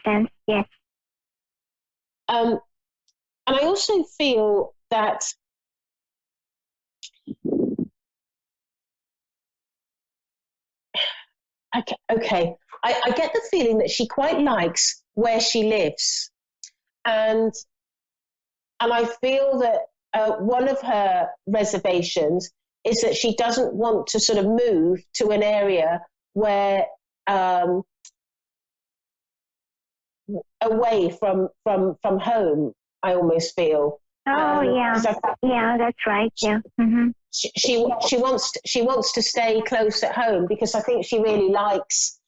sense. Yes. And I also feel that okay, I get the feeling that she quite likes where she lives, and I feel that one of her reservations is that she doesn't want to sort of move to an area where away from home. I almost feel. Oh yeah, yeah, that's right. Yeah. Mm-hmm. She wants to stay close at home because I think she really likes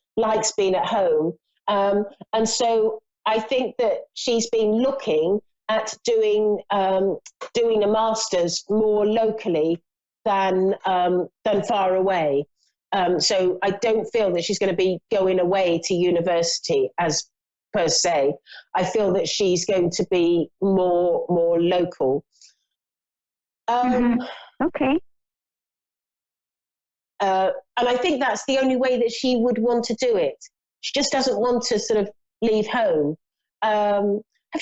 being at home, and so I think that she's been looking at doing a master's more locally than far away. So I don't feel that she's going to be going away to university as per se. I feel that she's going to be more local. Okay. And I think that's the only way that she would want to do it. She just doesn't want to sort of leave home. Has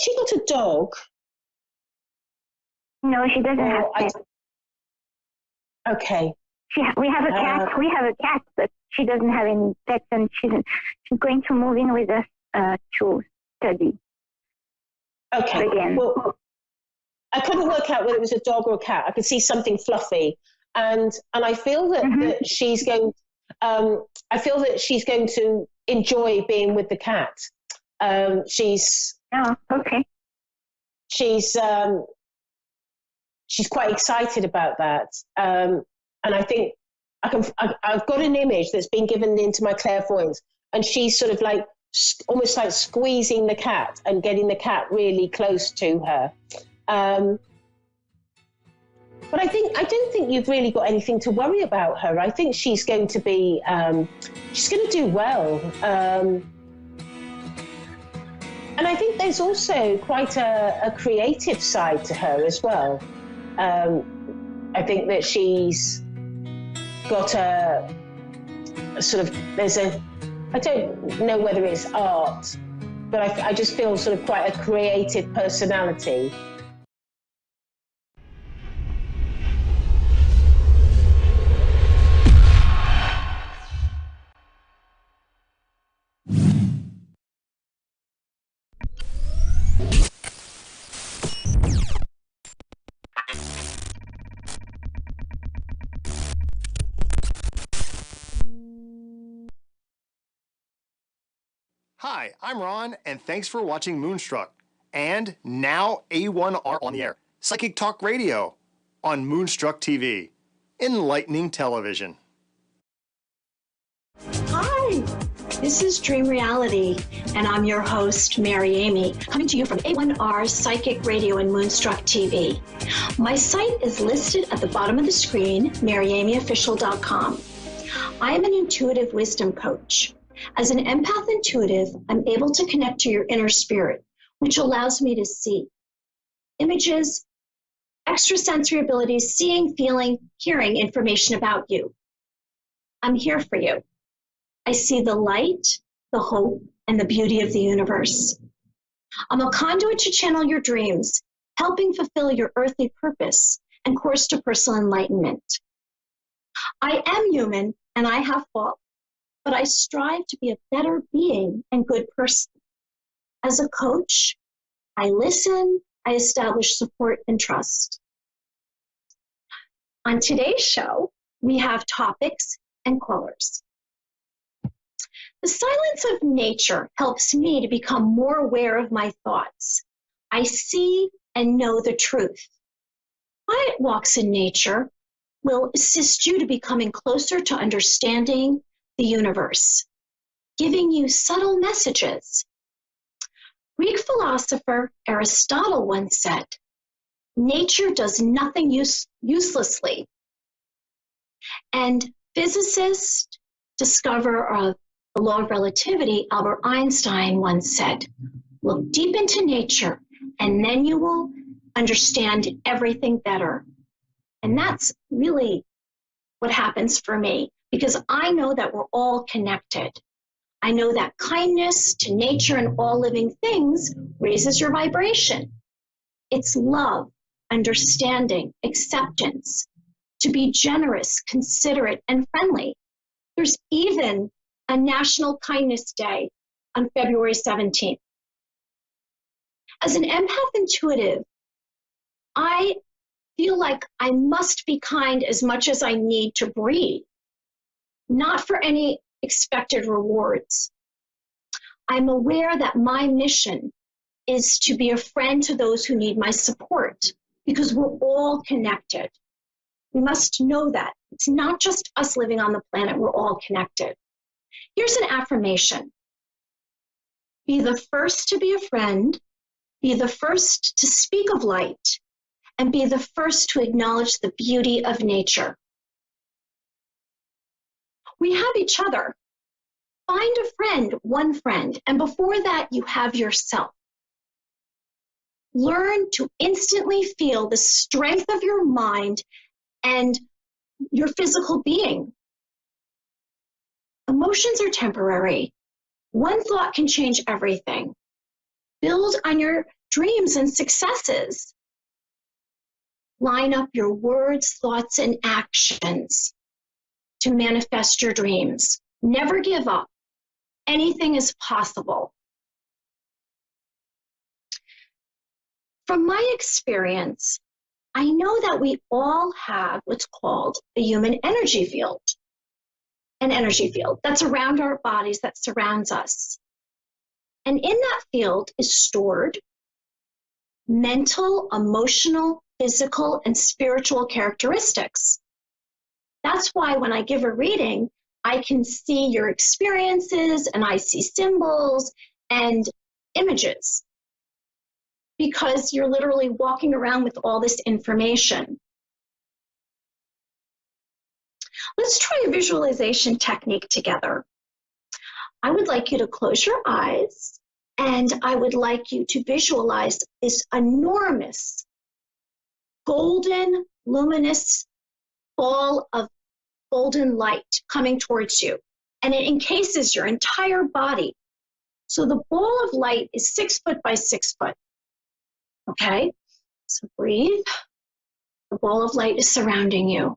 she got a dog? No, she doesn't have pets. Okay. We have a cat. We have a cat, but she doesn't have any pets, and she's going to move in with us to study. Okay. Again. Well, I couldn't work out whether it was a dog or a cat. I could see something fluffy, and I feel that, that she's going. I feel that she's going to enjoy being with the cat. She's okay. She's quite excited about that, and I think I've got an image that's been given into my clairvoyance, and she's sort of like almost like squeezing the cat and getting the cat really close to her. But I don't think you've really got anything to worry about her. I think she's going to be, she's going to do well. And I think there's also quite a creative side to her as well. I think that she's got a sort of, I don't know whether it's art, but I just feel sort of quite a creative personality. Hi, I'm Ron, and thanks for watching Moonstruck. And now A1R on the air. Psychic Talk Radio on Moonstruck TV. Enlightening television. Hi, this is Dream Reality, and I'm your host, Mary Amy, coming to you from A1R Psychic Radio and Moonstruck TV. My site is listed at the bottom of the screen, maryamyofficial.com. I am an intuitive wisdom coach. As an empath intuitive, I'm able to connect to your inner spirit, which allows me to see images, extrasensory abilities, seeing, feeling, hearing information about you. I'm here for you. I see the light, the hope, and the beauty of the universe. I'm a conduit to channel your dreams, helping fulfill your earthly purpose and course to personal enlightenment. I am human and I have faults, but I strive to be a better being and good person. As a coach, I listen, I establish support and trust. On today's show, we have topics and callers. The silence of nature helps me to become more aware of my thoughts. I see and know the truth. Quiet walks in nature will assist you to becoming closer to understanding the universe, giving you subtle messages. Greek philosopher Aristotle once said, nature does nothing uselessly. And physicist, discoverer of the law of relativity, Albert Einstein once said, look deep into nature and then you will understand everything better. And that's really what happens for me, because I know that we're all connected. I know that kindness to nature and all living things raises your vibration. It's love, understanding, acceptance, to be generous, considerate, and friendly. There's even a National Kindness Day on February 17th. As an empath intuitive, I feel like I must be kind as much as I need to breathe, not for any expected rewards. I'm aware that my mission is to be a friend to those who need my support, because we're all connected. We must know that. It's not just us living on the planet, we're all connected. Here's an affirmation. Be the first to be a friend, be the first to speak of light, and be the first to acknowledge the beauty of nature. We have each other. Find a friend, one friend, and before that, you have yourself. Learn to instantly feel the strength of your mind and your physical being. Emotions are temporary. One thought can change everything. Build on your dreams and successes. Line up your words, thoughts, and actions to manifest your dreams. Never give up. Anything is possible. From my experience, I know that we all have what's called a human energy field. An energy field that's around our bodies, that surrounds us. And in that field is stored mental, emotional, physical, and spiritual characteristics. That's why when I give a reading, I can see your experiences and I see symbols and images, because you're literally walking around with all this information. Let's try a visualization technique together. I would like you to close your eyes, and I would like you to visualize this enormous golden, luminous ball of golden light coming towards you, and it encases your entire body. So the ball of light is 6 foot by 6 foot. Okay, so breathe. The ball of light is surrounding you.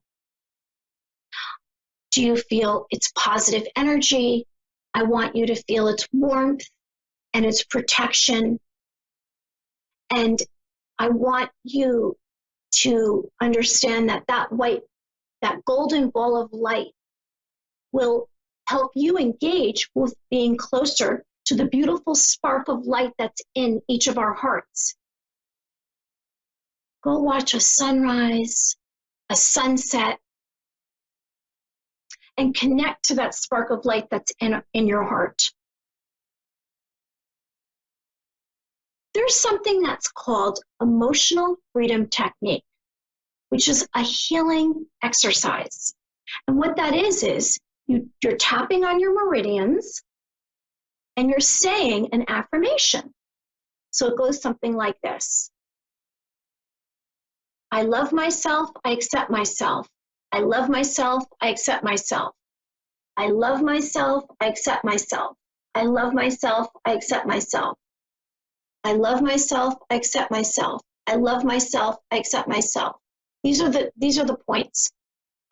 Do you feel its positive energy? I want you to feel its warmth and its protection. And I want you to understand that that golden ball of light will help you engage with being closer to the beautiful spark of light that's in each of our hearts. Go watch a sunrise, a sunset, and connect to that spark of light that's in your heart. There's something that's called emotional freedom technique, which is a healing exercise. And what that is you're tapping on your meridians and you're saying an affirmation. So it goes something like this. I love myself, I accept myself. I love myself, I accept myself. I love myself, I accept myself. I love myself, I accept myself. I love myself, I accept myself. I love myself, I accept myself. These are the points.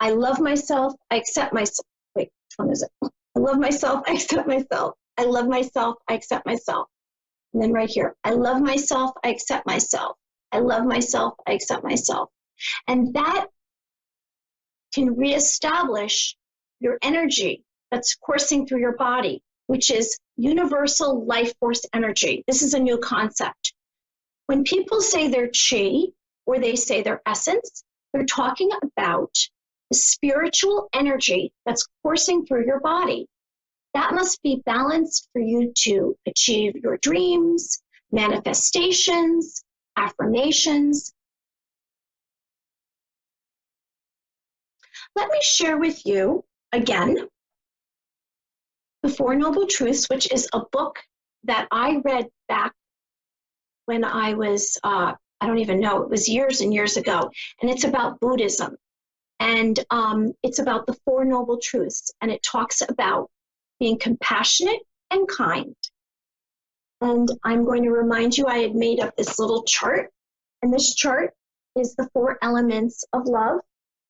I love myself, I accept myself. Wait, which one is it? I love myself, I accept myself. I love myself, I accept myself. And then right here, I love myself, I accept myself. I love myself, I accept myself. And that can reestablish your energy that's coursing through your body, which is universal life force energy. This is a new concept. When people say their chi or they say their essence, they're talking about the spiritual energy that's coursing through your body. That must be balanced for you to achieve your dreams, manifestations, affirmations. Let me share with you again The Four Noble Truths, which is a book that I read back when I was, I don't even know, it was years and years ago. And it's about Buddhism. And it's about the Four Noble Truths. And it talks about being compassionate and kind. And I'm going to remind you, I had made up this little chart, and this chart is the 4 elements of love,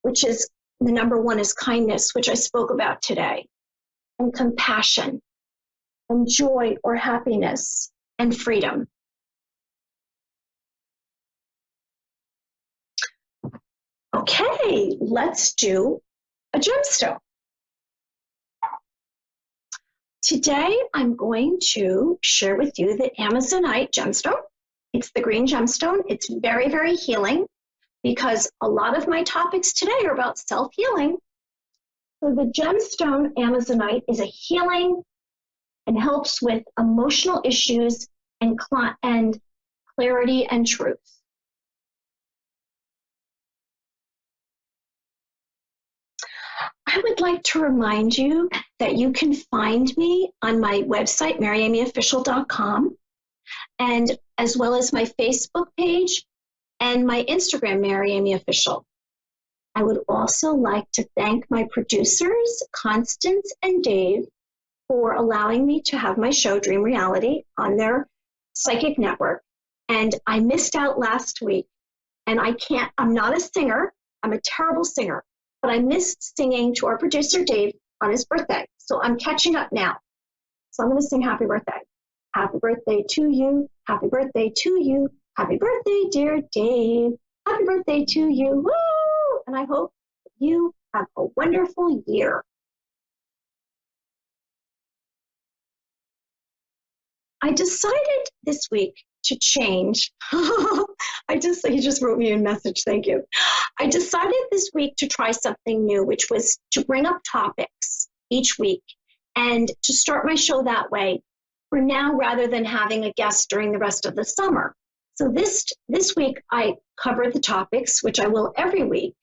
which is the number 1 is kindness, which I spoke about today, and compassion, and joy or happiness, and freedom. Okay, let's do a gemstone. Today, I'm going to share with you the Amazonite gemstone. It's the green gemstone. It's very, very healing because a lot of my topics today are about self-healing. So the gemstone Amazonite is a healing and helps with emotional issues and clarity and truth. I would like to remind you that you can find me on my website, maryamyofficial.com, and as well as my Facebook page and my Instagram, maryamyofficial. I would also like to thank my producers, Constance and Dave, for allowing me to have my show, Dream Reality, on their psychic network. And I missed out last week, and I'm not a singer, I'm a terrible singer, but I missed singing to our producer, Dave, on his birthday. So I'm catching up now. So I'm going to sing happy birthday. Happy birthday to you. Happy birthday to you. Happy birthday, dear Dave. Happy birthday to you. Woo! And I hope you have a wonderful year. I decided this week to change. He just wrote me a message, thank you. I decided this week to try something new, which was to bring up topics each week and to start my show that way for now rather than having a guest during the rest of the summer. So this week I covered the topics, which I will every week: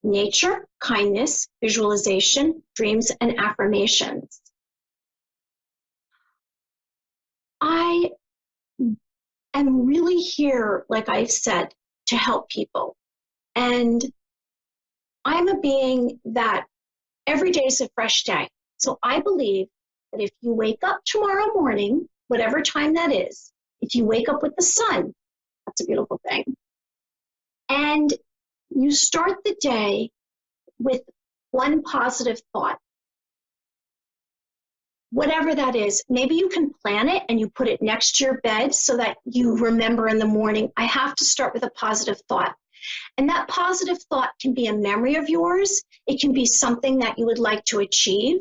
nature, kindness, visualization, dreams, and affirmations. I am really here, like I've said, to help people. And I'm a being that every day is a fresh day. So I believe that if you wake up tomorrow morning, whatever time that is, if you wake up with the sun, that's a beautiful thing. And you start the day with one positive thought. Whatever that is, maybe you can plan it and you put it next to your bed so that you remember in the morning, I have to start with a positive thought. And that positive thought can be a memory of yours. It can be something that you would like to achieve.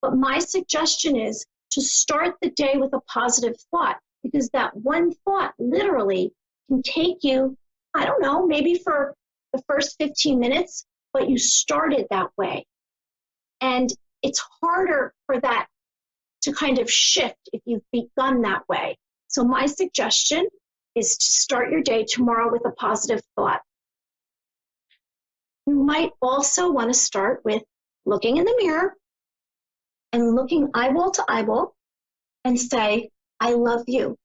But my suggestion is to start the day with a positive thought, because that one thought literally can take you, I don't know, maybe for the first 15 minutes, but you started that way. And it's harder for that to kind of shift if you've begun that way. So my suggestion is to start your day tomorrow with a positive thought. You might also want to start with looking in the mirror and looking eyeball to eyeball and say, I love you.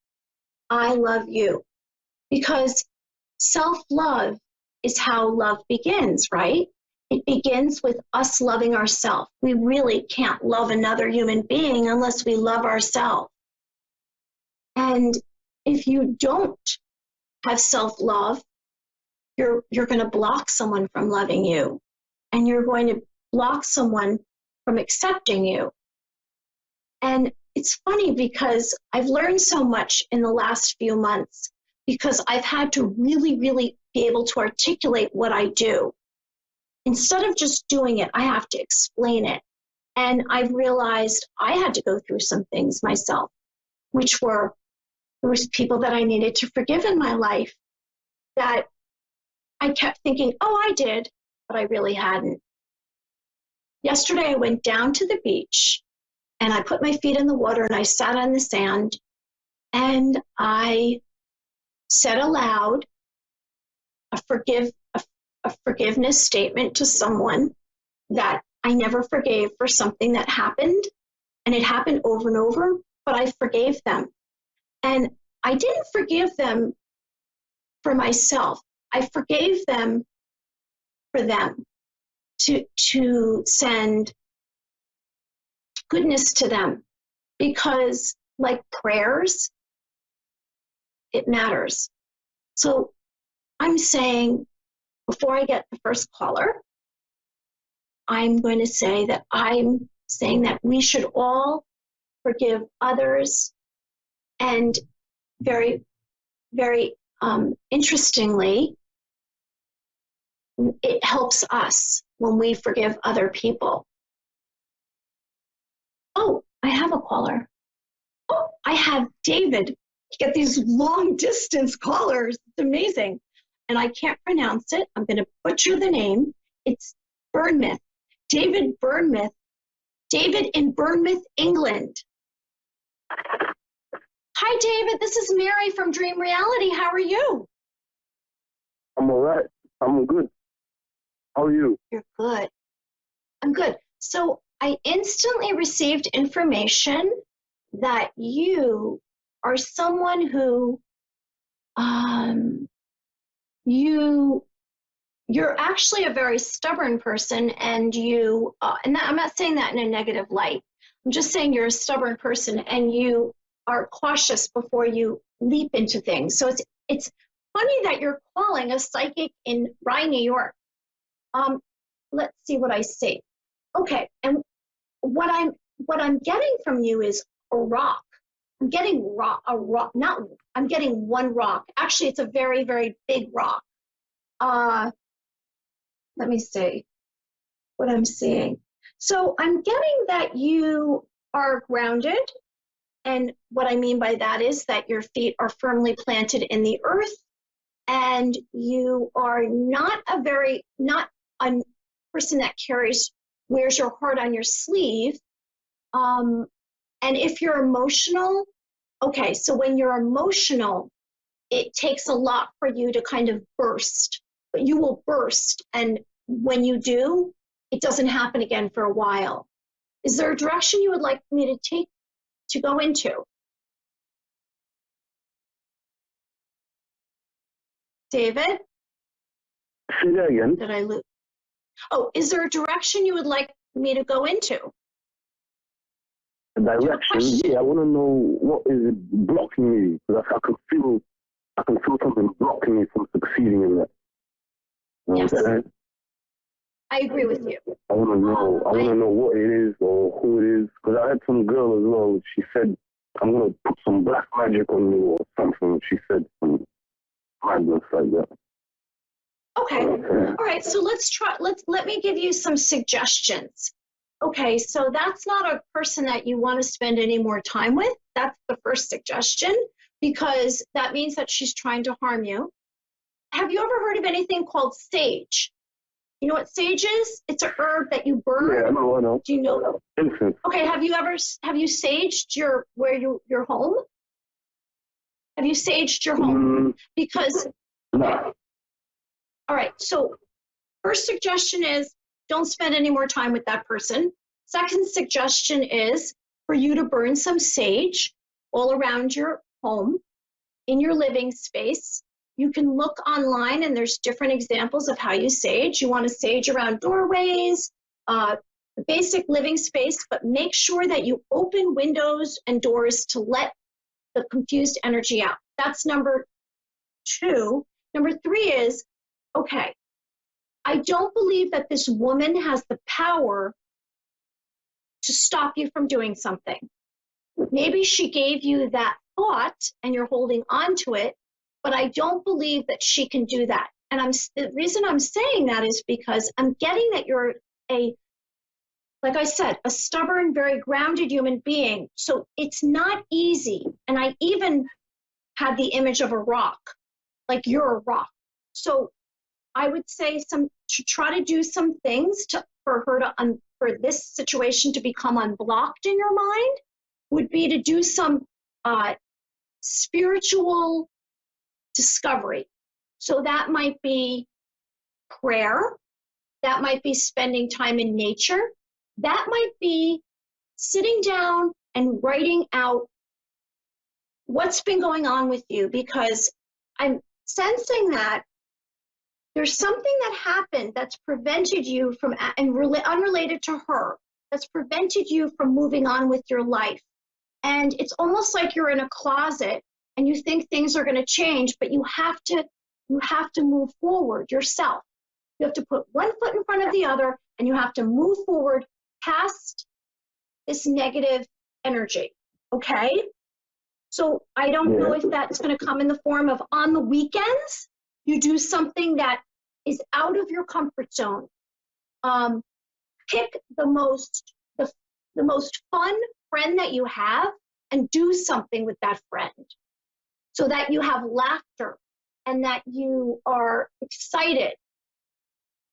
I love you. Because self-love is how love begins, right? It begins with us loving ourselves. We really can't love another human being unless we love ourselves. And if you don't have self-love, you're going to block someone from loving you, and you're going to block someone from accepting you. And it's funny because I've learned so much in the last few months because I've had to really, really be able to articulate what I do. Instead of just doing it, I have to explain it. And I've realized I had to go through some things myself, which were, there was people that I needed to forgive in my life that I kept thinking, oh, I did, but I really hadn't. Yesterday, I went down to the beach and I put my feet in the water and I sat on the sand and I said aloud a forgiveness statement to someone that I never forgave for something that happened, and it happened over and over, but I forgave them. And I didn't forgive them for myself. I forgave them for them, to send goodness to them, because like prayers, it matters. So I'm saying, before I get the first caller, I'm going to say that I'm saying that we should all forgive others. And very, very interestingly, it helps us when we forgive other people. Oh, I have a caller. Oh, I have David. You get these long distance callers. It's amazing. And I can't pronounce it. I'm going to butcher the name. It's Bournemouth. David Bournemouth. David in Bournemouth, England. Hi, David. This is Mary from Dream Reality. How are you? I'm all right. I'm good. How are you? You're good. I'm good. So I instantly received information that you are someone who you're actually a very stubborn person, and I'm not saying that in a negative light. I'm just saying you're a stubborn person, and you are cautious before you leap into things. So it's funny that you're calling a psychic in Rye, New York. Let's see what I see. Okay, and what I'm getting from you is a rock. I'm getting I'm getting one rock. Actually, it's a very, very big rock. Let me see what I'm seeing. So I'm getting that you are grounded. And what I mean by that is that your feet are firmly planted in the earth, and you are not a person that wears your heart on your sleeve. And if you're emotional, okay, so when you're emotional, it takes a lot for you to kind of burst, but you will burst. And when you do, it doesn't happen again for a while. Is there a direction you would like me to go into? David? Say that again. Did I lose? Oh, is there a direction you would like me to go into? The direction? Yeah, I want to know what is blocking me, because I can feel something blocking me from succeeding in that. Yes. I agree with you. I want to know what it is or who it is, because I had some girl as well. She said, "I'm gonna put some black magic on you" or something. She said some madness like that. Okay. All right. So let me give you some suggestions. Okay. So that's not a person that you want to spend any more time with. That's the first suggestion, because that means that she's trying to harm you. Have you ever heard of anything called sage? You know what sage is? It's a herb that you burn. Yeah, I know. Do you know that? Incense. Okay. Have you saged your home? Have you saged your home? Because No. all right, so first suggestion is don't spend any more time with that person. Second suggestion is for you to burn some sage all around your home, in your living space. You can look online and there's different examples of how you sage. You want to sage around doorways, basic living space, but make sure that you open windows and doors to let the confused energy out. That's number 2. Number 3 is, okay, I don't believe that this woman has the power to stop you from doing something. Maybe she gave you that thought and you're holding on to it, but I don't believe that she can do that. And the reason I'm saying that is because I'm getting that you're like I said, a stubborn, very grounded human being. So it's not easy. And I even had the image of a rock, like you're a rock. So I would say to try to do some things for this situation to become unblocked in your mind would be to do some spiritual discovery. So that might be prayer. That might be spending time in nature. That might be sitting down and writing out what's been going on with you, because I'm sensing that there's something that happened that's prevented you from, and really unrelated to her, that's prevented you from moving on with your life. And it's almost like you're in a closet and you think things are going to change, but you have to move forward yourself. You have to put one foot in front of the other, and you have to move forward past this negative energy. Okay? So I don't know if that's going to come in the form of, on the weekends, you do something that is out of your comfort zone. Pick the most fun friend that you have and do something with that friend so that you have laughter and that you are excited.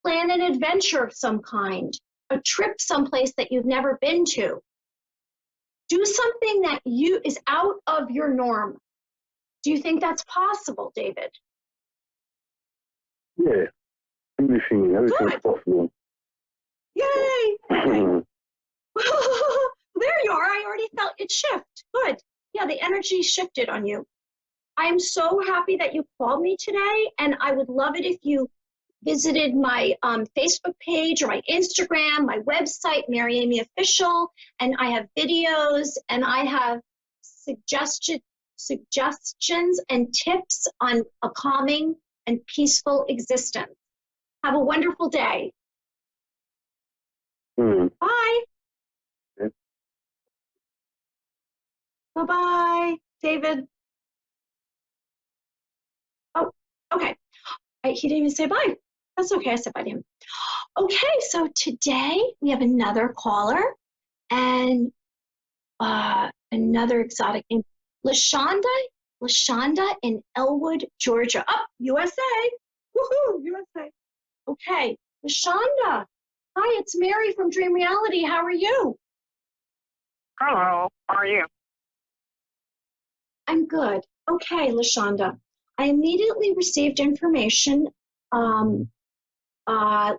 Plan an adventure of some kind, a trip someplace that you've never been to. Do something that is out of your norm. Do you think that's possible, David? Yeah, everything's possible. Yay! Okay. There you are. I already felt it shift. Good. Yeah, the energy shifted on you. I'm so happy that you called me today, and I would love it if you visited my Facebook page or my Instagram, my website, Mary Amy Official, and I have videos and I have suggestions and tips on a calming and peaceful existence. Have a wonderful day. Bye. Yeah. Bye-bye, David. Oh, okay. He didn't even say bye. That's okay, I said bye to him. Okay, so today we have another caller and another exotic name. LaShonda in Elwood, Georgia. Oh, USA. Woohoo, USA. Okay, LaShonda. Hi, it's Mary from Dream Reality. How are you? Hello, how are you? I'm good. Okay, LaShonda. I immediately received information,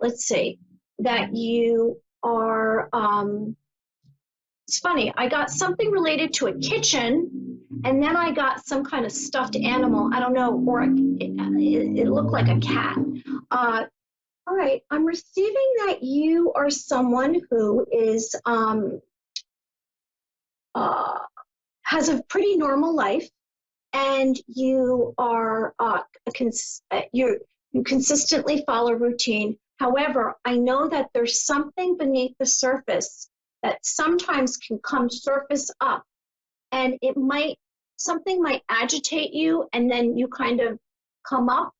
let's see, that you are, it's funny, I got something related to a kitchen, and then I got some kind of stuffed animal, I don't know, or it looked like a cat. All right, I'm receiving that you are someone who is, has a pretty normal life, and you are you consistently follow routine. However, I know that there's something beneath the surface that sometimes can come surface up, and something might agitate you, and then you kind of come up,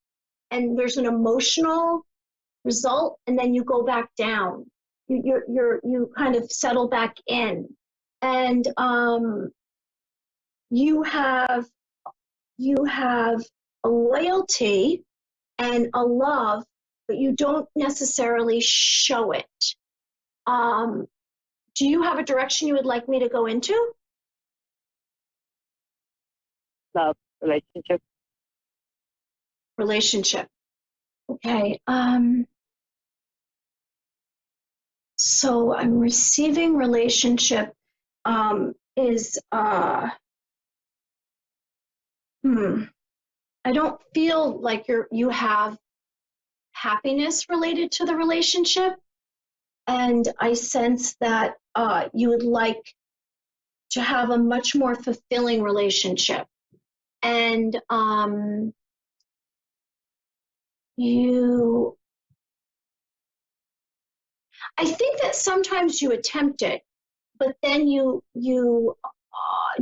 and there's an emotional result, and then you go back down. You kind of settle back in, and you have a loyalty and a love, but you don't necessarily show it. Do you have a direction you would like me to go into? Love, relationship. Relationship. Okay. So I'm receiving relationship is I don't feel like you have happiness related to the relationship, and I sense that you would like to have a much more fulfilling relationship, and I think that sometimes you attempt it, but then you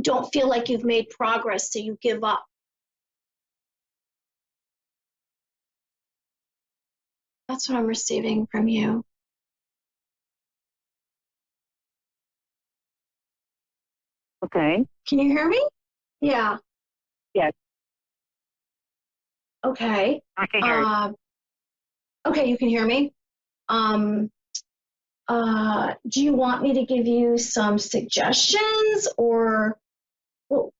don't feel like you've made progress, so you give up. That's what I'm receiving from you. Okay. Can you hear me? Yeah. Yes, Okay. I can hear you. Okay, you can hear me. Do you want me to give you some suggestions, or? Well,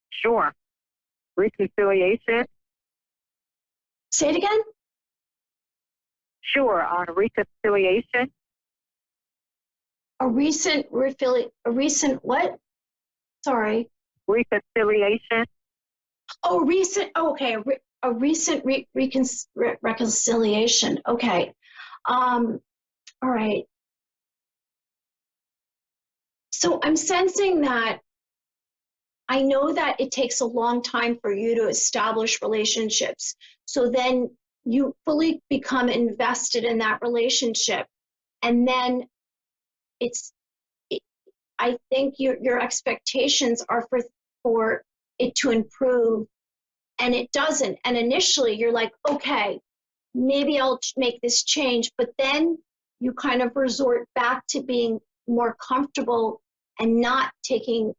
Sure. Reconciliation. say it again. Sure, on reconciliation. A recent what? Sorry. Reconciliation. Oh, recent. Oh, okay. A recent reconciliation. Okay. All right. So I'm sensing that I know that it takes a long time for you to establish relationships. So then you fully become invested in that relationship. And then I think your expectations are for it to improve, and it doesn't. And initially you're like, okay, maybe I'll make this change. But then you kind of resort back to being more comfortable and not taking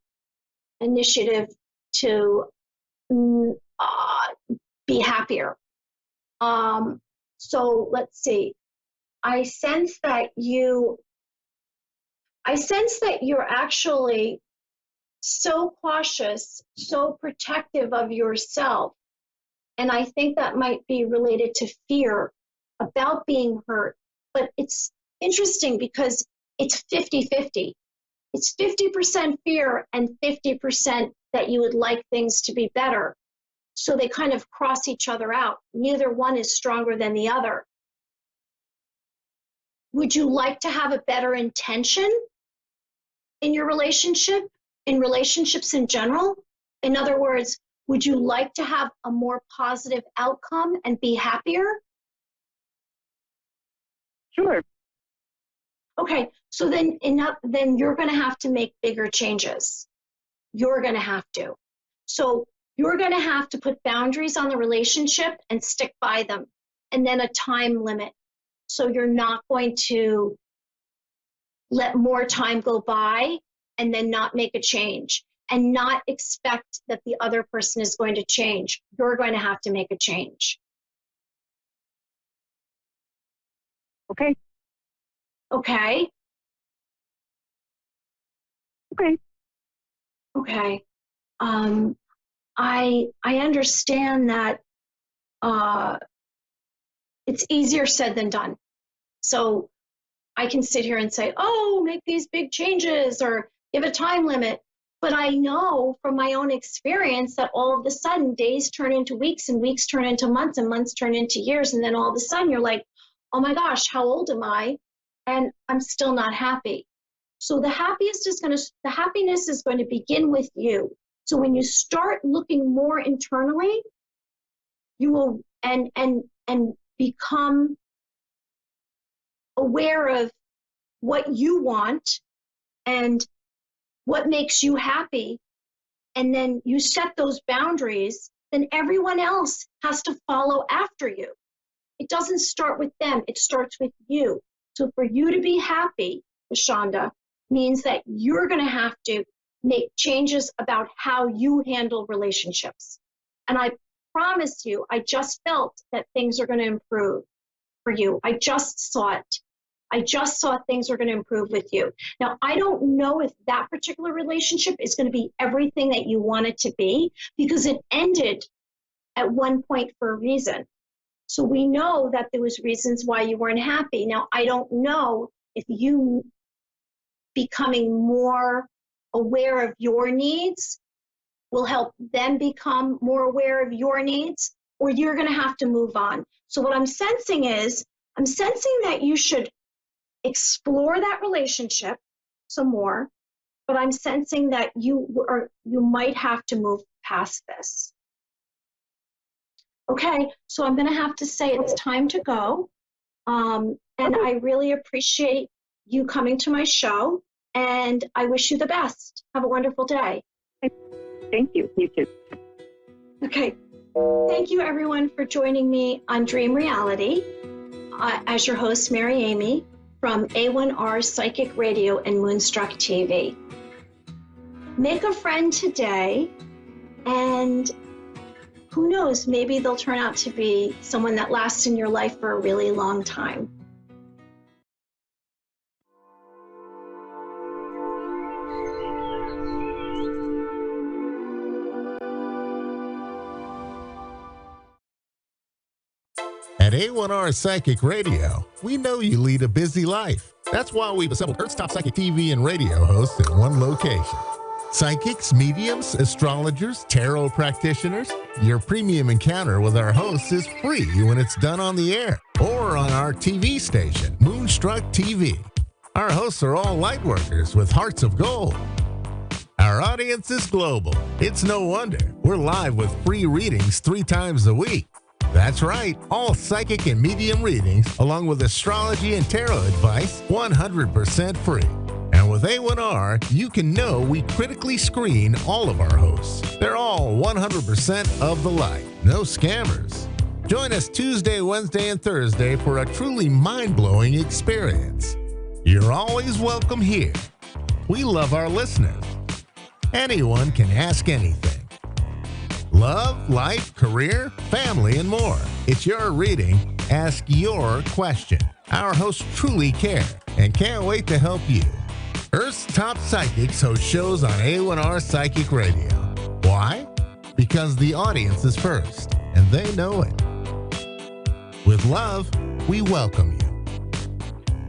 initiative to be happier. So let's see. I sense that you're actually so cautious, so protective of yourself. And I think that might be related to fear about being hurt. But it's interesting because it's 50-50. It's 50% fear and 50% that you would like things to be better. So they kind of cross each other out. Neither one is stronger than the other. Would you like to have a better intention in your relationship, in relationships in general? In other words, would you like to have a more positive outcome and be happier? Sure. Okay, so then you're going to have to make bigger changes. You're going to have to. So you're going to have to put boundaries on the relationship and stick by them, and then a time limit. So you're not going to let more time go by and then not make a change, and not expect that the other person is going to change. You're going to have to make a change. Okay. Okay? Okay. Okay. I understand that it's easier said than done. So I can sit here and say, oh, make these big changes or give a time limit. But I know from my own experience that all of a sudden days turn into weeks and weeks turn into months and months turn into years. And then all of a sudden you're like, oh my gosh, how old am I? And I'm still not happy. So the happiness is going to begin with you. So when you start looking more internally, you will and become aware of what you want and what makes you happy, and then you set those boundaries, then everyone else has to follow after you. It doesn't start with them, it starts with you. So for you to be happy, Shonda, means that you're going to have to make changes about how you handle relationships. And I promise you, I just felt that things are going to improve for you. I just saw it. I just saw things are going to improve with you. Now, I don't know if that particular relationship is going to be everything that you want it to be, because it ended at one point for a reason. So we know that there was reasons why you weren't happy. Now, I don't know if you becoming more aware of your needs will help them become more aware of your needs, or you're going to have to move on. So what I'm sensing that you should explore that relationship some more, but I'm sensing that you might have to move past this. Okay, so I'm going to have to say it's time to go. And I really appreciate you coming to my show, and I wish you the best. Have a wonderful day. Thank you. You too. Okay. Thank you, everyone, for joining me on Dream Reality. As your host, Mary Amy, from A1R Psychic Radio and Moonstruck TV. Make a friend today, and who knows, maybe they'll turn out to be someone that lasts in your life for a really long time. At A1R Psychic Radio, we know you lead a busy life. That's why we've assembled Earth's top psychic TV and radio hosts in one location. Psychics, mediums, astrologers, tarot practitioners. Your premium encounter with our hosts is free when it's done on the air or on our TV station, Moonstruck TV. Our hosts are all light workers with hearts of gold. Our audience is global. It's no wonder we're live with free readings 3 times a week. That's right, all psychic and medium readings, along with astrology and tarot advice, 100% free. And with A1R, you can know we critically screen all of our hosts. They're all 100% of the light, no scammers. Join us Tuesday, Wednesday, and Thursday for a truly mind-blowing experience. You're always welcome here. We love our listeners. Anyone can ask anything. Love, life, career, family, and more. It's your reading. Ask your question. Our hosts truly care and can't wait to help you. Earth's top psychics host shows on A1R Psychic Radio. Why? Because the audience is first, and they know it. With love, we welcome you.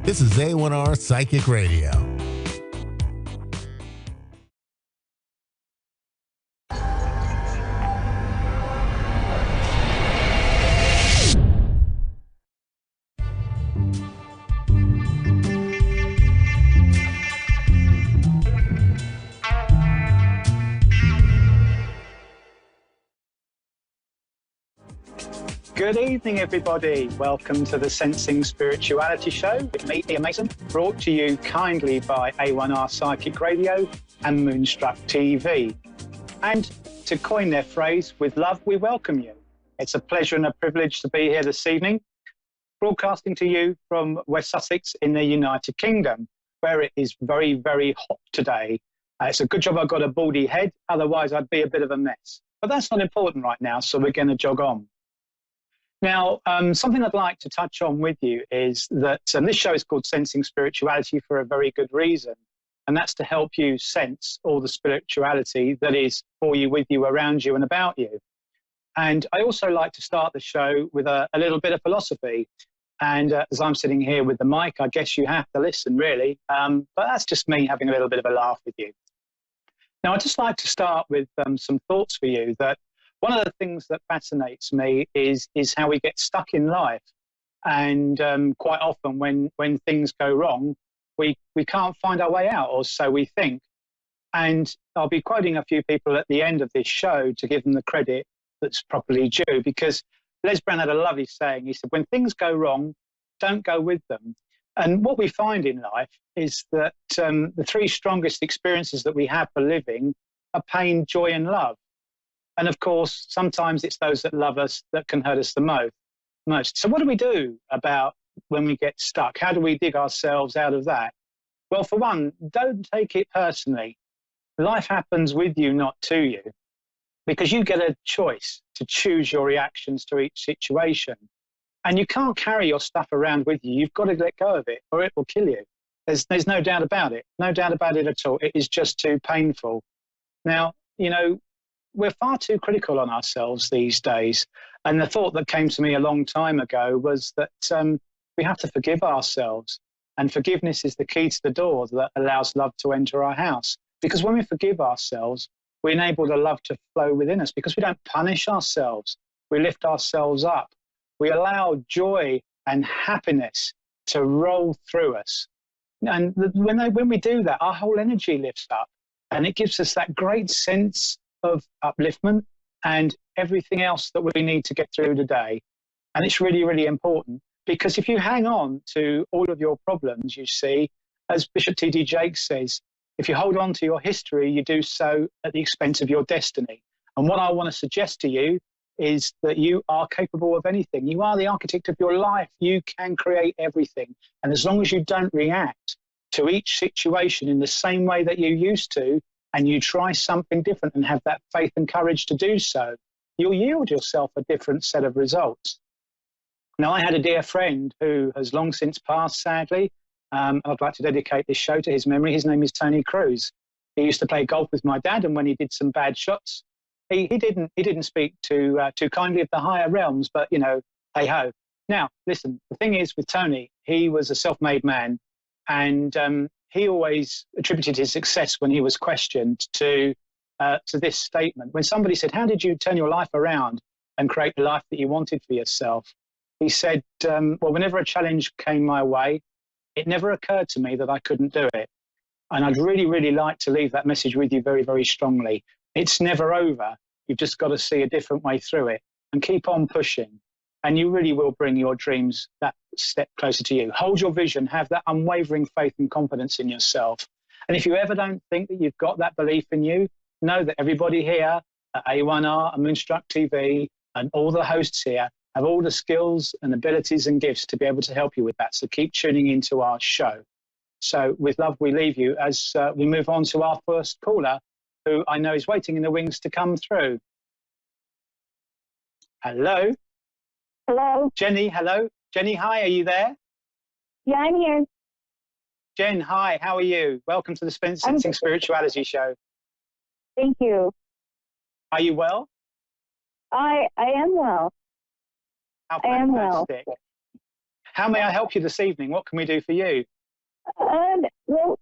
This is A1R Psychic Radio. Good evening, everybody. Welcome to the Sensing Spirituality Show with me, Ian Mason, brought to you kindly by A1R Psychic Radio and Moonstruck TV. And to coin their phrase, with love, we welcome you. It's a pleasure and a privilege to be here this evening, broadcasting to you from West Sussex in the United Kingdom, where it is very, very hot today. It's a good job I've got a baldy head, otherwise I'd be a bit of a mess. But that's not important right now, so we're going to jog on. Now, something I'd like to touch on with you is that this show is called Sensing Spirituality for a very good reason, and that's to help you sense all the spirituality that is for you, with you, around you, and about you. And I also like to start the show with a little bit of philosophy. And as I'm sitting here with the mic, I guess you have to listen, really. But that's just me having a little bit of a laugh with you. Now, I'd just like to start with some thoughts for you that one of the things that fascinates me is how we get stuck in life. And quite often when things go wrong, we can't find our way out, or so we think. And I'll be quoting a few people at the end of this show to give them the credit that's properly due, because Les Brown had a lovely saying. He said, when things go wrong, don't go with them. And what we find in life is that the 3 strongest experiences that we have for living are pain, joy, and love. And of course, sometimes it's those that love us that can hurt us the most. So what do we do about when we get stuck? How do we dig ourselves out of that? Well, for one, don't take it personally. Life happens with you, not to you, because you get a choice to choose your reactions to each situation. And you can't carry your stuff around with you. You've got to let go of it or it will kill you. There's no doubt about it. No doubt about it at all. It is just too painful. Now, you know, we're far too critical on ourselves these days. And the thought that came to me a long time ago was that we have to forgive ourselves. And forgiveness is the key to the door that allows love to enter our house. Because when we forgive ourselves, we enable the love to flow within us, because we don't punish ourselves. We lift ourselves up. We allow joy and happiness to roll through us. And when we do that, our whole energy lifts up. And it gives us that great sense of upliftment and everything else that we need to get through today. And it's really, really important, because if you hang on to all of your problems, you see, as Bishop T.D. Jakes says, if you hold on to your history, you do so at the expense of your destiny. And what I want to suggest to you is that you are capable of anything. You are the architect of your life. You can create everything. And as long as you don't react to each situation in the same way that you used to, and you try something different and have that faith and courage to do so, you'll yield yourself a different set of results. Now, I had a dear friend who has long since passed, sadly. I'd like to dedicate this show to his memory. His name is Tony Cruz. He used to play golf with my dad, and when he did some bad shots, he didn't speak too kindly of the higher realms, but, you know, hey-ho. Now, listen, the thing is with Tony, he was a self-made man, and he always attributed his success when he was questioned to this statement. When somebody said, how did you turn your life around and create the life that you wanted for yourself? He said, well, whenever a challenge came my way, it never occurred to me that I couldn't do it. And I'd really, really like to leave that message with you very, very strongly. It's never over. You've just got to see a different way through it and keep on pushing. And you really will bring your dreams that step closer to you. Hold your vision, have that unwavering faith and confidence in yourself. And if you ever don't think that you've got that belief in you, know that everybody here at A1R and Moonstruck TV and all the hosts here have all the skills and abilities and gifts to be able to help you with that. So keep tuning into our show. So with love, we leave you as we move on to our first caller, who I know is waiting in the wings to come through. Hello? Hello? Jenny, hello? Jenny, hi, are you there? Yeah, I'm here. Jen, hi, how are you? Welcome to the Sensing Spirituality Show. Thank you. Are you well? I am well. How I am well. fantastic. How may I help you this evening? What can we do for you? Well,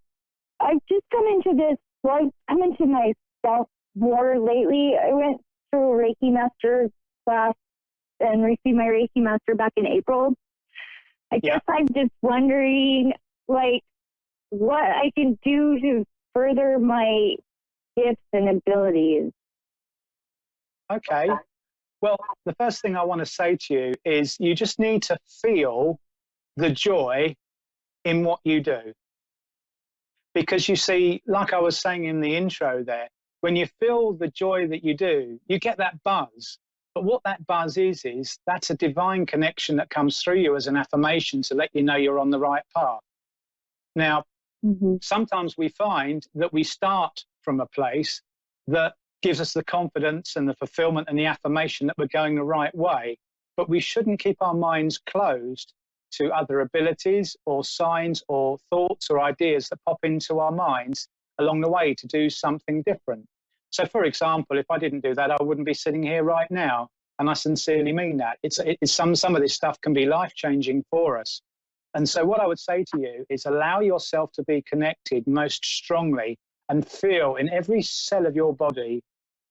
I've just come into this, well, I've come into myself more lately. I went through a Reiki Master class and received my Reiki Master back in April. I guess I'm just wondering, like, what I can do to further my gifts and abilities. Okay. Well, the first thing I want to say to you is you just need to feel the joy in what you do. Because you see, like I was saying in the intro there, when you feel the joy that you do, you get that buzz. But what that buzz is that's a divine connection that comes through you as an affirmation to let you know you're on the right path. Now, sometimes we find that we start from a place that gives us the confidence and the fulfillment and the affirmation that we're going the right way. But we shouldn't keep our minds closed to other abilities or signs or thoughts or ideas that pop into our minds along the way to do something different. So, for example, if I didn't do that, I wouldn't be sitting here right now. And I sincerely mean that. Some of this stuff can be life-changing for us. And so what I would say to you is allow yourself to be connected most strongly and feel in every cell of your body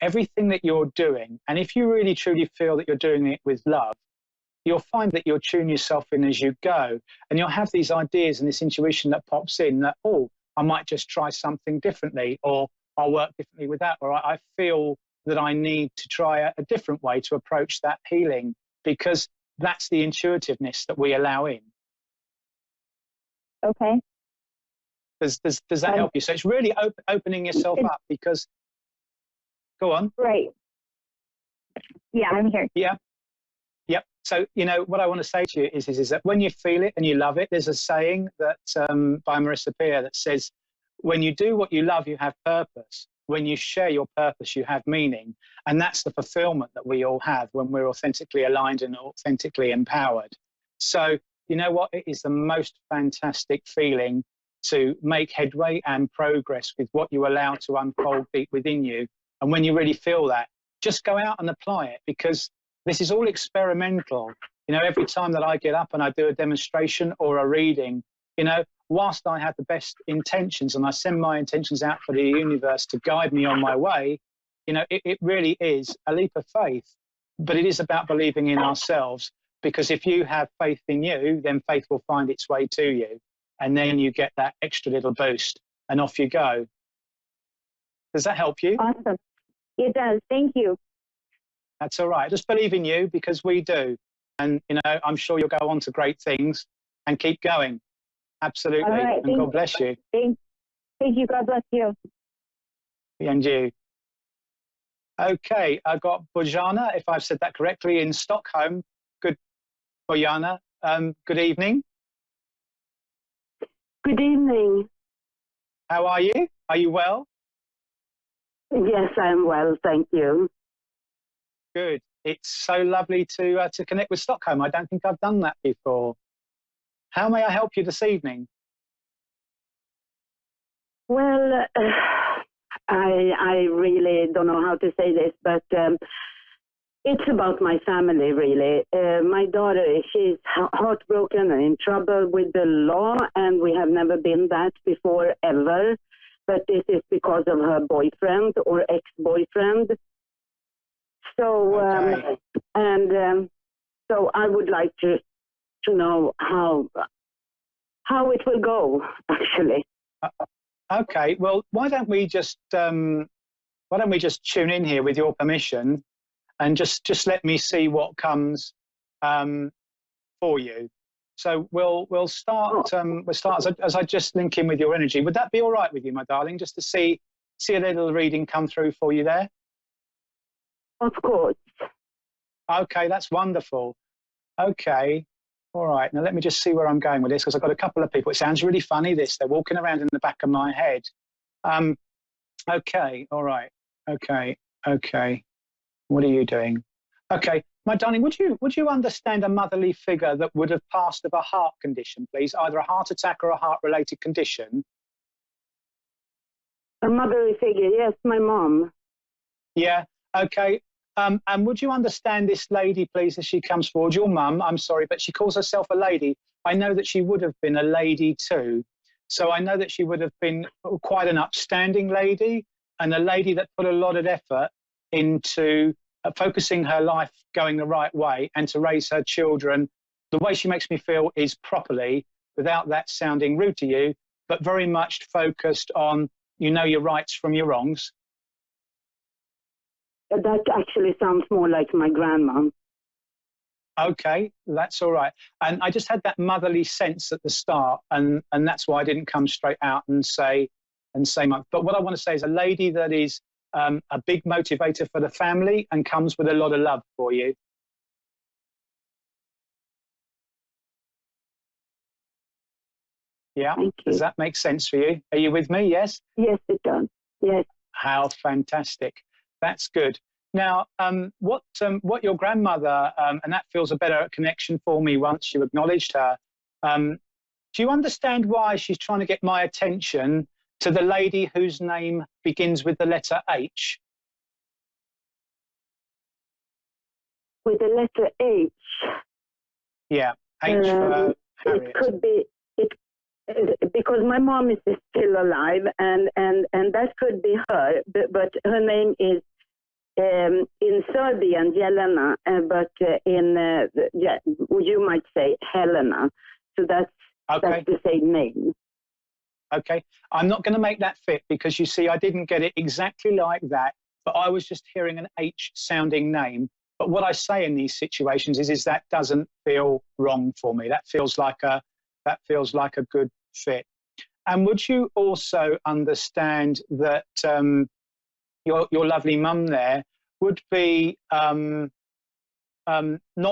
everything that you're doing. And if you really truly feel that you're doing it with love, you'll find that you'll tune yourself in as you go. And you'll have these ideas and this intuition that pops in that, oh, I might just try something differently, or I'll work differently with that, or I feel that I need to try a different way to approach that healing, because that's the intuitiveness that we allow in. Okay. Does that help you? So it's really opening yourself up, because, go on. Right. Yeah, I'm here. Yeah. Yep. So, you know, what I want to say to you is that when you feel it and you love it, there's a saying that by Marissa Peer that says, when you do what you love, you have purpose. When you share your purpose, you have meaning. And that's the fulfillment that we all have when we're authentically aligned and authentically empowered. So, you know what? It is the most fantastic feeling to make headway and progress with what you allow to unfold deep within you. And when you really feel that, just go out and apply it, because this is all experimental. You know, every time that I get up and I do a demonstration or a reading, you know, whilst I have the best intentions and I send my intentions out for the universe to guide me on my way, you know, it really is a leap of faith. But it is about believing in ourselves, because if you have faith in you, then faith will find its way to you. And then you get that extra little boost and off you go. Does that help you? Awesome. It does. Thank you. That's all right. Just believe in you, because we do. And, you know, I'm sure you'll go on to great things, and keep going. Absolutely. All right. And God bless you. Thank you. God bless you. And you. Okay. I got Bojana, if I've said that correctly, in Stockholm. Good, Bojana. Good evening. Good evening. How are you? Are you well? Yes, I'm well, thank you. Good. It's so lovely to connect with Stockholm. I don't think I've done that before. How may I help you this evening? Well, I really don't know how to say this, but It's about my family, really. My daughter, she's heartbroken and in trouble with the law, and we have never been that before, ever. But this is because of her boyfriend or ex-boyfriend. So, Okay. So I would like to know how it will go, actually. Okay. Well, why don't we just tune in here with your permission, and just let me see what comes for you. So we'll start as I just link in with your energy. Would that be all right with you, my darling? Just to see a little reading come through for you there. Of course. Okay, that's wonderful. Okay. All right. Now let me just see where I'm going with this, because I've got a couple of people. It sounds really funny, this. They're walking around in the back of my head. Okay. All right. Okay. Okay. What are you doing? Okay. My darling, would you understand a motherly figure that would have passed of a heart condition, please? Either a heart attack or a heart-related condition? A motherly figure, yes, my mom. Yeah. Okay. And would you understand this lady, please, as she comes forward? Your mum, I'm sorry, but she calls herself a lady. I know that she would have been a lady too. So I know that she would have been quite an upstanding lady, and a lady that put a lot of effort into focusing her life going the right way, and to raise her children the way she makes me feel is properly, without that sounding rude to you, but very much focused on, you know, your rights from your wrongs. That actually sounds more like my grandma. Okay, that's all right. And I just had that motherly sense at the start, and that's why I didn't come straight out and say much. But what I want to say is a lady that is a big motivator for the family and comes with a lot of love for you. Yeah, does that make sense for you? Are you with me? Yes? Yes, it does. Yes. How fantastic. That's good. Now, what your grandmother, and that feels a better connection for me once you acknowledged her, do you understand why she's trying to get my attention to the lady whose name begins with the letter H? With the letter H? Yeah, H for Harriet. It could be, because my mom is still alive, and that could be her, but her name is in Serbian, Jelena, but you might say Helena. So that's the same name. Okay, I'm not going to make that fit, because you see, I didn't get it exactly like that, but I was just hearing an H sounding name. But what I say in these situations is that doesn't feel wrong for me. That feels like a good fit. And would you also understand that your lovely mum there would be not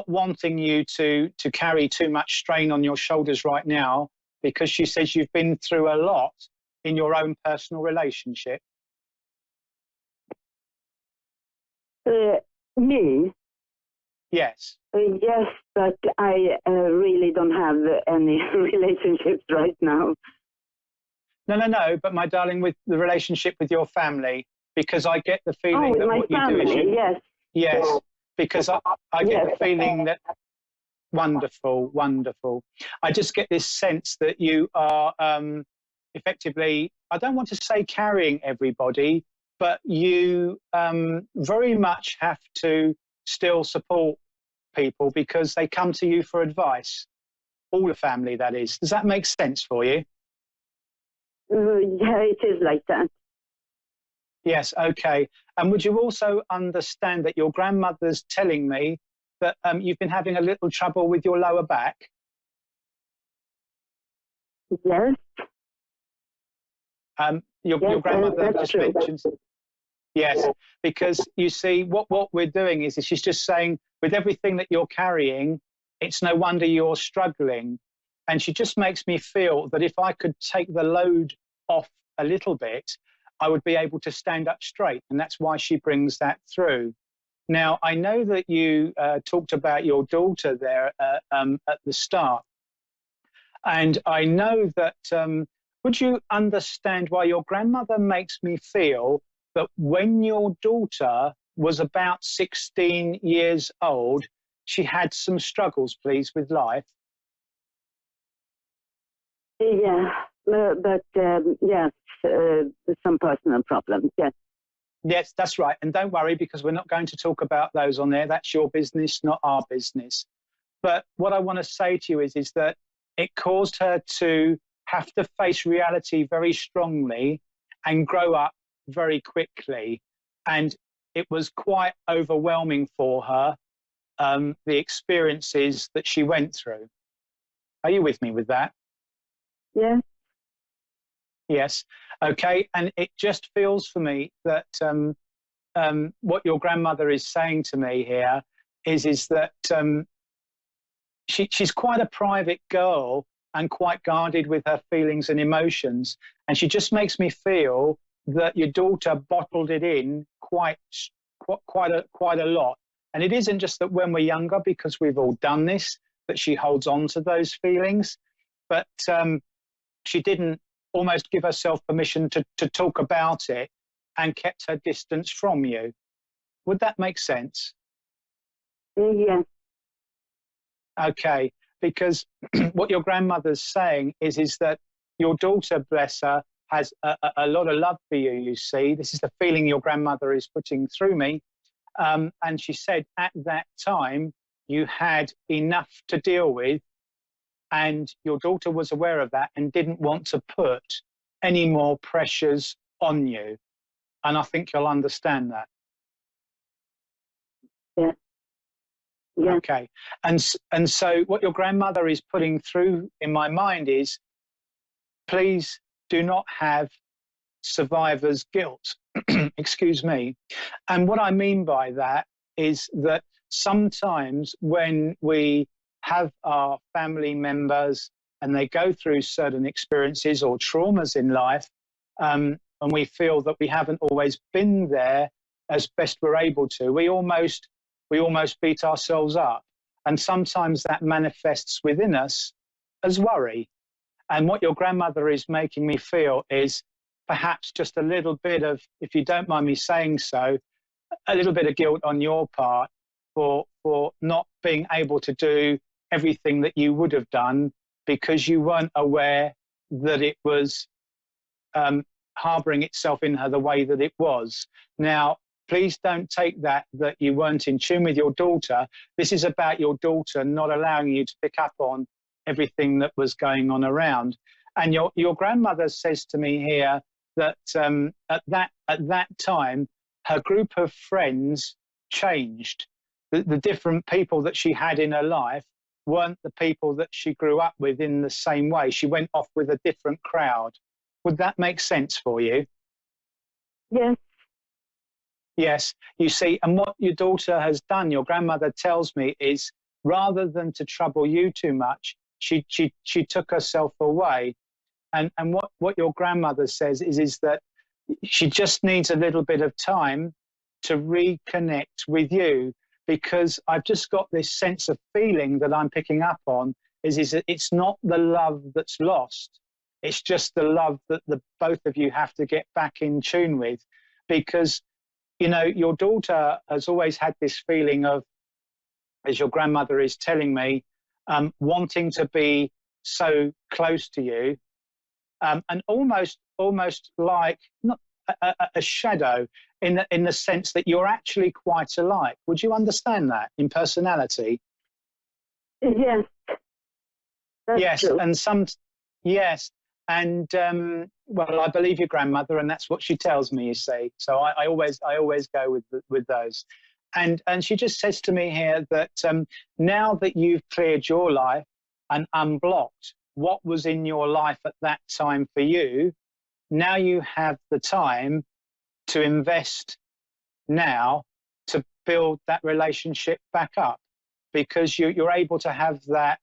wanting you to carry too much strain on your shoulders right now, because she says you've been through a lot in your own personal relationship? Me? Yes. Yes, but I really don't have any relationships right now. No, but my darling, with the relationship with your family, because I get the feeling that what you do is yes. Yes, because I get the feeling that wonderful. I just get this sense that you are effectively, I don't want to say carrying everybody, but you very much have to still support people because they come to you for advice. All the family, that is. Does that make sense for you? Yeah, it is like that. Yes, okay. And would you also understand that your grandmother's telling me that you've been having a little trouble with your lower back? Yes. Your grandmother just mentioned. Yes, because you see, what we're doing is she's just saying, with everything that you're carrying, it's no wonder you're struggling. And she just makes me feel that if I could take the load off a little bit, I would be able to stand up straight. And that's why she brings that through. Now, I know that you talked about your daughter there at the start. And I know that, would you understand why your grandmother makes me feel that when your daughter was about 16 years old, she had some struggles, please, with life. Yeah, but yes, some personal problems, yes. Yes, that's right. And don't worry, because we're not going to talk about those on there. That's your business, not our business. But what I want to say to you is that it caused her to have to face reality very strongly and grow up very quickly. And it was quite overwhelming for her, the experiences that she went through. Are you with me with that? Yeah. Yes. Okay. And it just feels for me that what your grandmother is saying to me here is that she's quite a private girl and quite guarded with her feelings and emotions. And she just makes me feel that your daughter bottled it in quite a lot. And it isn't just that when we're younger, because we've all done this, that she holds on to those feelings, but she didn't almost give herself permission to talk about it and kept her distance from you. Would that make sense? Yes. Okay, because what your grandmother's saying is that your daughter, bless her, has a lot of love for you, you see. This is the feeling your grandmother is putting through me. And she said at that time, you had enough to deal with, and your daughter was aware of that and didn't want to put any more pressures on you. And I think you'll understand that. Yeah. Yeah. Okay. And so what your grandmother is putting through in my mind is, please do not have survivor's guilt. Excuse me. And what I mean by that is that sometimes when we have our family members and they go through certain experiences or traumas in life, and we feel that we haven't always been there as best we're able to, we almost beat ourselves up. And sometimes that manifests within us as worry. And what your grandmother is making me feel is perhaps just a little bit of, if you don't mind me saying so, a little bit of guilt on your part for not being able to do everything that you would have done because you weren't aware that it was harboring itself in her the way that it was. Now, please don't take that you weren't in tune with your daughter. This is about your daughter not allowing you to pick up on everything that was going on around. And your grandmother says to me here that at that time, her group of friends changed. The different people that she had in her life weren't the people that she grew up with in the same way. She went off with a different crowd. Would that make sense for you? Yes. Yes, you see, and what your daughter has done, your grandmother tells me, is rather than to trouble you too much, she took herself away. And what your grandmother says is that she just needs a little bit of time to reconnect with you, because I've just got this sense of feeling that I'm picking up on is that it's not the love that's lost. It's just the love that the both of you have to get back in tune with, because you know, your daughter has always had this feeling of, as your grandmother is telling me, wanting to be so close to you, and almost like not a shadow in the sense that you're actually quite alike. Would you understand that in personality? Yes. That's yes, true. and yes. And well, I believe your grandmother, and that's what she tells me. You see, so I always go with those. And she just says to me here that now that you've cleared your life and unblocked what was in your life at that time for you, now you have the time to invest now to build that relationship back up, because you're able to have that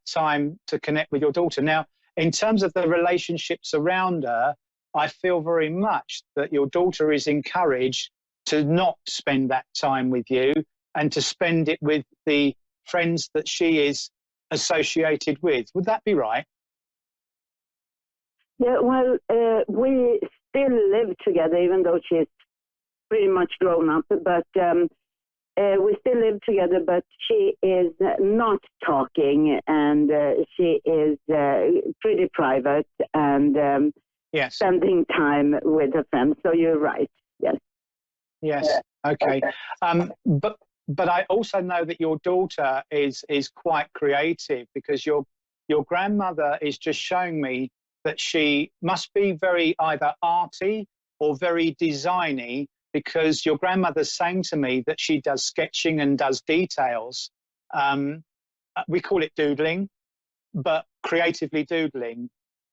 time to connect with your daughter now. In terms of the relationships around her, I feel very much that your daughter is encouraged to not spend that time with you and to spend it with the friends that she is associated with. Would that be right? Yeah, well, we still live together, even though she's pretty much grown up, but we still live together, but she is not talking, and she is pretty private and Yes. spending time with her friends. So you're right. Yes. Yes. Okay. But I also know that your daughter is quite creative, because your grandmother is just showing me that she must be very either arty or very designy, because your grandmother's saying to me that she does sketching and does details. We call it doodling, but creatively doodling.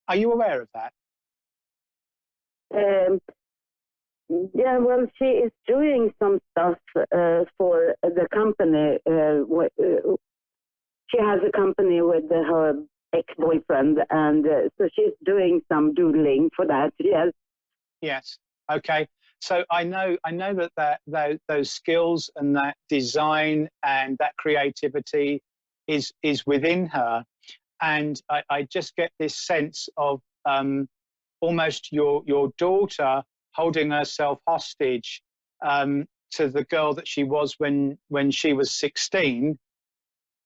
Are you aware of that? Yeah, well, she is doing some stuff for the company. She has a company with her ex-boyfriend, and so she's doing some doodling for that. Yes. Yes. Okay. So I know that those skills and that design and that creativity is within her, and I just get this sense of almost your daughter holding herself hostage to the girl that she was when she was 16,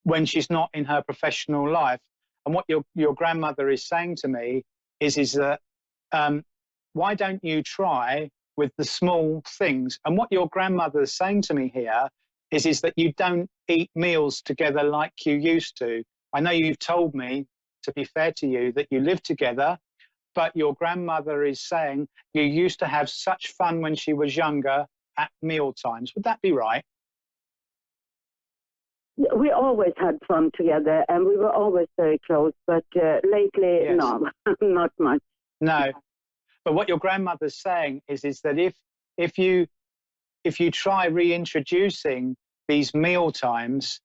when she's not in her professional life. And what your grandmother is saying to me is that why don't you try with the small things? And what your grandmother is saying to me here is that you don't eat meals together like you used to. I know you've told me, to be fair to you, that you live together, but your grandmother is saying you used to have such fun when she was younger at meal times. Would that be right? We always had fun together, and we were always very close, but lately, Yes. no, not much. No. But what your grandmother's saying is that if you try reintroducing these meal times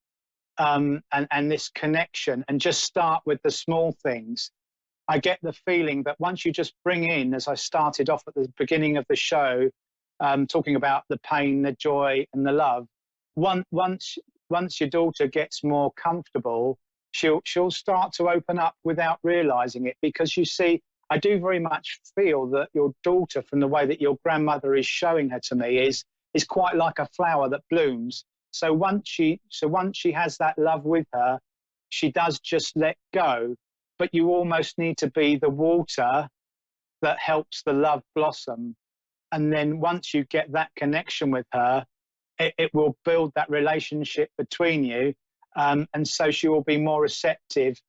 and this connection, and just start with the small things, I get the feeling that once you just bring in, as I started off at the beginning of the show, talking about the pain, the joy, and the love, once your daughter gets more comfortable, she'll start to open up without realizing it. Because you see, I do very much feel that your daughter, from the way that your grandmother is showing her to me, is quite like a flower that blooms. So once she has that love with her, she does just let go. But you almost need to be the water that helps the love blossom. And then once you get that connection with her, it will build that relationship between you. And so she will be more receptive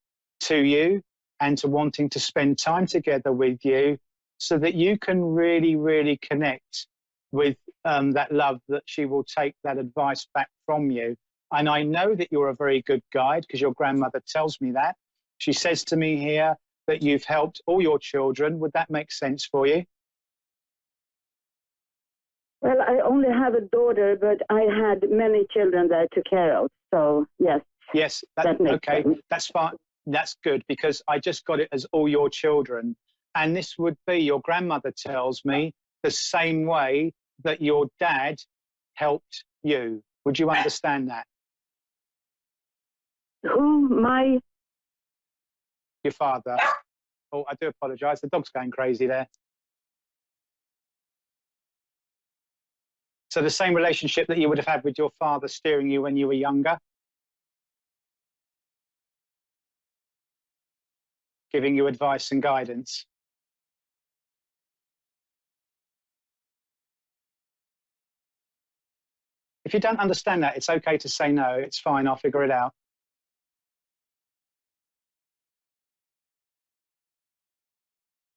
to you and to wanting to spend time together with you, so that you can really, really connect with that love, that she will take that advice back from you. And I know that you're a very good guide, because your grandmother tells me that. She says to me here that you've helped all your children. Would that make sense for you? Well, I only have a daughter, but I had many children that I took care of. So, yes. Yes, that makes okay, sense. that's fine. That's good, because I just got it as all your children. And this would be, your grandmother tells me, the same way that your dad helped you. Would you understand that? Who? Your father. Oh, I do apologise. The dog's going crazy there. So the same relationship that you would have had with your father steering you when you were younger, giving you advice and guidance. If you don't understand that, it's okay to say no. It's fine. I'll figure it out.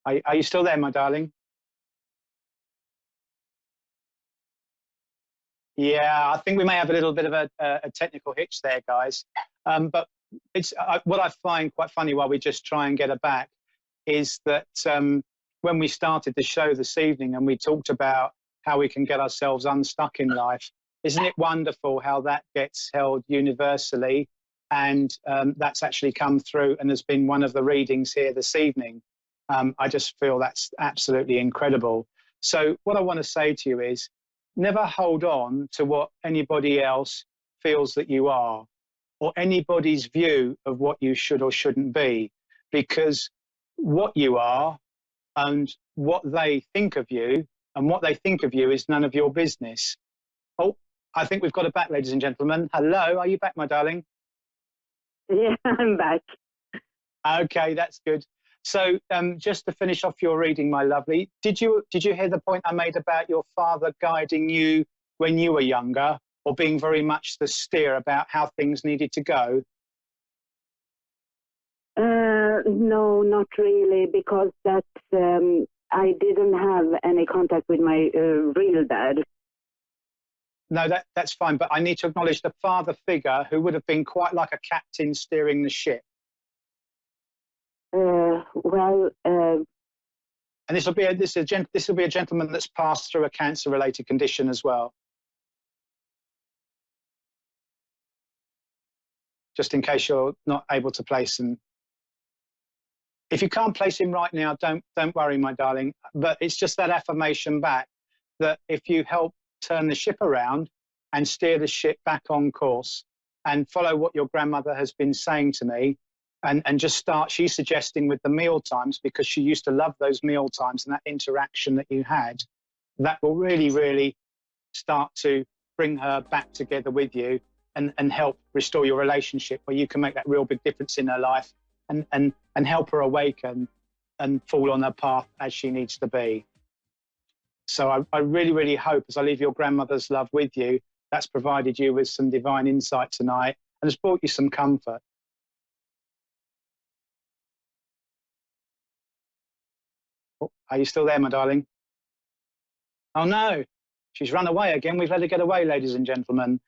Are you still there, my darling? Yeah, I think we may have a little bit of a technical hitch there, guys. But it's what I find quite funny, while we just try and get her back, is that when we started the show this evening and we talked about how we can get ourselves unstuck in life, isn't it wonderful how that gets held universally? And that's actually come through and has been one of the readings here this evening. I just feel that's absolutely incredible. So what I want to say to you is, never hold on to what anybody else feels that you are, or anybody's view of what you should or shouldn't be, because what you are and what they think of you and what they think of you is none of your business. Oh, I think we've got her back, ladies and gentlemen. Hello, are you back, my darling? Yeah, I'm back. Okay, that's good. So just to finish off your reading, my lovely, did you hear the point I made about your father guiding you when you were younger, or being very much the steer about how things needed to go? No, not really, because I didn't have any contact with my real dad. No, that's fine, but I need to acknowledge the father figure who would have been quite like a captain steering the ship. And this will be a gentleman that's passed through a cancer-related condition as well. Just in case you're not able to place him. If you can't place him right now, don't worry, my darling. But it's just that affirmation back that if you help turn the ship around and steer the ship back on course and follow what your grandmother has been saying to me, and just start, she's suggesting with the meal times, because she used to love those meal times and that interaction that you had, that will really, really start to bring her back together with you and help restore your relationship, where you can make that real big difference in her life and help her awaken and fall on her path as she needs to be. So I really, really hope, as I leave your grandmother's love with you, that's provided you with some divine insight tonight and has brought you some comfort. Oh, are you still there, my darling? Oh no, she's run away again. We've let her get away, ladies and gentlemen.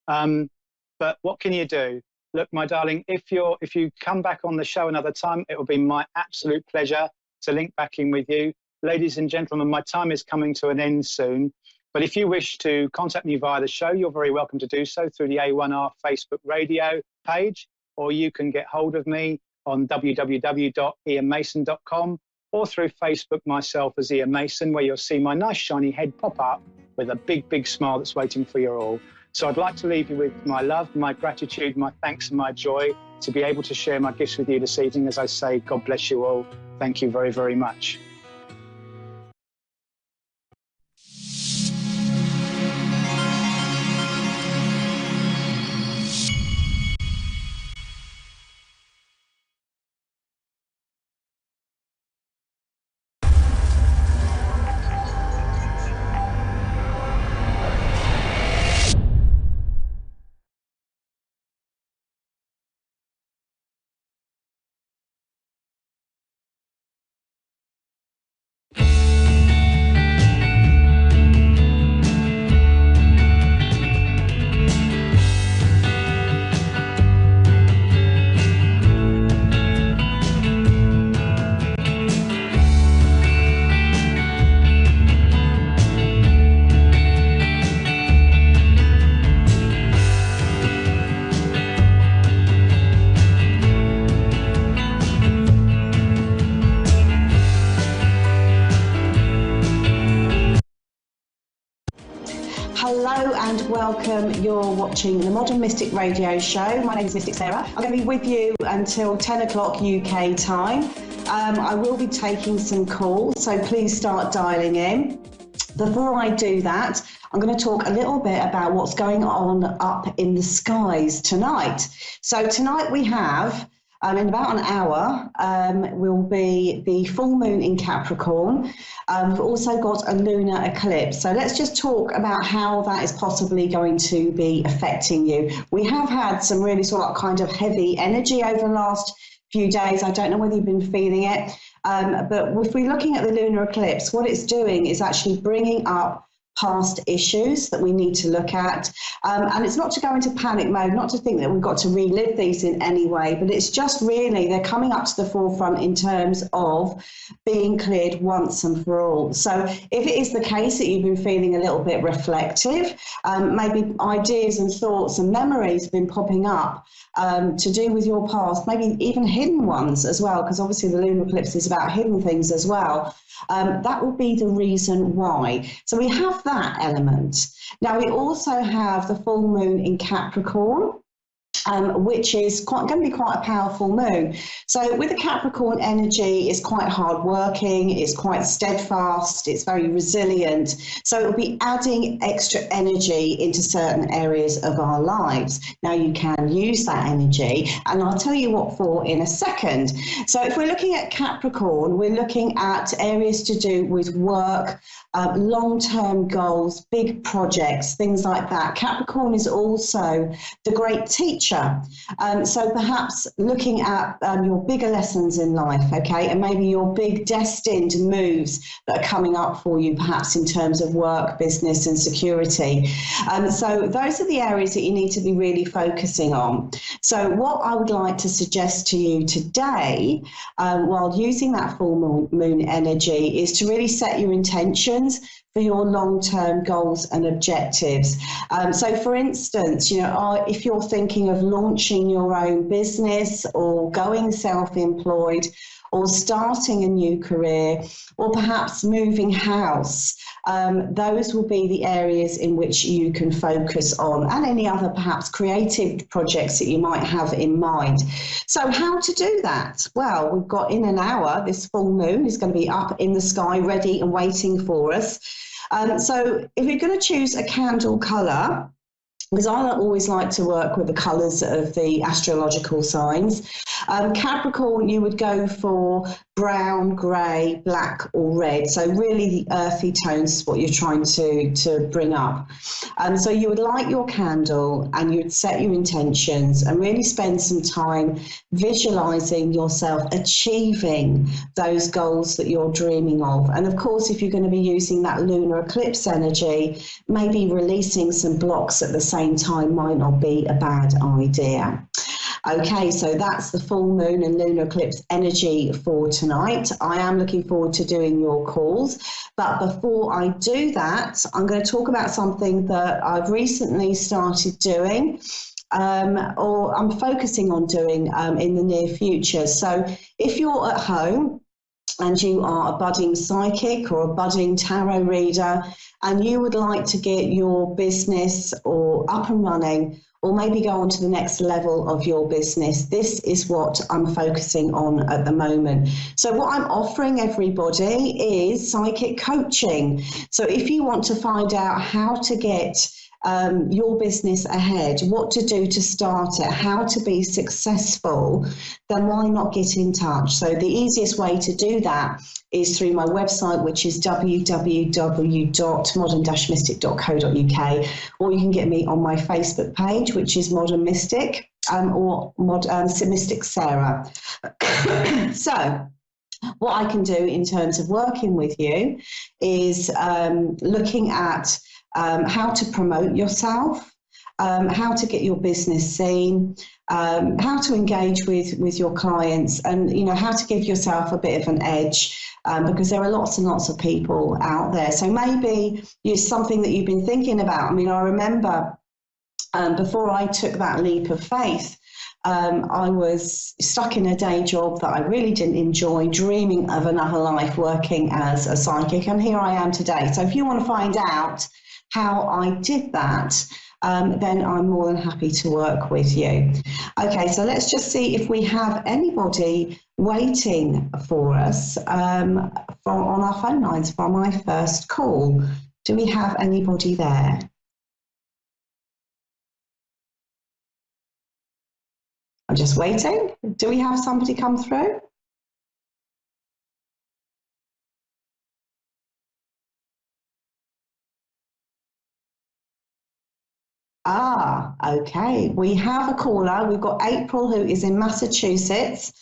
But what can you do? Look, my darling, if you come back on the show another time, it will be my absolute pleasure to link back in with you. Ladies and gentlemen, my time is coming to an end soon. But if you wish to contact me via the show, you're very welcome to do so through the A1R Facebook radio page, or you can get hold of me on www.ianmason.com, or through Facebook myself as Ian Mason, where you'll see my nice shiny head pop up with a big, big smile that's waiting for you all. So I'd like to leave you with my love, my gratitude, my thanks and my joy to be able to share my gifts with you this evening. As I say, God bless you all. Thank you very, very much. Hello and welcome. You're watching the Modern Mystic Radio Show. My name is Mystic Sarah. I'm going to be with you until 10 o'clock UK time. I will be taking some calls, so please start dialing in. Before I do that, I'm going to talk a little bit about what's going on up in the skies tonight. So tonight we have, in about an hour, will be the full moon in Capricorn. We've also got a lunar eclipse. So let's just talk about how that is possibly going to be affecting you. We have had some really sort of kind of heavy energy over the last few days. I don't know whether you've been feeling it, but if we're looking at the lunar eclipse, what it's doing is actually bringing up past issues that we need to look at. And it's not to go into panic mode, not to think that we've got to relive these in any way, but it's just really they're coming up to the forefront in terms of being cleared once and for all. So if it is the case that you've been feeling a little bit reflective, maybe ideas and thoughts and memories have been popping up to do with your past, maybe even hidden ones as well, because obviously the lunar eclipse is about hidden things as well. That will be the reason why. So we have that element. Now we also have the full moon in Capricorn. which is going to be quite a powerful moon. So with the Capricorn energy, it's quite hardworking, it's quite steadfast, it's very resilient. So it will be adding extra energy into certain areas of our lives. Now you can use that energy, and I'll tell you what for in a second. So if we're looking at Capricorn, we're looking at areas to do with work, long-term goals, big projects, things like that. Capricorn is also the great teacher. So perhaps looking at your bigger lessons in life, okay, and maybe your big destined moves that are coming up for you, perhaps in terms of work, business and security. So those are the areas that you need to be really focusing on. So what I would like to suggest to you today, while using that full moon energy, is to really set your intentions for your long-term goals and objectives. So for instance, if you're thinking of launching your own business or going self-employed or starting a new career or perhaps moving house, those will be the areas in which you can focus on, and any other perhaps creative projects that you might have in mind. So how to do that? Well, we've got in an hour, this full moon is going to be up in the sky, ready and waiting for us. So if you're going to choose a candle colour, because I always like to work with the colours of the astrological signs. Capricorn, you would go for brown, grey, black or red. So really the earthy tones is what you're trying to bring up. So you would light your candle and you would set your intentions and really spend some time visualising yourself achieving those goals that you're dreaming of. And of course, if you're going to be using that lunar eclipse energy, maybe releasing some blocks at the same time might not be a bad idea. Okay, so that's the full moon and lunar eclipse energy for tonight. I am looking forward to doing your calls. But before I do that, I'm going to talk about something that I've recently started doing, or I'm focusing on doing in the near future. So if you're at home and you are a budding psychic or a budding tarot reader, and you would like to get your business or up and running, or maybe go on to the next level of your business, this is what I'm focusing on at the moment. So what I'm offering everybody is psychic coaching. So if you want to find out how to get your business ahead, what to do to start it, how to be successful, then why not get in touch? So the easiest way to do that is through my website, which is www.modern-mystic.co.uk, or you can get me on my Facebook page, which is Modern Mystic, or Mystic Sarah. So what I can do in terms of working with you is looking at how to promote yourself, how to get your business seen, how to engage with your clients, and how to give yourself a bit of an edge, because there are lots and lots of people out there. So maybe it's something that you've been thinking about. I mean, I remember before I took that leap of faith, I was stuck in a day job that I really didn't enjoy, dreaming of another life working as a psychic, and here I am today. So if you want to find out how I did that, then I'm more than happy to work with you. Okay, so let's just see if we have anybody waiting for us on our phone lines for my first call. Do we have anybody there? I'm just waiting. Do we have somebody come through? Ah, okay. We have a caller. We've got April, who is in Massachusetts.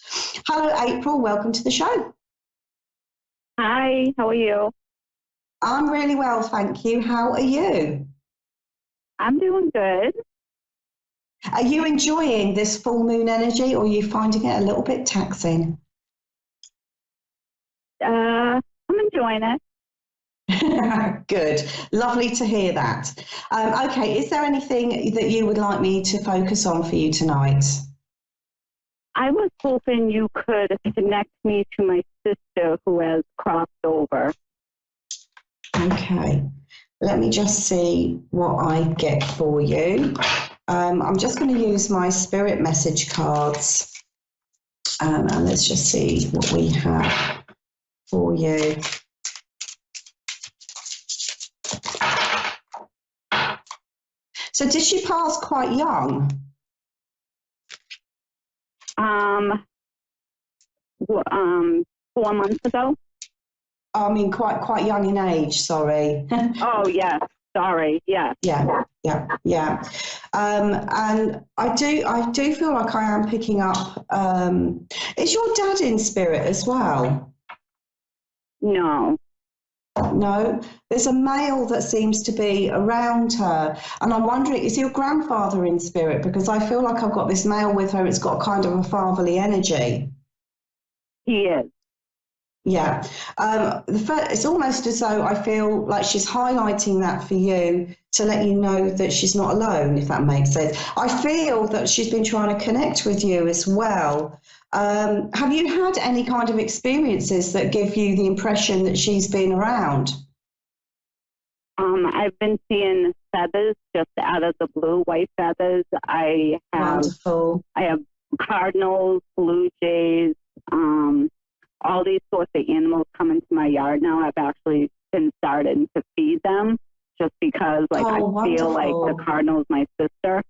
Hello, April. Welcome to the show. Hi, how are you? I'm really well, thank you. How are you? I'm doing good. Are you enjoying this full moon energy, or are you finding it a little bit taxing? I'm enjoying it. Good. Lovely to hear that. Okay, is there anything that you would like me to focus on for you tonight? I was hoping you could connect me to my sister who has crossed over. Okay, let me just see what I get for you. I'm just going to use my spirit message cards, and let's just see what we have for you. So did she pass quite young? 4 months ago. I mean, quite young in age, sorry. Oh, yeah. Sorry. Yeah. Yeah. And I do feel like I am picking up, is your dad in spirit as well? No. No, there's a male that seems to be around her, and I'm wondering, is your grandfather in spirit? Because I feel like I've got this male with her, it's got kind of a fatherly energy. He is. Yeah. It's almost as though I feel like she's highlighting that for you to let you know that she's not alone, if that makes sense. I feel that she's been trying to connect with you as well. Have you had any kind of experiences that give you the impression that she's been around? I've been seeing feathers just out of the blue, white feathers. Wonderful. I have cardinals, blue jays, all these sorts of animals come into my yard now. I've actually been starting to feed them just because, I feel like the cardinal's my sister.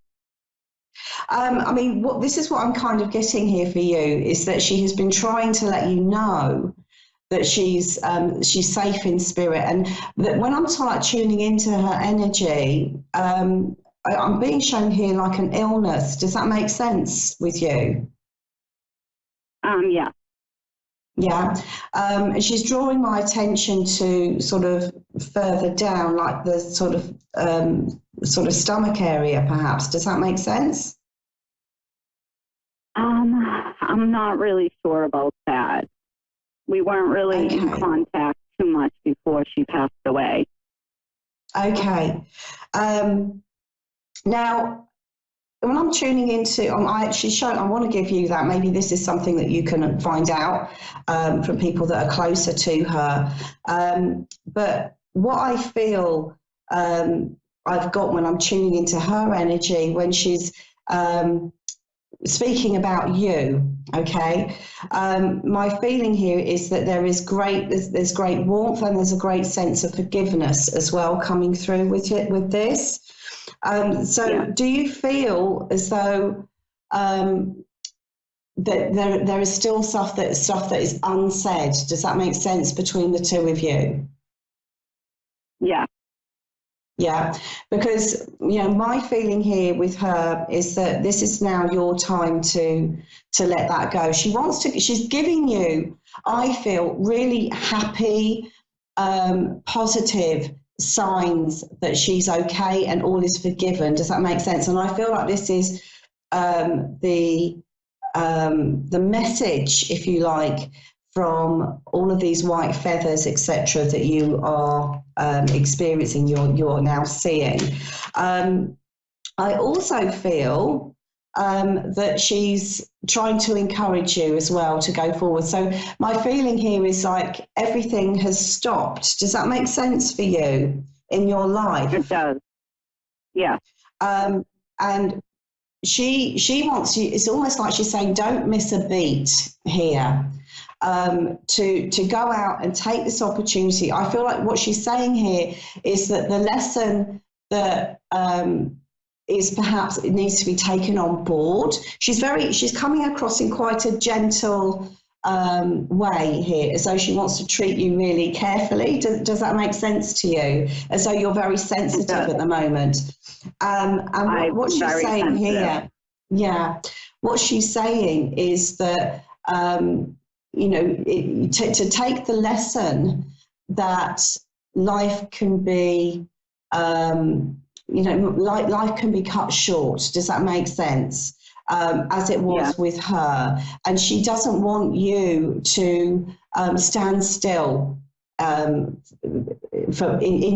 I mean, this is what I'm kind of getting here for you, is that she has been trying to let you know that she's safe in spirit, and that when I'm tuning into her energy, I'm being shown here like an illness. Does that make sense with you? Yeah. Yeah, and she's drawing my attention to sort of further down, like the sort of stomach area, perhaps. Does that make sense? I'm not really sure about that. We weren't really in contact too much before she passed away. Okay. Now, when I'm tuning into, I want to give you that. Maybe this is something that you can find out from people that are closer to her. But what I feel I've got when I'm tuning into her energy, when she's speaking about you, okay, my feeling here is that there's great warmth, and there's a great sense of forgiveness as well coming through with this. Do you feel as though that there is still stuff that is unsaid? Does that make sense between the two of you? Yeah. Yeah, because my feeling here with her is that this is now your time to let that go. She's giving you, I feel, really happy, positive signs that she's okay and all is forgiven. Does that make sense? And I feel like this is the message, if you like, from all of these white feathers, etc., that you are experiencing, you're now seeing. I also feel that she's trying to encourage you as well to go forward. So my feeling here is like everything has stopped. Does that make sense for you in your life? It does. Yeah. And she wants you, it's almost like she's saying, don't miss a beat here. To go out and take this opportunity. I feel like what she's saying here is that the lesson that is perhaps it needs to be taken on board. She's coming across in quite a gentle way here, as though she wants to treat you really carefully. Does that make sense to you? As though you're very sensitive at the moment. And what she's saying here, what she's saying is that to take the lesson that life can be, life can be cut short. Does that make sense? As it was with her. And she doesn't want you to stand still in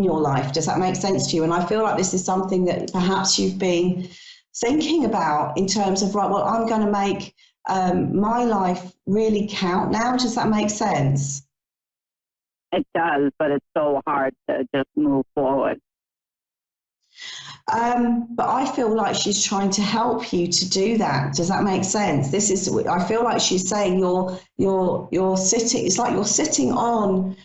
your life. Does that make sense to you? And I feel like this is something that perhaps you've been thinking about in terms of, right, well, I'm going to make my life really count now. Does that make sense? It does, but it's so hard to just move forward. But I feel like she's trying to help you to do that. Does that make sense? I feel like she's saying you're sitting, it's like you're sitting on,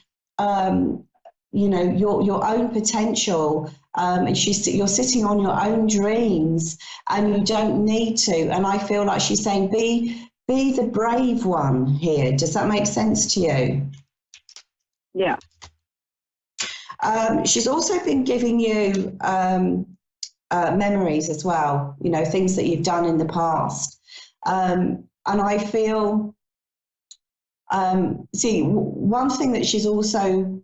your own potential. And you're sitting on your own dreams, and you don't need to. And I feel like she's saying, be the brave one here. Does that make sense to you? Yeah. She's also been giving you memories as well, things that you've done in the past. And I feel, one thing that she's also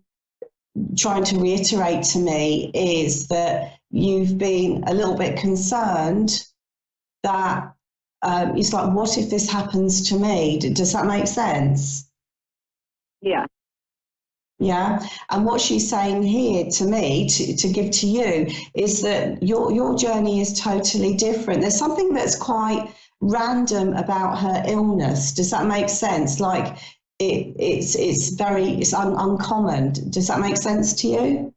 trying to reiterate to me is that you've been a little bit concerned that it's like, what if this happens to me? Does that make sense? Yeah. Yeah. And what she's saying here to me, to give to you, is that your journey is totally different. There's something that's quite random about her illness. Does that make sense? Like it's uncommon. Does that make sense to you?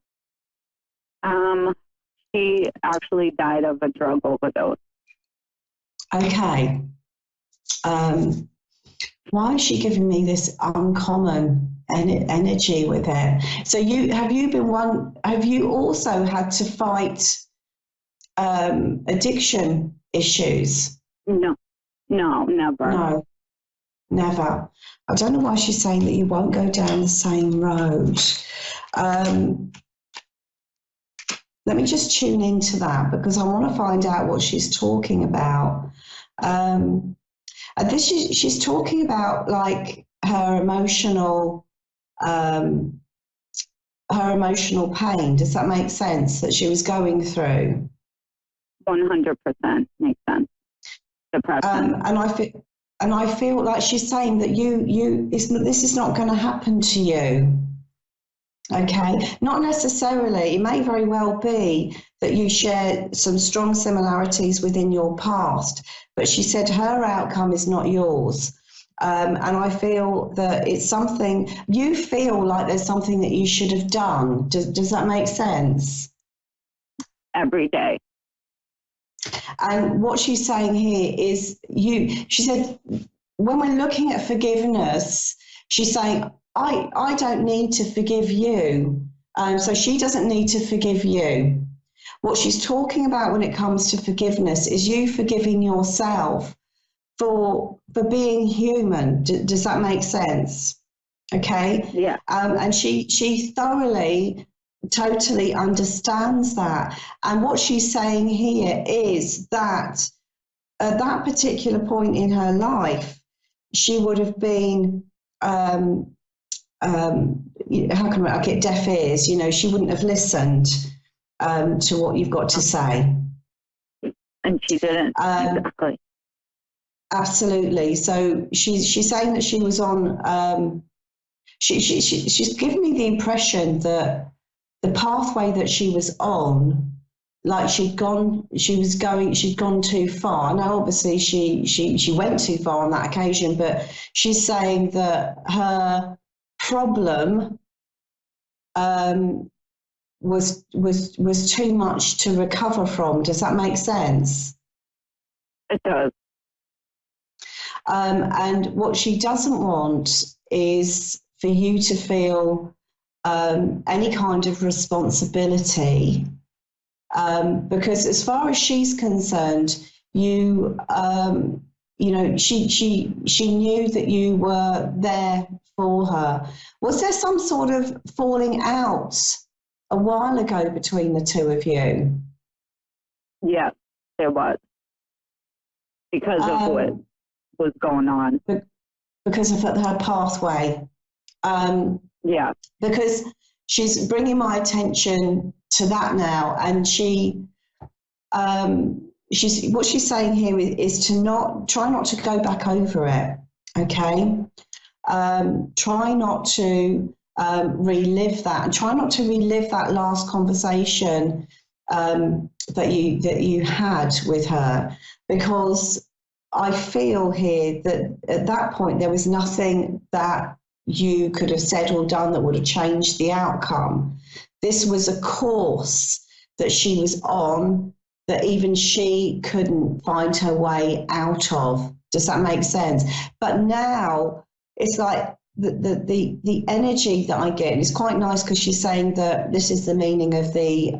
She actually died of a drug overdose. Okay. Why is she giving me this uncommon energy with it? So have you also had to fight addiction issues? No, never. No, never. I don't know why she's saying that you won't go down the same road. Let me just tune into that, because I want to find out what she's talking about. And she's talking about like her emotional pain. Does that make sense, that she was going through? 100% makes sense. Depression. And I feel like she's saying that this is not going to happen to you. Okay, not necessarily. It may very well be that you share some strong similarities within your past, but she said her outcome is not yours. And I feel that it's something, you feel like there's something that you should have done. Does that make sense? Every day. And what she's saying here is she said, when we're looking at forgiveness, she's saying, I don't need to forgive you. So she doesn't need to forgive you. What she's talking about when it comes to forgiveness is you forgiving yourself for being human. Does that make sense? Okay. Yeah. And she thoroughly, totally understands that. And what she's saying here is that at that particular point in her life, she would have been, how can I get deaf ears? She wouldn't have listened to what you've got to say. And she didn't. Exactly. Absolutely. So she's saying that she was on. She's given me the impression that the pathway that she was on, like she'd gone too far. Now, obviously, she went too far on that occasion, but she's saying that her problem was too much to recover from. Does that make sense? It does. And what she doesn't want is for you to feel any kind of responsibility, because as far as she's concerned, she knew that you were there for her. Was there some sort of falling out a while ago between the two of you? Yeah, there was, because of what was going on. Because of her pathway. Yeah. Because she's bringing my attention to that now, and what she's saying here is to try not to go back over it. Okay. Try not to relive that, and try not to relive that last conversation that you had with her, because I feel here that at that point there was nothing that you could have said or done that would have changed the outcome. This was a course that she was on that even she couldn't find her way out of. Does that make sense? But now it's like the energy that I get, and it's quite nice because she's saying that this is the meaning of the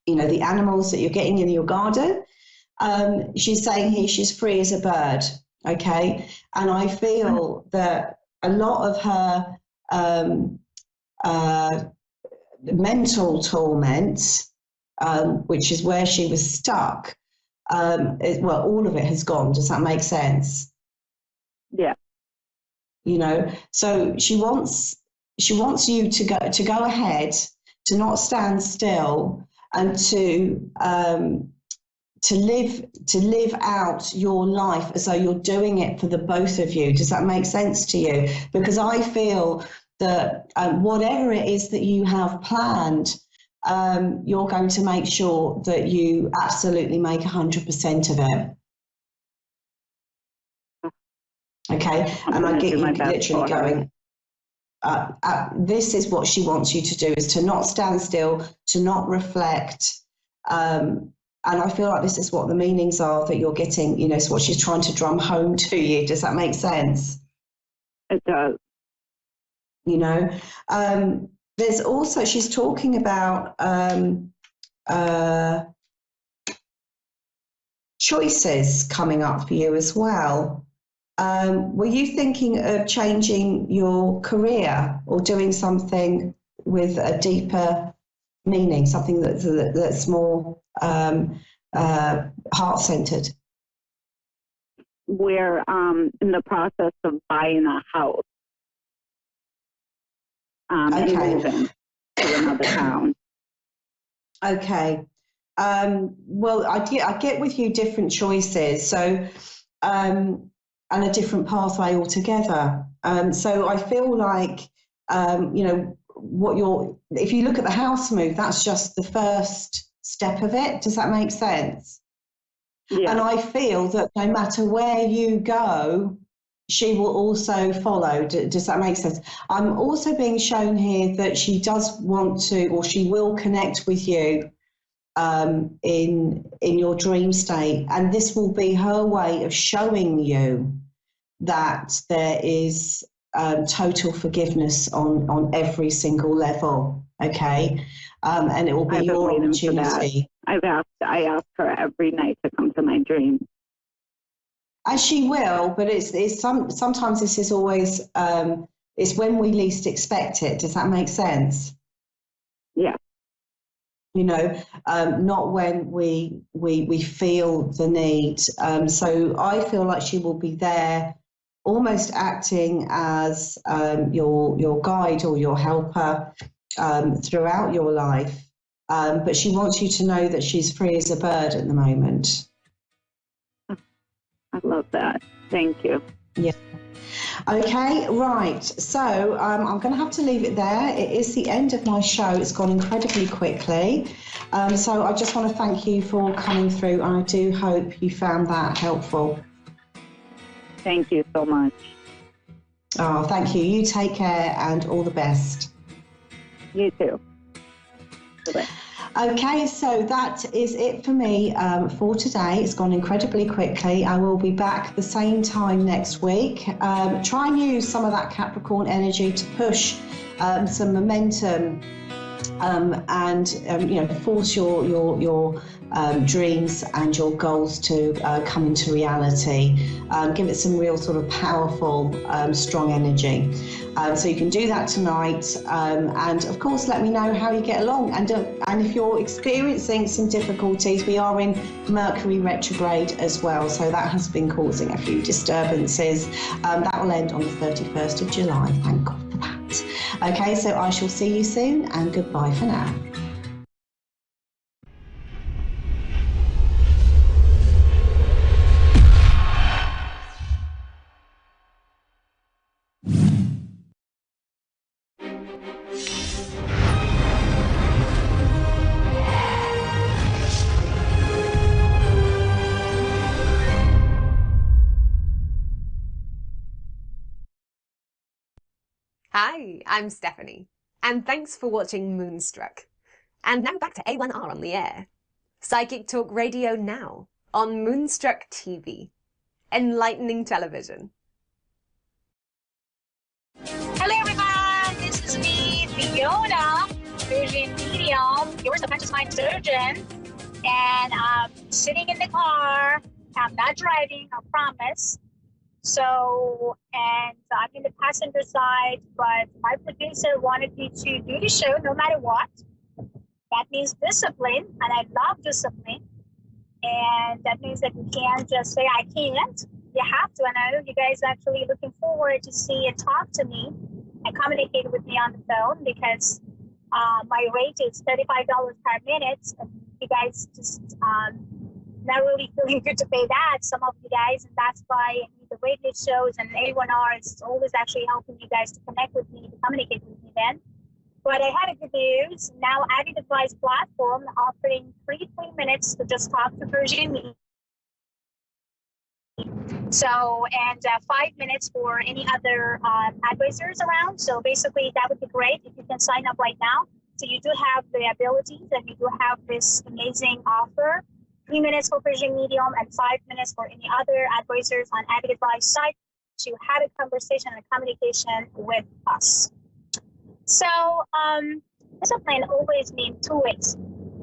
the animals that you're getting in your garden. She's saying here she's free as a bird, okay? And I feel that a lot of her mental torment, which is where she was stuck, all of it has gone. Does that make sense? Yeah. So she wants you to go ahead, to not stand still, and to live out your life as though you're doing it for the both of you. Does that make sense to you? Because I feel that whatever it is that you have planned, you're going to make sure that you absolutely make 100% of it. Okay, and I get you literally going. This is what she wants you to do: is to not stand still, to not reflect. And I feel like this is what the meanings are that you're getting. It's what she's trying to drum home to you. Does that make sense? It does. There's also, she's talking about choices coming up for you as well. Were you thinking of changing your career or doing something with a deeper meaning, something that's more heart-centered? We're in the process of buying a house. And moving to another town. Okay. Well, I get with you different choices. So, and a different pathway altogether. So I feel like, if you look at the house move, that's just the first step of it. Does that make sense? Yeah. And I feel that no matter where you go, she will also follow. Does that make sense? I'm also being shown here that she does want to, or she will connect with you in your dream state, and this will be her way of showing you that there is total forgiveness on every single level. Okay, and it will be your opportunity. I ask her every night to come to my dream. As she will, but sometimes this is always it's when we least expect it. Does that make sense? Yeah. Not when we feel the need. So I feel like she will be there, almost acting as your guide or your helper throughout your life. But she wants you to know that she's free as a bird at the moment. I love that. Thank you. Yeah. Okay, right. So I'm going to have to leave it there. It is the end of my show. It's gone incredibly quickly. So I just want to thank you for coming through. I do hope you found that helpful. Thank you so much. Oh, thank you. You take care and all the best. You too. Bye-bye. Okay, so that is it for me for today. It's gone incredibly quickly. I will be back the same time next week. Try and use some of that Capricorn energy to push some momentum and force your dreams and your goals to come into reality. Give it some real sort of powerful, strong energy. So you can do that tonight, and of course let me know how you get along, and if you're experiencing some difficulties, we are in Mercury retrograde as well, so that has been causing a few disturbances. That will end on the 31st of July, thank God for that. Okay, so I shall see you soon, and goodbye for now. Hi, I'm Stephanie, and thanks for watching Moonstruck. And now back to A1R on the air. Psychic Talk Radio now on Moonstruck TV. Enlightening television. Hello everyone, this is me, Fiona, Vision Medium, your subconscious mind surgeon, and I'm sitting in the car. I'm not driving, I promise. So, and I'm in the passenger side, but my producer wanted me to do the show no matter what. That means discipline, and I love discipline. And that means that you can't just say, I can't. You have to. And I know you guys are actually looking forward to see and talk to me and communicate with me on the phone, because my rate is $35 per minute. And you guys just not really feeling good to pay that, some of you guys. And that's why the radio shows and A1R is always actually helping you guys to connect with me, to communicate with me then. But I had a good news. Now Added Advice platform offering free minutes to just talk to Persian Me. So, and 5 minutes for any other advisors around. So basically that would be great if you can sign up right now. So you do have the abilities and you do have this amazing offer. 3 minutes for Persian Medium and 5 minutes for any other advisors on Added Advice site to have a conversation and communication with us. So discipline always means two ways.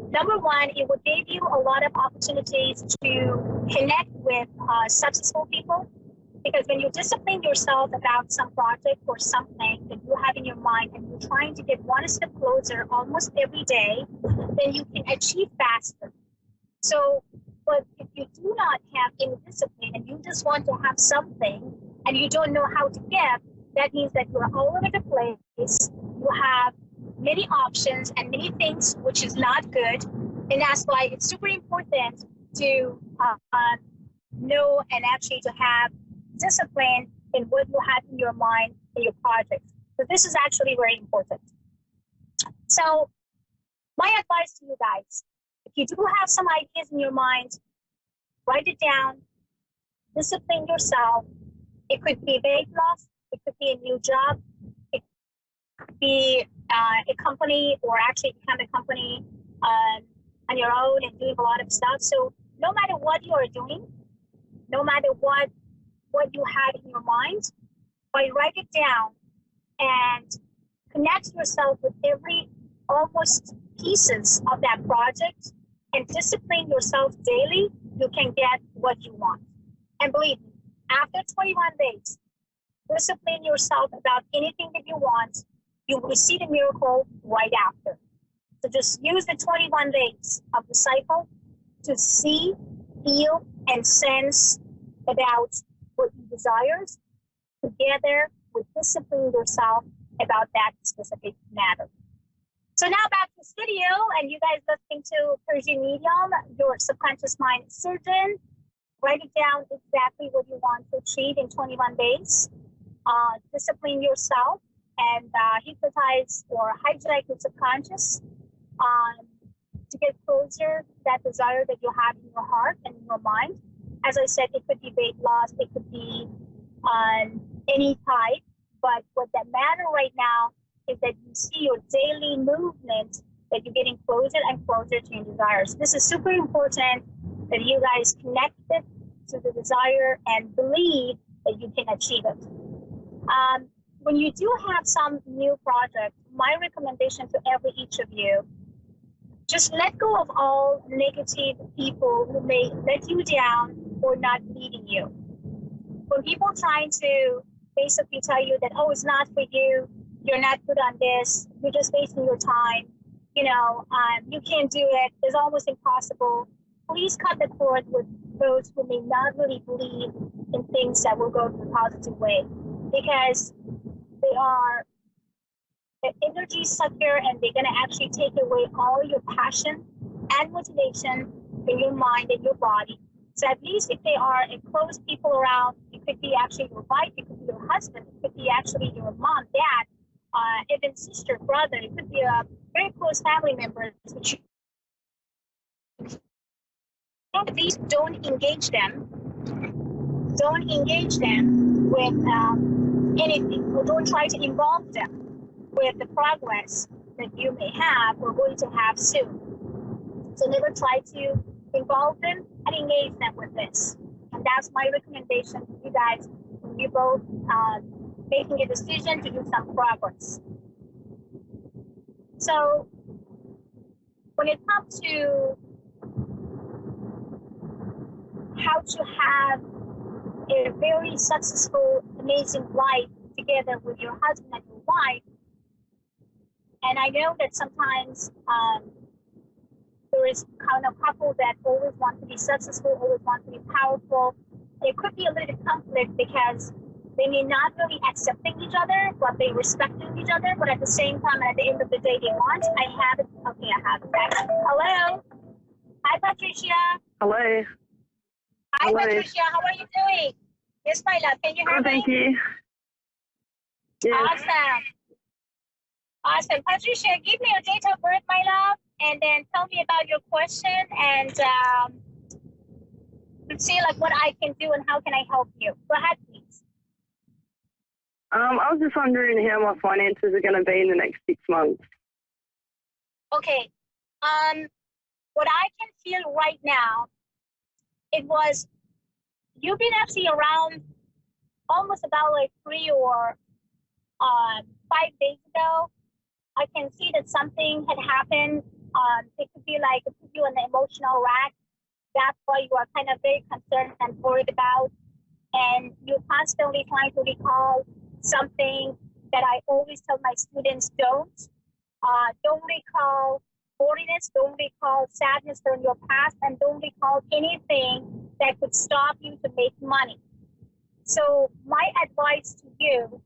Number one, it would give you a lot of opportunities to connect with successful people, because when you discipline yourself about some project or something that you have in your mind and you're trying to get one step closer almost every day, then you can achieve faster. So, but if you do not have any discipline and you just want to have something and you don't know how to get, that means that you're all over the place. You have many options and many things, which is not good. And that's why it's super important to know and actually to have discipline in what you have in your mind in your projects. So this is actually very important. So my advice to you guys, if you do have some ideas in your mind, write it down, discipline yourself. It could be weight loss, it could be a new job, it could be a company, or actually become a company on your own and doing a lot of stuff. So no matter what you are doing, no matter what you have in your mind, but write it down and connect yourself with every almost pieces of that project and discipline yourself daily, you can get what you want. And believe me, after 21 days, discipline yourself about anything that you want, you will see the miracle right after. So just use the 21 days of the cycle to see, feel, and sense about what you desire, together with disciplining yourself about that specific matter. So now back to the studio, and you guys listening to Persian Medium, your subconscious mind surgeon. Write it down exactly what you want to achieve in 21 days. Discipline yourself and hypnotize or hijack your subconscious to get closer to that desire that you have in your heart and in your mind. As I said, it could be weight loss, it could be any type, but what that matter right now is that you see your daily movement, that you're getting closer and closer to your desires. This is super important that you guys connect it to the desire and believe that you can achieve it. When you do have some new project, my recommendation to each of you, just let go of all negative people who may let you down or not leading you. When people trying to basically tell you that, oh, it's not for you, you're not good on this, you're just wasting your time, you can't do it, it's almost impossible. Please cut the cord with those who may not really believe in things that will go in a positive way, because they are an energy sucker and they're going to actually take away all your passion and motivation in your mind and your body. So at least if they are a close people around, it could be actually your wife, it could be your husband, it could be actually your mom, dad, even sister, brother, it could be a very close family member, which you at least don't engage them with anything, or don't try to involve them with the progress that you may have or going to have soon. So never try to involve them and engage them with this. And that's my recommendation to you guys when you both making a decision to do some progress. So when it comes to how to have a very successful, amazing life together with your husband and your wife, and I know that sometimes there is kind of couple that always want to be successful, always want to be powerful. There could be a little bit of conflict because they may not really accepting each other, but they respecting each other. But at the same time, at the end of the day, they want. I have it. Okay, I have it. Hello. Hi, Patricia. Hello. Hi, Hello. Patricia. How are you doing? Yes, my love. Can you hear me? Thank you. Yes. Awesome. Awesome. Patricia, give me your date of birth, my love, and then tell me about your question, and let's see like what I can do and how can I help you. Go ahead, please. I was just wondering how my finances are going to be in the next 6 months. Okay. What I can feel right now, it was you've been actually around almost about like 3 or 5 days ago. I can see that something had happened. It could be like it put you in an emotional wreck. That's why you are kind of very concerned and worried about. And you're constantly trying to recall something that I always tell my students don't recall worriness, don't recall sadness from your past, and don't recall anything that could stop you to make money. So my advice to you,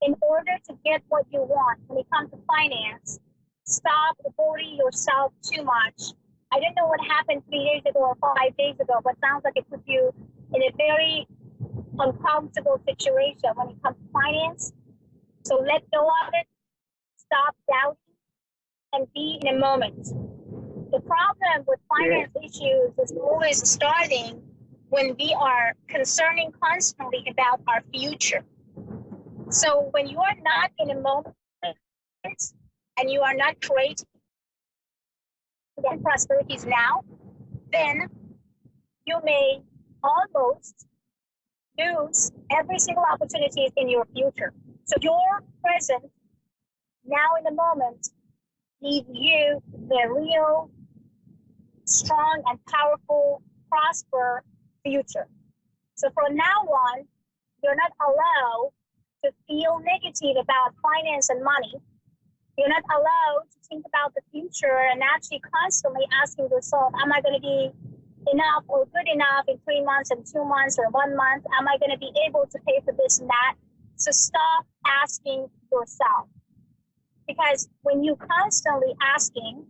in order to get what you want when it comes to finance, stop worrying yourself too much. I don't know what happened 3 days ago or 5 days ago, but sounds like it put you in a very uncomfortable situation when it comes to finance. So let go of it, stop doubting, and be in a moment. The problem with finance issues is always starting when we are concerning constantly about our future. So when you are not in a moment and you are not creating prosperities now, then you may almost lose every single opportunity in your future. So your present, now in the moment, give you the real, strong and powerful, prosper future. So from now on, you're not allowed to feel negative about finance and money. You're not allowed to think about the future and actually constantly asking yourself, am I going to be enough or good enough in 3 months and 2 months or 1 month? Am I going to be able to pay for this and that? So stop asking yourself. Because when you constantly asking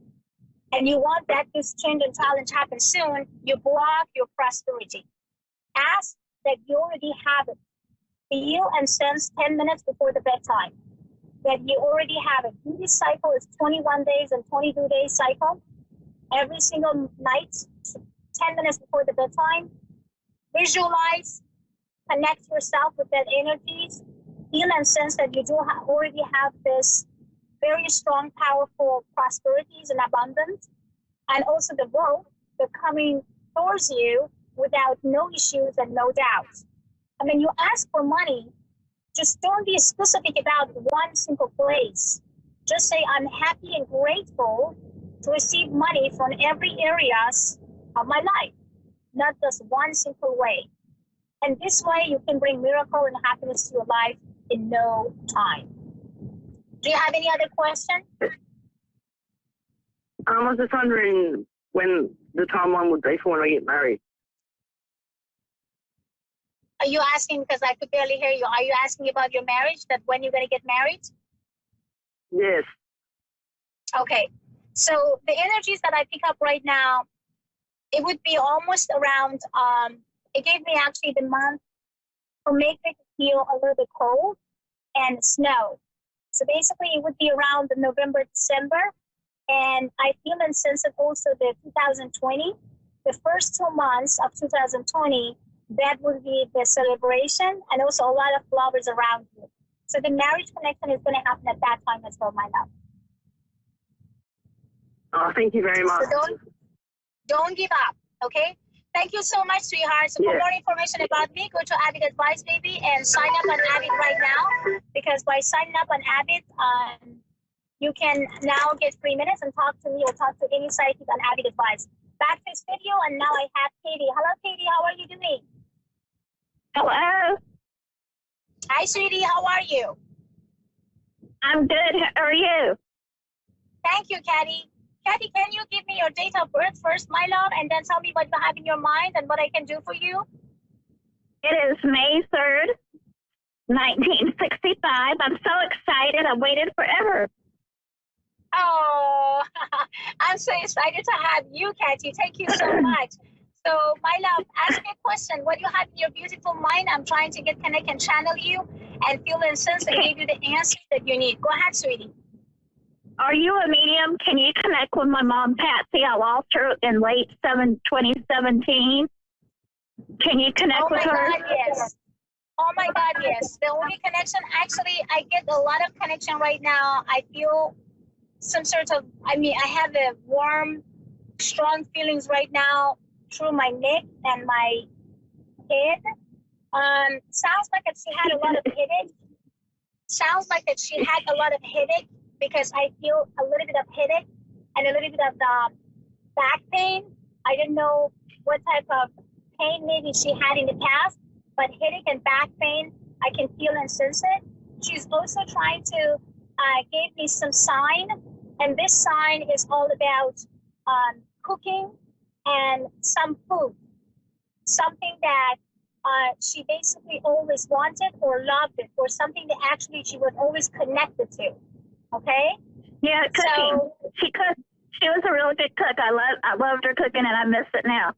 and you want that this change and challenge happen soon, you block your prosperity. Ask that you already have it. Feel and sense 10 minutes before the bedtime that you already have it. Duty cycle is 21 days and 22 days cycle. Every single night, 10 minutes before the bedtime, visualize, connect yourself with that energies, feel and sense that you do already have this very strong, powerful prosperities and abundance, and also the wealth that coming towards you without no issues and no doubts. And when you ask for money, just don't be specific about one simple place. Just say, I'm happy and grateful to receive money from every areas of my life, not just one simple way. And this way you can bring miracle and happiness to your life in no time. Do you have any other question? I was just wondering when the timeline would be for when I get married. Are you asking, because I could barely hear you, are you asking about your marriage, that when you're going to get married? Yes. Okay. So the energies that I pick up right now, it would be almost around, it gave me actually the month for make it feel a little bit cold and snow. So basically it would be around the November, December. And I feel and sense that also the 2020, the first 2 months of 2020, that would be the celebration and also a lot of flowers around you. So the marriage connection is going to happen at that time as well, my love. Oh, thank you very much. So Don't give up, okay? Thank you so much, sweetheart. So for more information about me, go to Avid Advice, baby, and sign up on Avid right now, because by signing up on Avid, you can now get 3 minutes and talk to me or talk to any psychic on Avid Advice. Back to this video, and now I have Katie. Hello, Katie. How are you doing? Hello. Hi, sweetie. How are you? I'm good. How are you? Thank you, Katie. Katie, can you give me your date of birth first, my love, and then tell me what you have in your mind and what I can do for you? It is May 3rd, 1965. I'm so excited. I've waited forever. Oh, I'm so excited to have you, Katie. Thank you so much. So, my love, ask me a question. What do you have in your beautiful mind? I'm trying to get connect and channel you and feel and sense and give you the answers that you need. Go ahead, sweetie. Are you a medium? Can you connect with my mom, Patsy? I lost her in late 2017. Can you connect with her? Oh, my God, yes. Oh, my God, yes. The only connection, actually, I get a lot of connection right now. I feel some sort of, I have a warm, strong feelings right now through my neck and my head. Sounds like that she had a lot of headache. Sounds like that she had a lot of headache, because I feel a little bit of headache and a little bit of back pain. I didn't know what type of pain maybe she had in the past, but headache and back pain, I can feel and sense it. She's also trying to give me some sign, and this sign is all about cooking and some food, something that she basically always wanted or loved it, or something that actually she was always connected to. Okay? Yeah, cooking. So, she cooked. She was a really good cook. I loved her cooking, and I miss it now.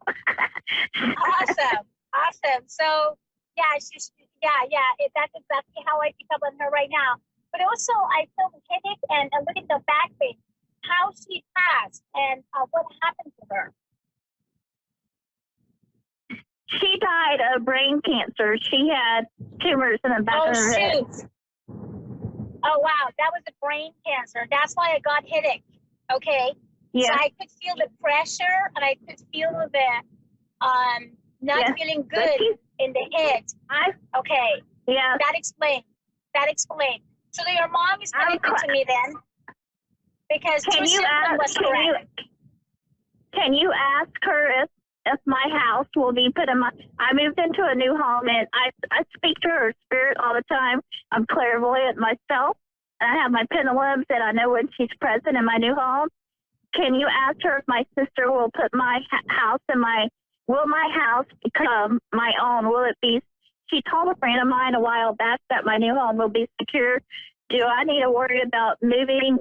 awesome. So that's exactly how I pick up on her right now. But also, I feel the headache and a little bit of back pain. How she passed and what happened to her. She died of brain cancer. She had tumors in the back of her head. Oh, wow. That was a brain cancer. That's why I got headache. Okay? Yeah. So I could feel the pressure, and I could feel the not feeling good in the head. Okay. Yeah. That explains. So your mom is connected to me then, because can you ask her if my house will be put in I moved into a new home, and I speak to her spirit all the time. I'm clairvoyant myself, and I have my pendulums, and I know when she's present in my new home. Can you ask her if my sister will put my house will my house become my own? Will it be? She told a friend of mine a while back that my new home will be secure. Do I need to worry about moving?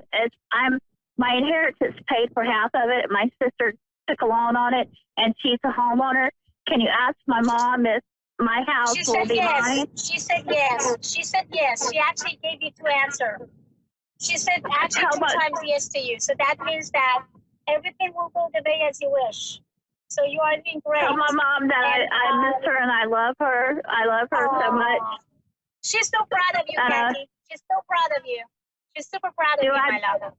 My inheritance paid for half of it. My sister took a loan on it, and she's a homeowner. Can you ask my mom if my house will be mine? She said yes. She actually gave you two answers. She said actually two times yes to you. So that means that everything will go the way as you wish. So you are doing great. Tell my mom that I miss her and I love her. I love her so much. She's so proud of you, Kathy. She's so proud of you. She's super proud of you, my love.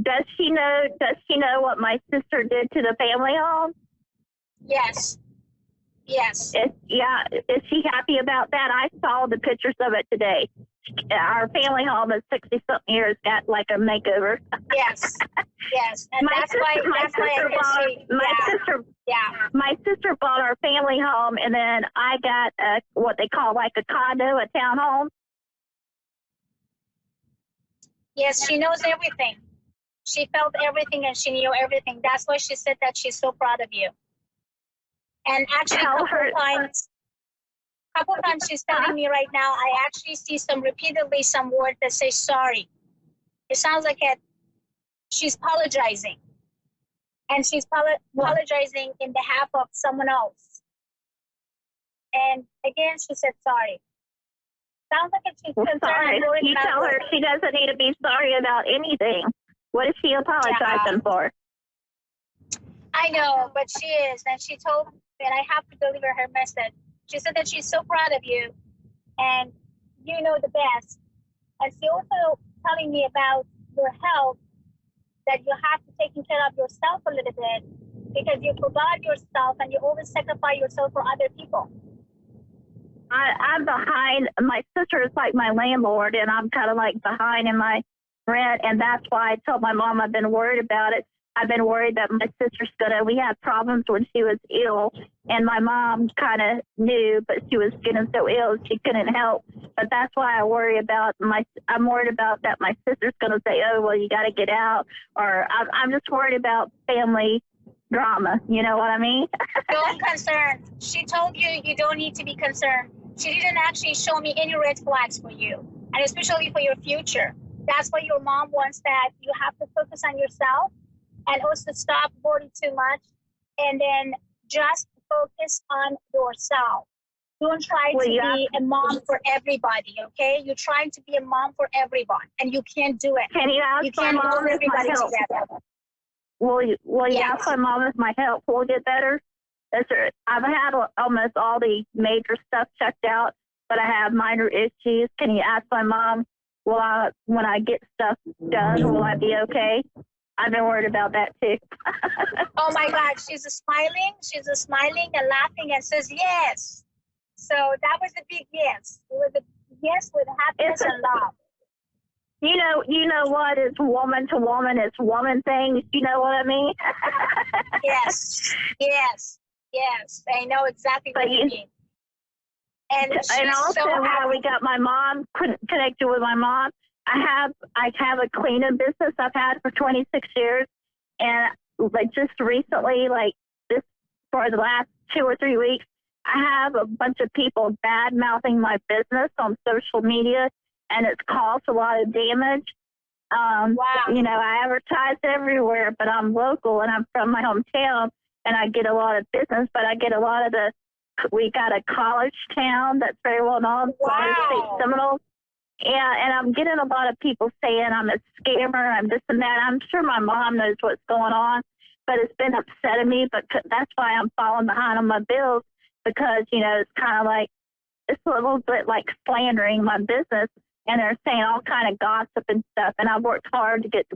Does she know what my sister did to the family home? Yes. Is she happy about that? I saw the pictures of it today. Our family home is 60-something years, got like a makeover. Yes. And my sister bought our family home, and then I got what they call like a condo, a townhome. Yes, she knows everything. She felt everything and she knew everything. That's why she said that she's so proud of you. And actually, a couple times she's telling me right now, I actually see repeatedly some word that says sorry. It sounds like she's apologizing. And she's apologizing in behalf of someone else. And again, she said sorry. Sounds like she's concerned. You tell her she doesn't need to be sorry about anything. What is she apologizing for? I know, but she is. And she told me that I have to deliver her message. She said that she's so proud of you and you know the best. And she also telling me about your health, that you have to take care of yourself a little bit because you forgot yourself and you always sacrifice yourself for other people. I'm behind. My sister is like my landlord, and I'm kind of like behind in my rent, and that's why I told my mom I've been worried about it. I've been worried that my sister's we had problems when she was ill, and my mom kind of knew, but she was getting so ill she couldn't help. But that's why I worry about I'm worried about that my sister's going to say, oh, well, you got to get out, or I'm just worried about family drama. You know what I mean? Don't concern. She told you you don't need to be concerned. She didn't actually show me any red flags for you, and especially for your future. That's why your mom wants that you have to focus on yourself and also stop worrying too much, and then just focus on yourself. Don't try to be a mom for everybody, okay? You're trying to be a mom for everyone, and you can't do it. Can you ask my mom if my health? Will you ask my mom if my health will get better? I've had almost all the major stuff checked out, but I have minor issues. Can you ask my mom, when I get stuff done, will I be okay? I've been worried about that too. Oh my God, she's smiling and laughing and says yes. So that was a big yes. It was a yes with happiness and love. You know what? It's woman to woman. It's woman things. You know what I mean? Yes. I know exactly what you mean. And also so how we got my mom connected with my mom. I have a cleaning business I've had for 26 years, and like just recently, like this for the last 2 or 3 weeks, I have a bunch of people bad mouthing my business on social media, and it's caused a lot of damage. Wow. I advertise everywhere, but I'm local and I'm from my hometown, and I get a lot of business, but I get a lot of we got a college town that's very well known, Florida State Seminoles. Yeah, and I'm getting a lot of people saying I'm a scammer, I'm this and that. I'm sure my mom knows what's going on, but it's been upsetting me. But that's why I'm falling behind on my bills, because, it's kind of like, it's a little bit like slandering my business, and they're saying all kind of gossip and stuff. And I've worked hard to get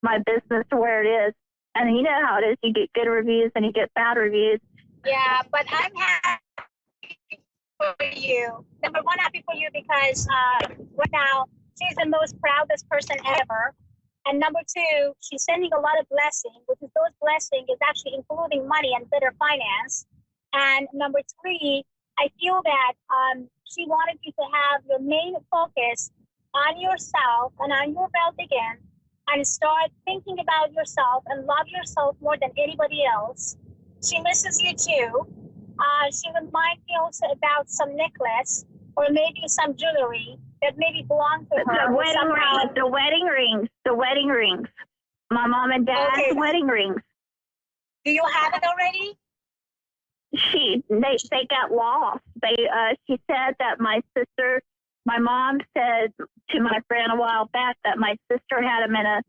my business to where it is. And you know how it is. You get good reviews and you get bad reviews. Yeah, but I'm happy for you. Number one, happy for you because right now she's the most proudest person ever. And number two, she's sending a lot of blessings, which is those blessings is actually including money and better finance. And number three, I feel that she wanted you to have your main focus on yourself and on your belt again, and start thinking about yourself and love yourself more than anybody else. She misses you too. She reminds me also about some necklace or maybe some jewelry that maybe belonged to her. The wedding rings. My mom and dad's wedding rings. Do you have it already? They got lost. She said that my mom said to my friend a while back that my sister had them in a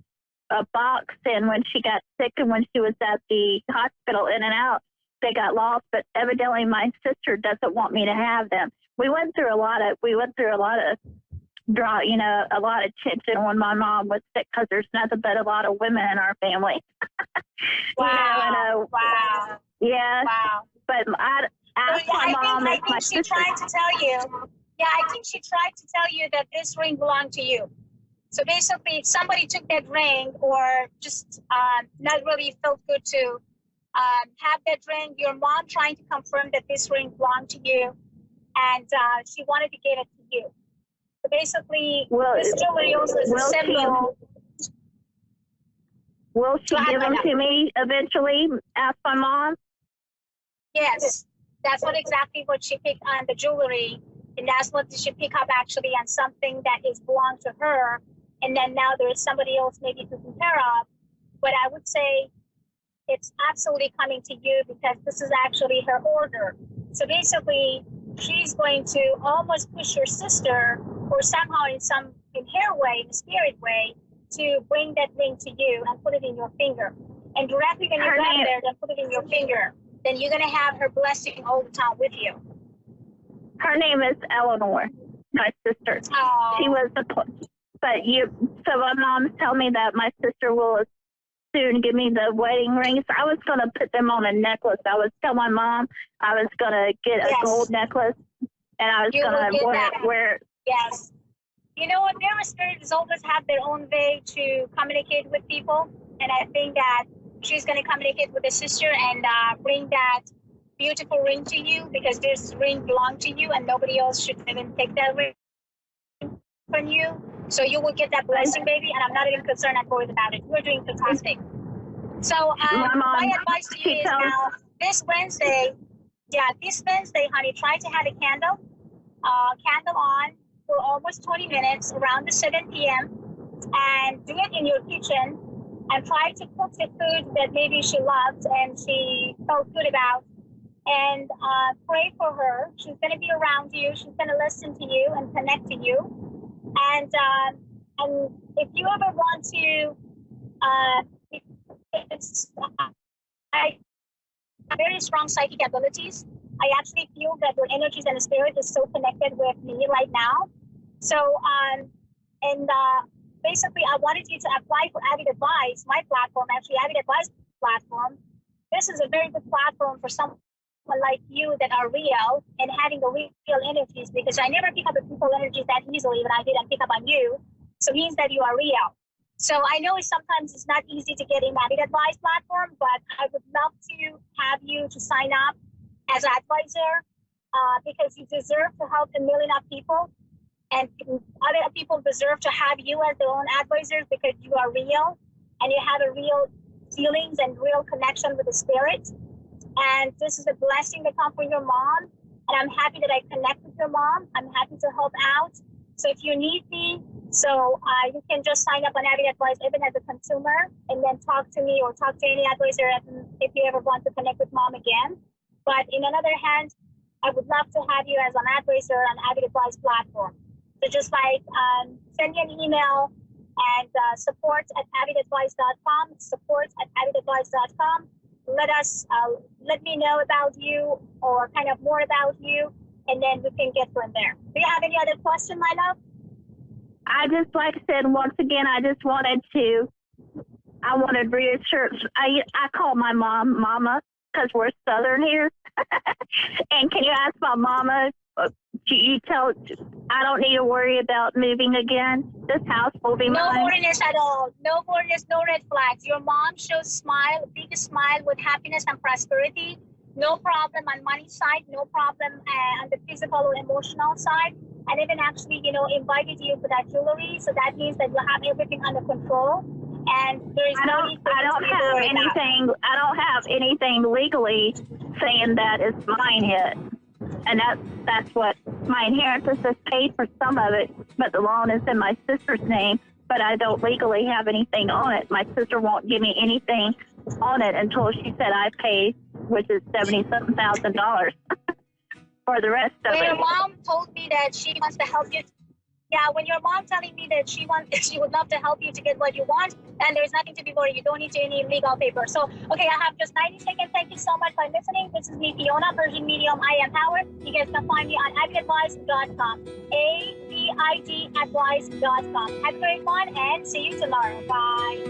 box, and when she got sick and when she was at the hospital in and out, they got lost. But evidently my sister doesn't want me to have them. We went through a lot of a lot of tension when my mom was sick, because there's nothing but a lot of women in our family. Wow. Wow. Yeah. Wow. But I asked my mom if my sister. Tried to tell you. Yeah, I think she tried to tell you that this ring belonged to you. So basically, somebody took that ring, or just not really felt good to have that ring. Your mom trying to confirm that this ring belonged to you, and she wanted to give it to you. So basically, this jewelry also is a symbol. Will she give them to me eventually? Ask my mom. Yes, that's exactly what she picked on the jewelry, and that's what she picked up actually on something that is belonged to her. And then now there is somebody else maybe to compare of. But I would say it's absolutely coming to you because this is actually her order. So basically, she's going to almost push your sister, or somehow in her way, in a spirit way, to bring that ring to you and put it in your finger. And directly when you get there, then put it in your finger. Then you're going to have her blessing all the time with you. Her name is A1R, my sister. Oh. She was so my mom's telling me that my sister will soon give me the wedding rings. I was going to put them on a necklace. I was tell my mom I was going to get a gold necklace, and I was going to wear it. Yes. You know what? Mirror spirits always have their own way to communicate with people. And I think that she's going to communicate with the sister and bring that beautiful ring to you, because this ring belongs to you and nobody else should even take that ring from you. So you will get that blessing, baby. And I'm not even concerned and worried about it. You're doing fantastic. So my advice to you is now, this Wednesday, honey, try to have a candle on for almost 20 minutes around the 7 p.m. and do it in your kitchen and try to cook the food that maybe she loved and she felt good about, and pray for her. She's going to be around you. She's going to listen to you and connect to you. And if you ever want to, I have very strong psychic abilities. I actually feel that your energies and the spirit is so connected with me right now. So, basically, I wanted you to apply for Avid Advice, my platform, actually Avid Advice platform. This is a very good platform for someone like you that are real and having the real energies, because I never pick up the people energies that easily, but I didn't pick up on you. So it means that you are real. So I know sometimes it's not easy to get in Avid Advice platform, but I would love to have you to sign up as an advisor, because you deserve to help a million of people, and other people deserve to have you as their own advisors, because you are real and you have a real feelings and real connection with the spirit. And this is a blessing that comes from your mom, and I'm happy that I connect with your mom. I'm happy to help out. So if you need me, you can just sign up on Avid Advice even as a consumer, and then talk to me or talk to any advisor if you ever want to connect with mom again. But in another hand, I would love to have you as an advisor on Avid Advice platform. So just send me an email and support@avidadvice.com, support@avidadvice.com. Let me know about you or kind of more about you, and then we can get from there. Do you have any other question, my love? I just, like I said, once again, I wanted reassurance. I call my mom Mama, because we're Southern here. And can you ask my mama, I don't need to worry about moving again? This house will be mine. No worriness at all. No worriness, no red flags. Your mom shows big smile with happiness and prosperity. No problem on money side, no problem on the physical or emotional side. And even actually, invited you for that jewelry. So that means that you have everything under control. And there is no need for I don't have anything legally saying that it's mine yet. And that's what my inheritance is paid for some of it, but the loan is in my sister's name, but I don't legally have anything on it. My sister won't give me anything on it until she said I pay, which is $77,000 for the rest of it. Your mom told me that she wants to help you. Yeah, when your mom telling me that she would love to help you to get what you want, and there's nothing to be worried. You don't need any legal paper. So, okay, I have just 90 seconds. Thank you so much for listening. This is me, Fiona, Persian Medium. I am Howard. You guys can find me on avidadvice.com. AVID advice.com. Have a great one, and see you tomorrow. Bye.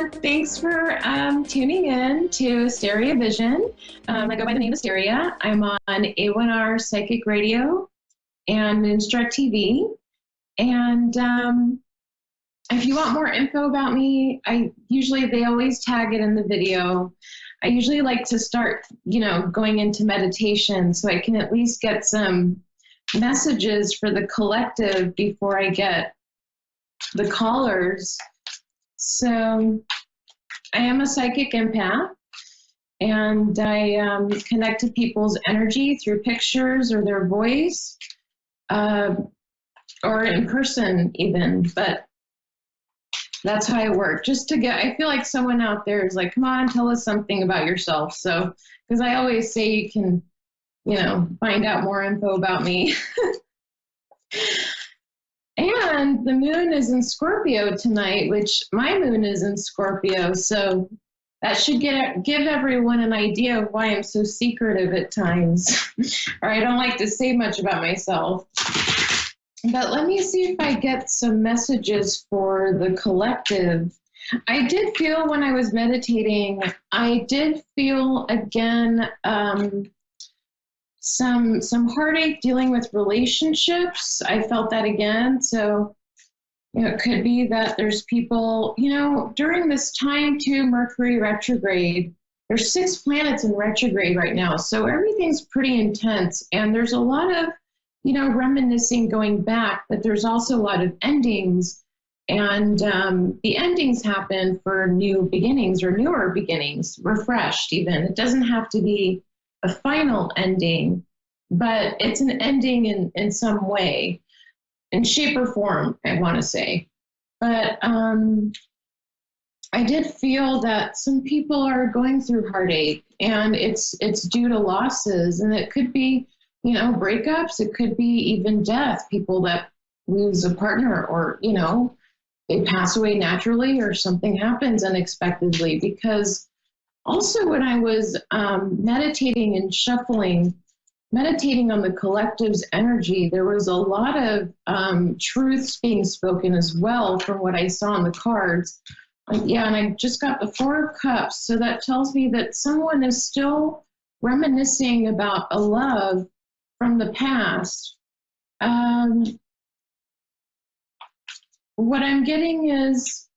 everyone. Thanks for tuning in to Asteria Vision. I go by the name Asteria. I'm on A1R Psychic Radio and Moonstruck TV. And if you want more info about me, they always tag it in the video. I usually like to start, going into meditation so I can at least get some messages for the collective before I get the callers. So I am a psychic empath, and I connect to people's energy through pictures or their voice, or in person even, but that's how I work. I feel like someone out there is like, come on, tell us something about yourself. So, because I always say you can, find out more info about me. And the moon is in Scorpio tonight, which my moon is in Scorpio. So that should give everyone an idea of why I'm so secretive at times. Or I don't like to say much about myself. But let me see if I get some messages for the collective. I did feel when I was meditating, again, some heartache dealing with relationships. I felt that again. So, it could be that there's people, during this time too, Mercury retrograde, there's 6 planets in retrograde right now. So everything's pretty intense. And there's a lot of, reminiscing going back, but there's also a lot of endings. And the endings happen for new beginnings or newer beginnings, refreshed even. It doesn't have to be a final ending, but it's an ending in some way, in shape or form, I want to say. But I did feel that some people are going through heartache, and it's due to losses, and it could be, breakups, it could be even death, people that lose a partner, or, they pass away naturally, or something happens unexpectedly. Because also when I was meditating and meditating on the collective's energy, there was a lot of truths being spoken as well from what I saw in the cards. And I just got the 4 of Cups. So that tells me that someone is still reminiscing about a love from the past. What I'm getting is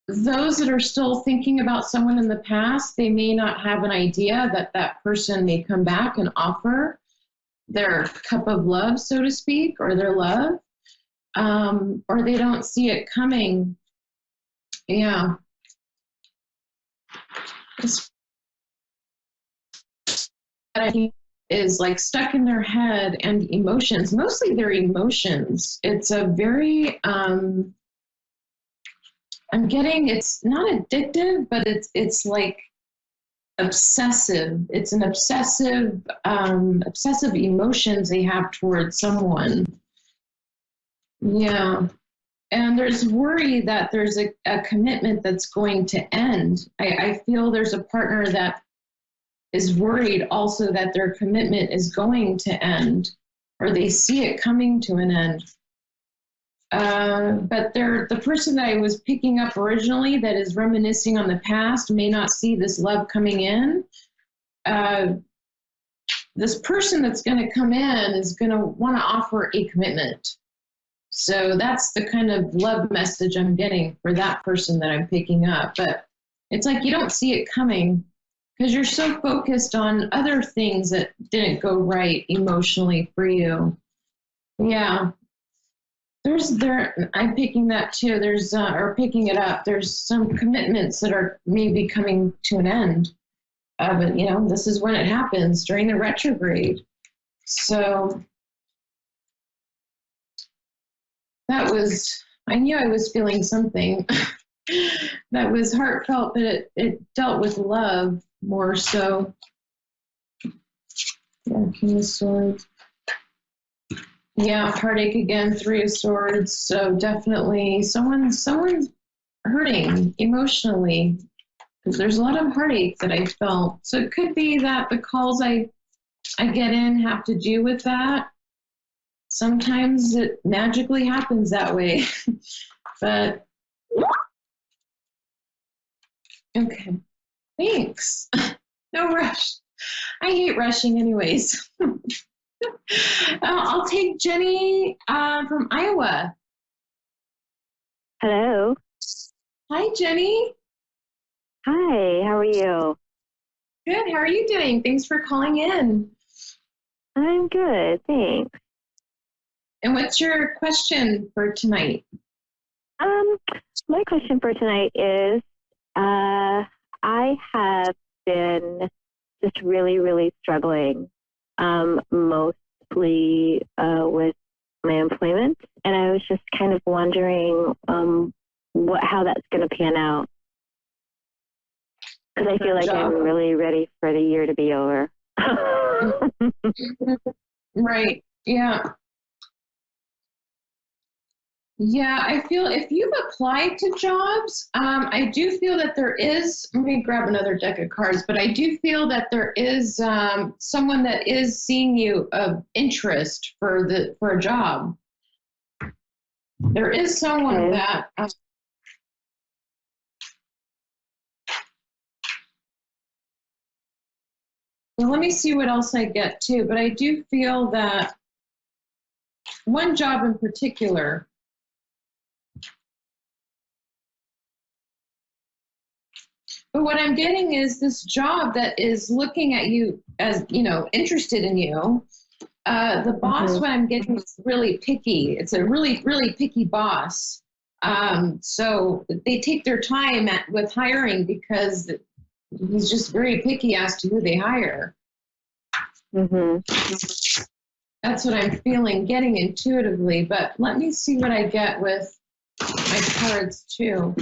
those that are still thinking about someone in the past, they may not have an idea that that person may come back and offer their cup of love, so to speak, or their love, or they don't see it coming. Yeah. I think is like stuck in their head, and emotions, mostly their emotions. It's a very, I'm getting, it's not addictive, but it's like obsessive. It's an obsessive emotions they have towards someone. Yeah. And there's worry that there's a commitment that's going to end. I feel there's a partner that is worried also that their commitment is going to end, or they see it coming to an end. But the person that I was picking up originally that is reminiscing on the past may not see this love coming in. This person that's going to come in is going to want to offer a commitment. So that's the kind of love message I'm getting for that person that I'm picking up. But it's like you don't see it coming because you're so focused on other things that didn't go right emotionally for you. Yeah. I'm picking that too. Or picking it up. There's some commitments that are maybe coming to an end. But this is when it happens, during the retrograde. So I knew I was feeling something that was heartfelt, but it dealt with love more so. Yeah, King of Swords. Yeah, heartache again, 3 of Swords. So definitely someone's hurting emotionally, because there's a lot of heartache that I felt. So it could be that the calls I get in have to do with that. Sometimes it magically happens that way. But Okay. Thanks. No rush. I hate rushing anyways. I'll take Jenny from Iowa. Hello. Hi, Jenny. Hi, how are you? Good. How are you doing? Thanks for calling in. I'm good, thanks. And what's your question for tonight? My question for tonight is, I have been just really, really struggling, mostly with my employment, and I was just kind of wondering how that's going to pan out, because I feel like I'm really ready for the year to be over. Right. Yeah. Yeah, I feel if you've applied to jobs, I do feel that there is, let me grab another deck of cards, but I do feel that there is someone that is seeing you of interest for a job. There is someone that well, let me see what else I get too, but I do feel that one job in particular, but what I'm getting is this job that is looking at you as, interested in you. The boss, what I'm getting is really picky. It's a really, really picky boss. So they take their time with hiring because he's just very picky as to who they hire. That's what I'm getting intuitively, but let me see what I get with my cards too.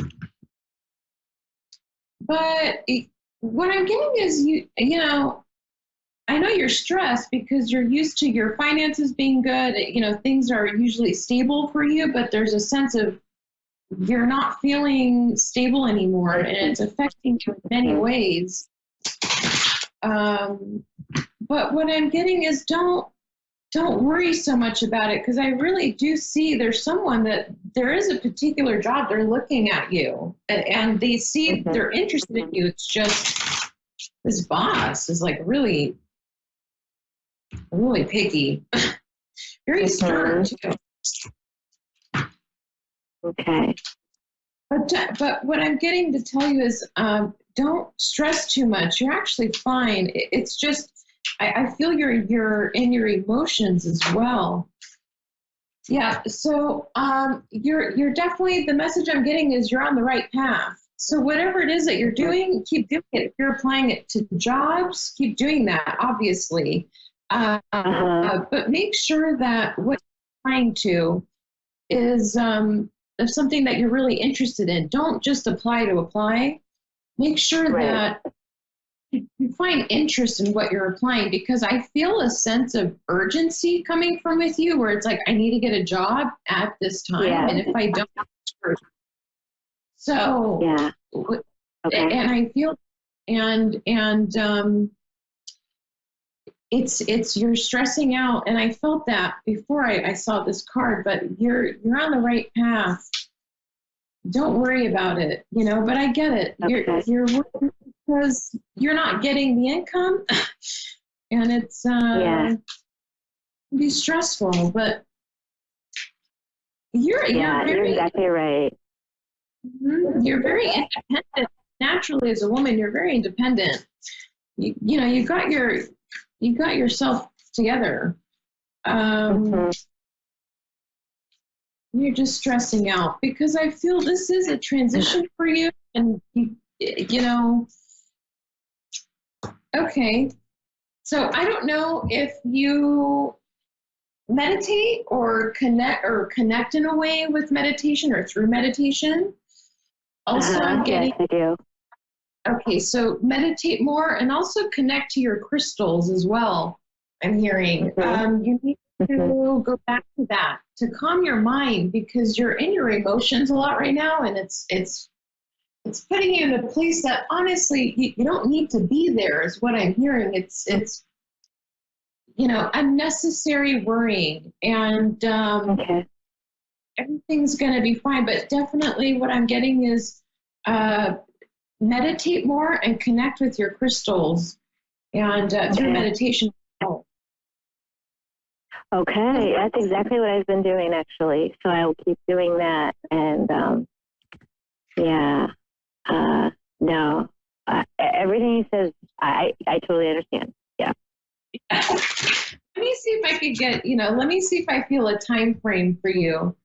But what I'm getting is I know you're stressed because you're used to your finances being good. Things are usually stable for you, but there's a sense of you're not feeling stable anymore, and it's affecting you in many ways. But what I'm getting is don't worry so much about it, because I really do see there's someone that there is a particular job they're looking at you, and they see they're interested in you. It's just this boss is like really, really picky, very stern too. Okay. But what I'm getting to tell you is don't stress too much. You're actually fine. It's just I feel you're in your emotions as well. Yeah. So you're definitely, the message I'm getting is you're on the right path. So whatever it is that you're doing, keep doing it. If you're applying it to jobs, keep doing that, obviously. But make sure that what you're applying to is something that you're really interested in. Don't just apply to apply. Make sure that you find interest in what you're applying, because I feel a sense of urgency coming from with you where it's like, I need to get a job at this time. And if I don't, so, and I feel, and it's you're stressing out, and I felt that before I saw this card, but you're on the right path. Don't worry about it, but I get it. You're working because you're not getting the income, and it's be stressful, but you're very, exactly right. You're very independent. Naturally, as a woman, you're very independent. You got yourself together. You're just stressing out because I feel this is a transition for you, and okay. So I don't know if you meditate or connect in a way with meditation or through meditation. Also, I'm getting. Yes, I do. Okay, so meditate more and also connect to your crystals as well. I'm hearing you need to go back to that to calm your mind, because you're in your emotions a lot right now, and it's putting you in a place that honestly you don't need to be there. Is what I'm hearing. It's unnecessary worrying, and everything's going to be fine. But definitely, what I'm getting is meditate more and connect with your crystals and through meditation. Okay, that's exactly what I've been doing actually. So I'll keep doing that. And no, everything he says, I totally understand. Yeah. Let me see if I could get, let me see if I feel a time frame for you.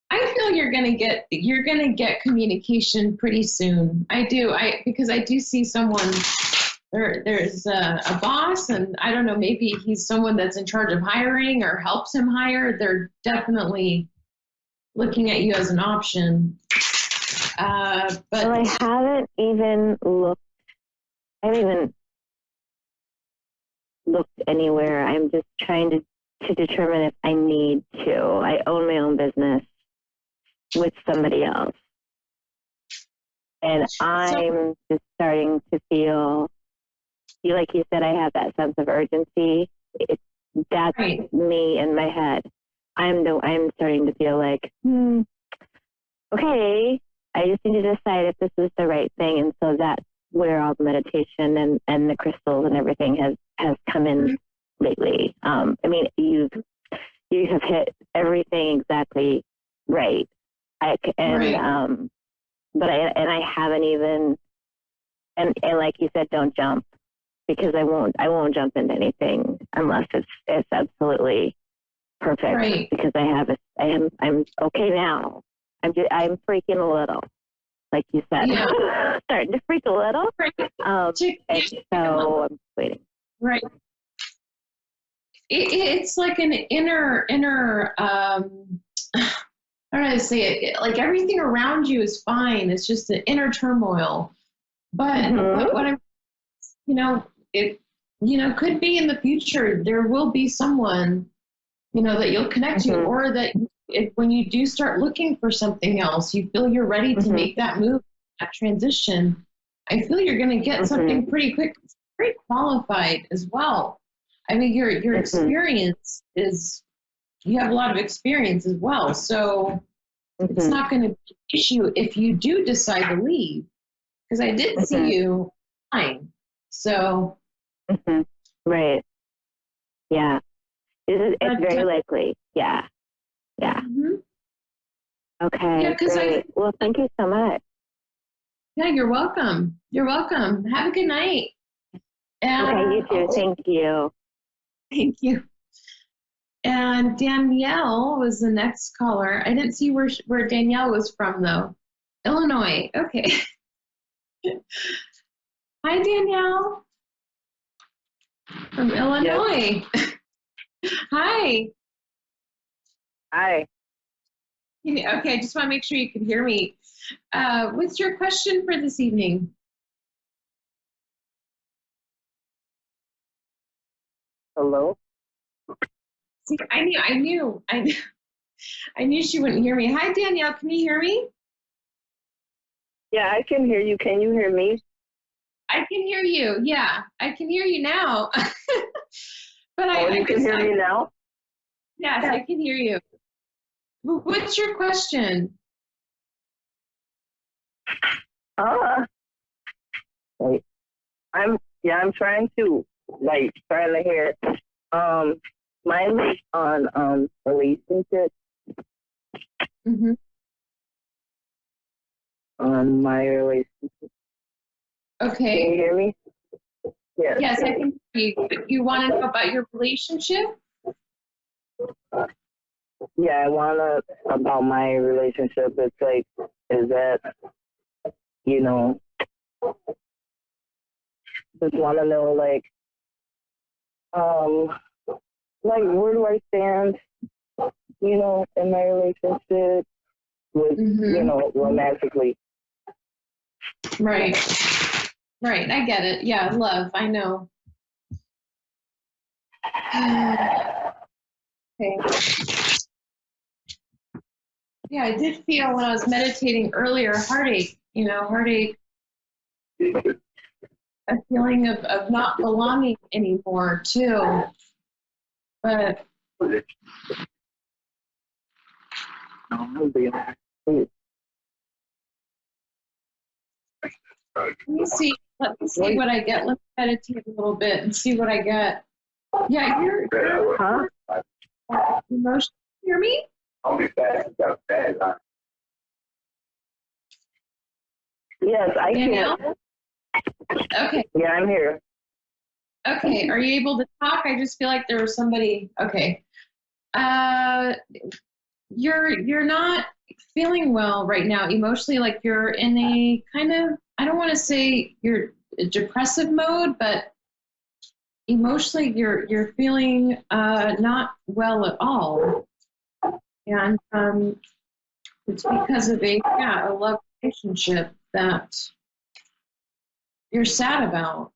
I feel you're gonna get communication pretty soon. I do. Because I do see someone. There's a boss, and I don't know, maybe he's someone that's in charge of hiring or helps him hire. They're definitely looking at you as an option. But I haven't even looked. I haven't even looked anywhere. I'm just trying to determine if I need to. I own my own business with somebody else. And I'm just starting to feel, like you said, I have that sense of urgency. That's me in my head. I'm starting to feel like, okay, I just need to decide if this is the right thing. And so that's where all the meditation and the crystals and everything has come in lately. I mean, you have hit everything exactly right. But I haven't even, and like you said, don't jump, because I won't jump into anything unless it's absolutely perfect. Right. Because I'm okay now. I'm freaking a little, like you said, starting to freak a little. And so I'm waiting. Right. It's like an inner. I don't know how to say it. Like everything around you is fine. It's just an inner turmoil. But what I'm, it, could be in the future, there will be someone, that you'll connect to, or that when you do start looking for something else, you feel you're ready to make that move, that transition. I feel you're going to get something pretty quick, pretty qualified as well. I mean, your experience is, you have a lot of experience as well. So it's not going to be an issue if you do decide to leave, because I did see you fine. So. Right. Yeah. It's very likely. Yeah. Yeah. Okay. Yeah, great. Well, thank you so much. Yeah, you're welcome. You're welcome. Have a good night. Okay, you too. Thank you. Thank you. And Danielle was the next caller. I didn't see where Danielle was from, though. Illinois. Okay. Hi, Danielle. From Illinois. Yes. Hi. Hi. Okay, I just want to make sure you can hear me. What's your question for this evening? Hello? See, I knew she wouldn't hear me. Hi, Danielle. Can you hear me? Yeah, I can hear you. Can you hear me? I can hear you. Yeah, I can hear you now. But you can hear me now? Yes, I can hear you. What's your question? Wait. I'm trying to hear. Mine was on relationships. On my relationship. Okay. Can you hear me? Yes. Yes, I can hear you. You want to know about your relationship? Yeah, I want to about my relationship. It's like, is that, just want to know, where do I stand, in my relationship with, romantically. Right. Right. I get it. Yeah. Love. I know. Okay. Yeah, I did feel when I was meditating earlier, heartache, heartache, a feeling of not belonging anymore too. But Let me see what I get. Let me meditate a little bit and see what I get. Yeah, you're emotional. Hear me? Yes, I Danielle? can. Okay. Yeah, I'm here. Okay, are you able to talk? I just feel like there was somebody. Okay. You're not feeling well right now emotionally, like you're in a kind of, I don't want to say you're a depressive mode, but emotionally you're feeling not well at all. And it's because of a love relationship that you're sad about.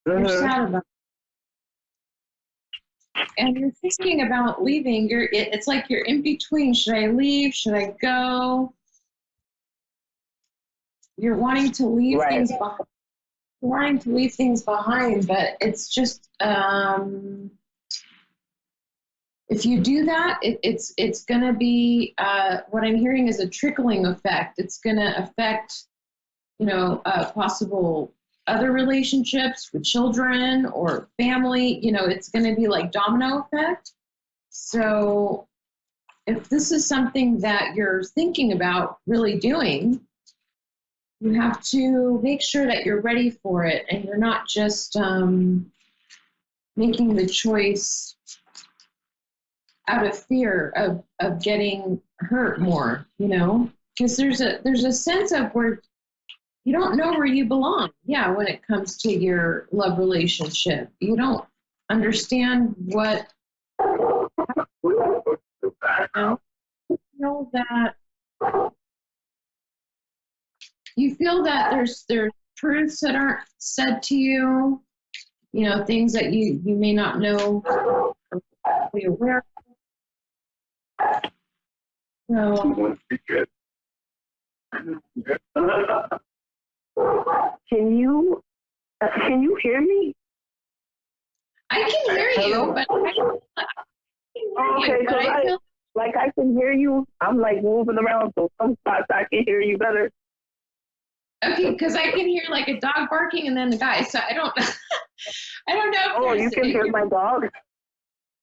You're sad about. And you're thinking about leaving. It's like you're in between. Should I leave? Should I go? You're wanting to leave things behind. Wanting to leave things behind, but it's just if you do that, it's going to be what I'm hearing is a trickling effect. It's going to affect, possible other relationships with children or family. It's going to be like domino effect. So if this is something that you're thinking about really doing, you have to make sure that you're ready for it and you're not just making the choice out of fear of getting hurt more, because there's a sense of where you don't know where you belong. Yeah, when it comes to your love relationship, you don't understand what, you feel that there's truths that aren't said to you, things that you may not know or be aware of. So, Can you hear me? I can hear you, but I feel like I can hear you. I'm like moving around, so some spots I can hear you better. Okay, because I can hear like a dog barking and then the guy. So I don't know. Oh, you can hear my dog?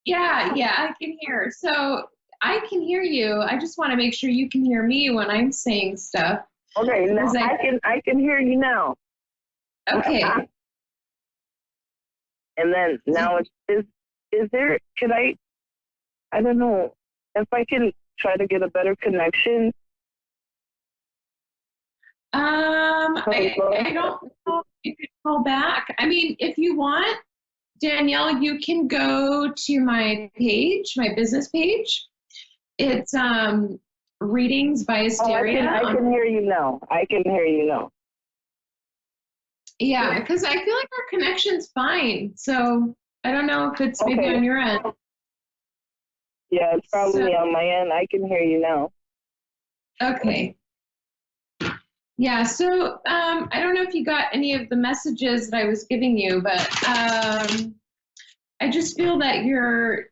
Yeah, I can hear. So I can hear you. I just want to make sure you can hear me when I'm saying stuff. Okay, now I can hear you now. Okay. And then now is there? Can I don't know if I can try to get a better connection. I don't know if you could call back. I mean, if you want, Danielle, you can go to my page, my business page. It's Readings by Asteria. I can hear you now. I can hear you now. Yeah, because I feel like our connection's fine. So I don't know if it's maybe on your end. Yeah, it's probably on my end. I can hear you now. Okay. Yeah, so I don't know if you got any of the messages that I was giving you, but I just feel that you're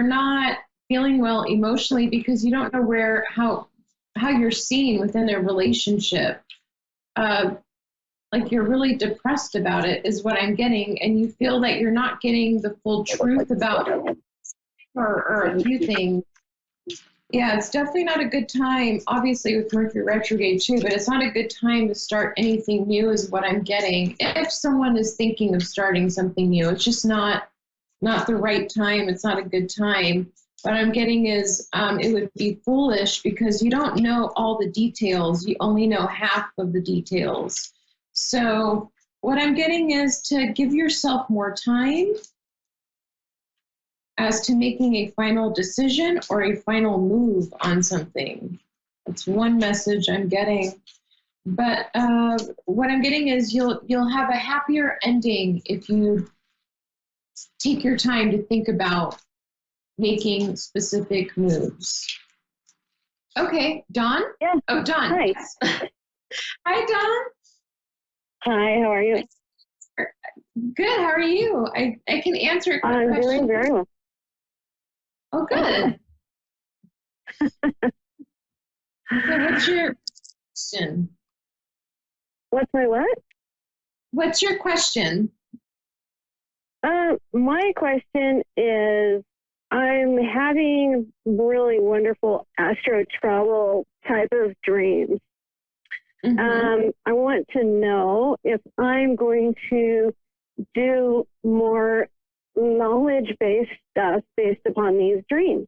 not feeling well emotionally because you don't know how you're seen within a relationship. Like you're really depressed about it is what I'm getting, and you feel that you're not getting the full truth about or a few things. Yeah, it's definitely not a good time, obviously with Mercury retrograde too, but it's not a good time to start anything new is what I'm getting. If someone is thinking of starting something new, it's just not the right time. It's not a good time. What I'm getting is it would be foolish because you don't know all the details. You only know half of the details. So what I'm getting is to give yourself more time as to making a final decision or a final move on something. That's one message I'm getting. But what I'm getting is you'll have a happier ending if you take your time to think about making specific moves. Okay, Dawn? Yeah. Oh, Dawn. Hi. Yes. Hi, Dawn. Hi, how are you? Good, how are you? I can answer a quick question. I'm doing very well. Oh, good. So what's your question? What's my what? What's your question? My question is, I'm having really wonderful astro travel type of dreams. I want to know if I'm going to do more knowledge-based stuff based upon these dreams.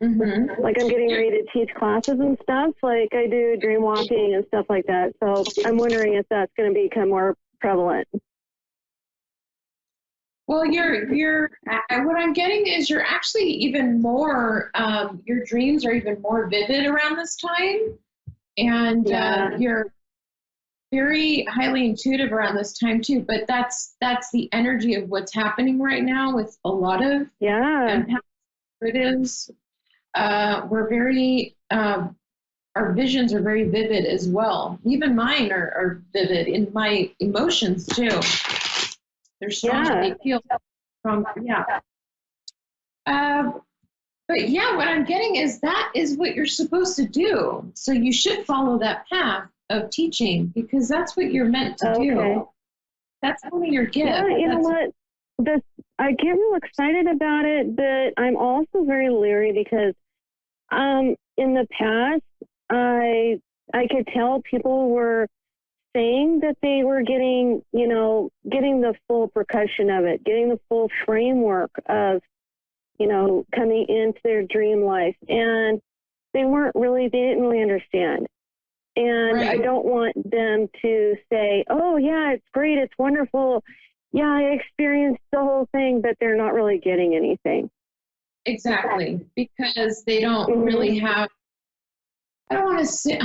Like I'm getting ready to teach classes and stuff, like I do dream walking and stuff like that. So I'm wondering if that's going to become more prevalent. Well, you're what I'm getting is you're actually even more, your dreams are even more vivid around this time. And you're very highly intuitive around this time too, but that's the energy of what's happening right now with a lot of empaths. We're very, our visions are very vivid as well. Even mine are vivid in my emotions too. They're strong. They feel strong. But yeah, what I'm getting is that is what you're supposed to do. So you should follow that path of teaching because that's what you're meant to do. That's one of your gifts. Yeah, you know what? I get real excited about it, but I'm also very leery because in the past, I could tell people were saying that they were getting the full percussion of it, getting the full framework of, coming into their dream life. And they didn't really understand. And I don't want them to say, oh yeah, it's great, it's wonderful. Yeah, I experienced the whole thing, but they're not really getting anything. Exactly, because they don't really have, I don't want to say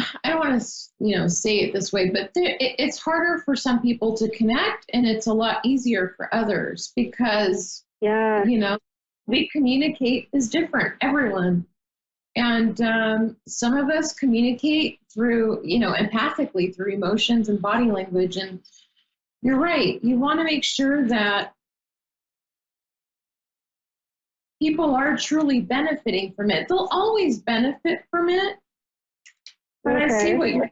it this way, but it's harder for some people to connect and it's a lot easier for others because, we communicate is different, everyone. And some of us communicate through, empathically through emotions and body language. And you're right. You want to make sure that people are truly benefiting from it. They'll always benefit from it. But I see what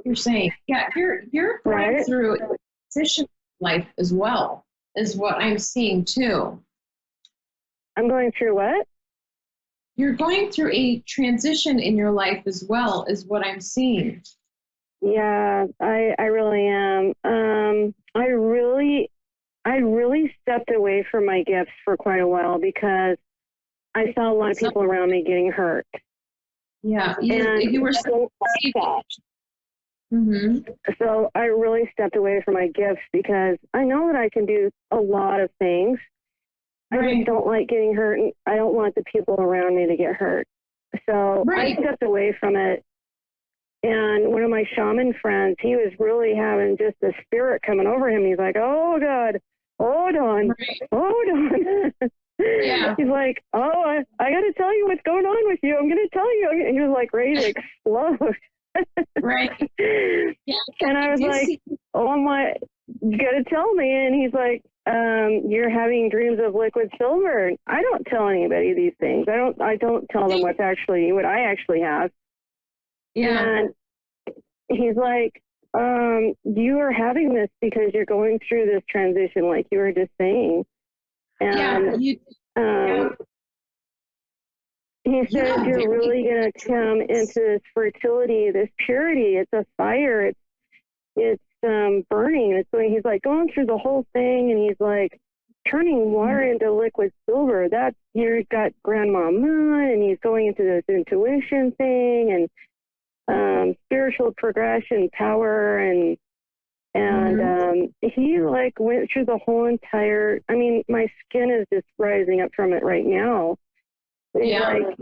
you're saying. Yeah, you're going through a transition life as well, is what I'm seeing too. I'm going through what? You're going through a transition in your life as well, is what I'm seeing. Yeah, I really am. I really stepped away from my gifts for quite a while because I saw a lot of people around me getting hurt. Yeah, you were so So I really stepped away from my gifts because I know that I can do a lot of things. I just don't like getting hurt, and I don't want the people around me to get hurt. So I stepped away from it. And one of my shaman friends, he was really having just the spirit coming over him. He's like, oh, God, hold on, hold on. He's like, oh, I got to tell you what's going on with you. I'm going to tell you. And he was like ready to explode. And I was like, oh, you got to tell me. And he's like, you're having dreams of liquid silver. I don't tell anybody these things. I don't tell them what I actually have. Yeah. And he's like, you are having this because you're going through this transition, like you were just saying. And he says you're really going to come into this fertility, this purity. It's a fire. It's burning. It's like he's like going through the whole thing, and he's like turning water into liquid silver. That's you've got Grandma Moon, and he's going into this intuition thing and spiritual progression, power, and he like went through the whole entire. I mean, my skin is just rising up from it right now. It's like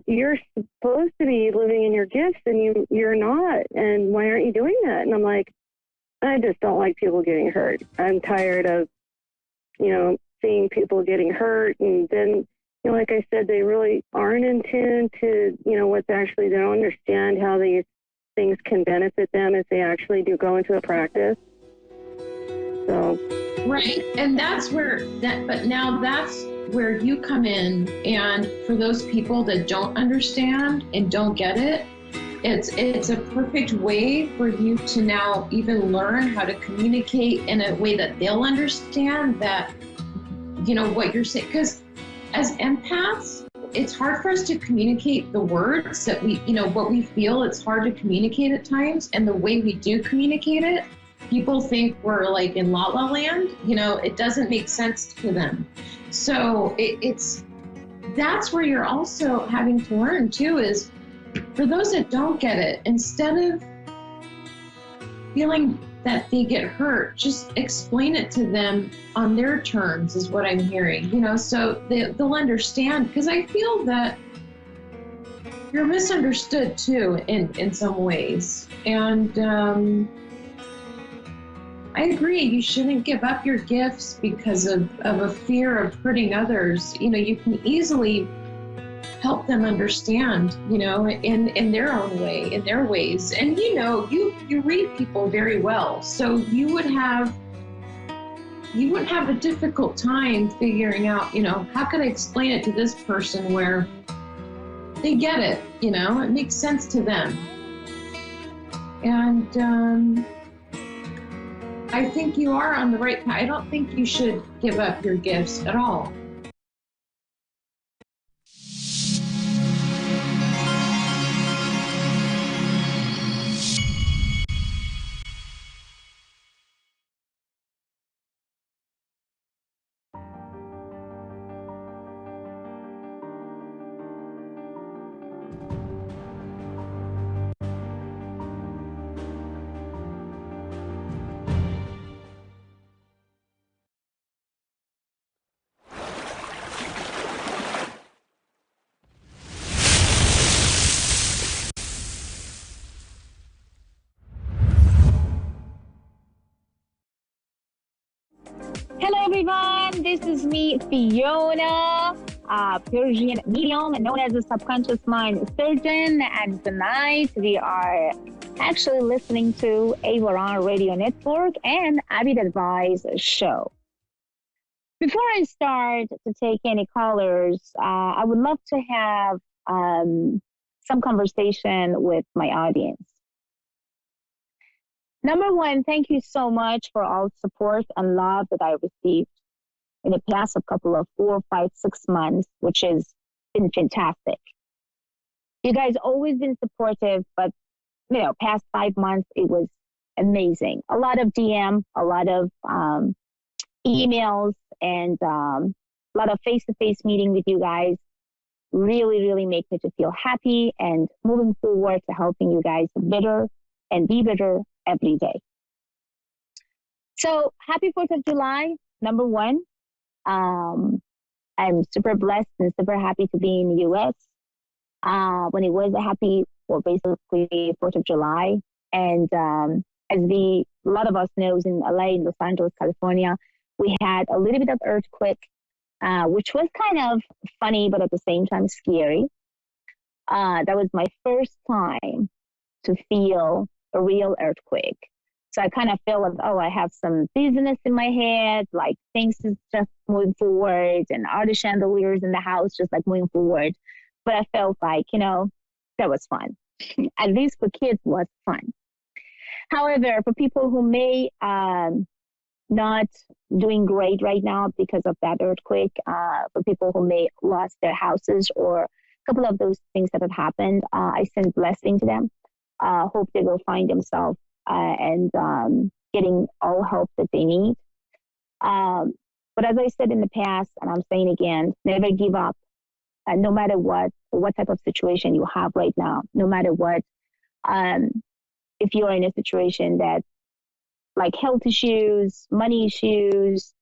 you're supposed to be living in your gifts, and you're not. And why aren't you doing that? And I'm like, I just don't like people getting hurt. I'm tired of, seeing people getting hurt. And then, like I said, they really aren't in tune to, what's actually, they don't understand how these things can benefit them if they actually do go into a practice. So. Right. And that's where you come in. And for those people that don't understand and don't get it, It's a perfect way for you to now even learn how to communicate in a way that they'll understand that, what you're saying. Because as empaths, it's hard for us to communicate the words that we, what we feel. It's hard to communicate at times. And the way we do communicate it, people think we're like in La La Land. It doesn't make sense to them. So that's where you're also having to learn too, is for those that don't get it, instead of feeling that they get hurt, just explain it to them on their terms is what I'm hearing, so they'll understand. Because I feel that you're misunderstood too in some ways. And I agree, you shouldn't give up your gifts because of a fear of hurting others. You can easily help them understand, in their own way, in their ways. And you read people very well, so you wouldn't have a difficult time figuring out, how could I explain it to this person where they get it, it makes sense to them. And I think you are on the right path. I don't think you should give up your gifts at all. Hello, everyone. This is me, Fiona, Persian medium, known as the subconscious mind surgeon. And tonight we are actually listening to A1R Radio Network and Avid Advice show. Before I start to take any callers, I would love to have some conversation with my audience. Number one, thank you so much for all support and love that I received in the past couple of 4, 5, 6 months, which has been fantastic. You guys always been supportive, but past 5 months, it was amazing. A lot of DM, a lot of emails, and a lot of face-to-face meeting with you guys really, really make me to feel happy and moving forward to helping you guys better and be better every day. So happy 4th of July, number one. I'm super blessed and super happy to be in the U.S. When it was basically 4th of July. And as a lot of us knows, in LA, in Los Angeles, California, we had a little bit of earthquake, which was kind of funny, but at the same time scary. That was my first time to feel a real earthquake. So I kind of feel like, I have some business in my head, like things is just moving forward, and all the chandeliers in the house just like moving forward. But I felt like, that was fun. At least for kids, was fun. However, for people who may not doing great right now because of that earthquake, for people who may lost their houses or a couple of those things that have happened, I send blessing to them. Hope they will find themselves and getting all help that they need. But as I said in the past, and I'm saying again, never give up. No matter what type of situation you have right now, no matter what, if you're in a situation that like health issues, money issues,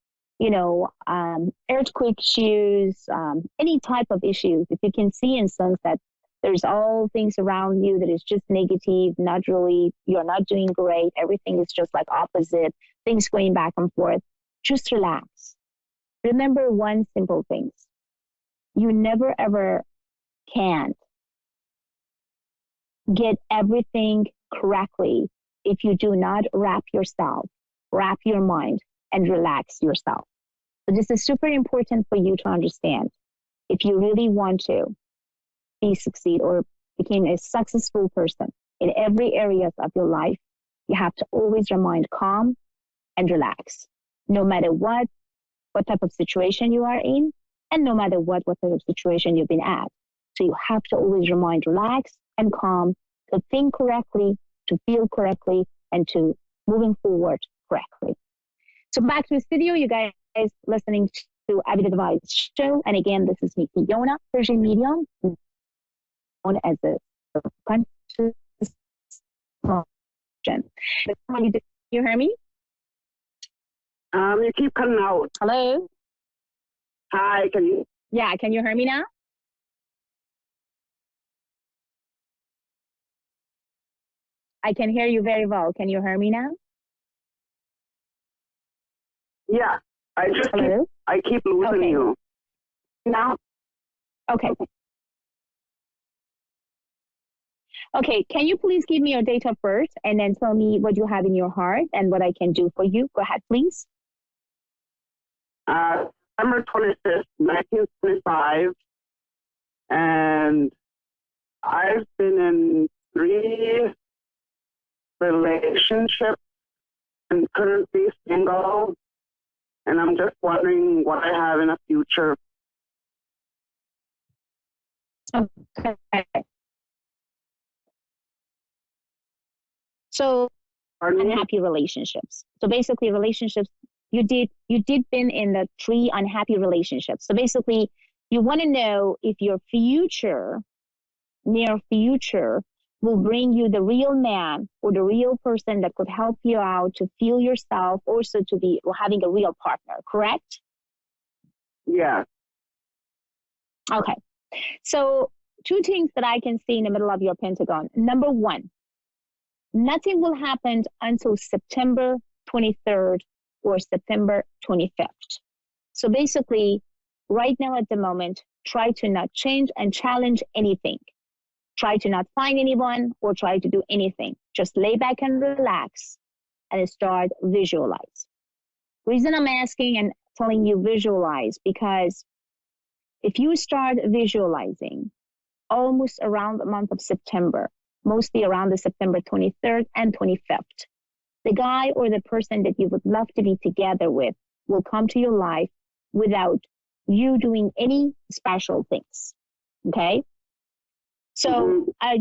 earthquake issues, any type of issues, if you can see and sense that there's all things around you that is just negative, not really, you're not doing great, everything is just like opposite, things going back and forth, just relax. Remember one simple thing. You never ever can get everything correctly if you do not wrap your mind, and relax yourself. So this is super important for you to understand. If you really want to succeed or become a successful person in every area of your life, you have to always remain calm and relax, no matter what type of situation you are in, and no matter what type of situation you've been at. So you have to always remain relaxed and calm to think correctly, to feel correctly, and to moving forward correctly. So back to the studio, you guys listening to Abby Advice Show. And again, this is me, Fiona, Persian medium, known as a conscious motion. You hear me? You keep cutting out. Hello? Hi, can you? Yeah, can you hear me now? I can hear you very well. Can you hear me now? Yeah, I keep losing you. Now? Okay. Okay, can you please give me your date of birth and then tell me what you have in your heart and what I can do for you? Go ahead, please. September 26th, 1925. And I've been in 3 relationships and currently single. And I'm just wondering what I have in the future. Okay. So unhappy relationships. So basically relationships, you did been in the 3 unhappy relationships. So basically you want to know if your near future will bring you the real man or the real person that could help you out to feel yourself, also to be having a real partner, correct? Yeah. Okay. So 2 things that I can see in the middle of your pentagon. Number 1, nothing will happen until September 23rd or September 25th. So basically, right now at the moment, try to not change and challenge anything. Try to not find anyone or try to do anything. Just lay back and relax and start visualize. Reason I'm asking and telling you visualize, because if you start visualizing almost around the month of September, mostly around the September 23rd and 25th, the guy or the person that you would love to be together with will come to your life without you doing any special things. Okay? So I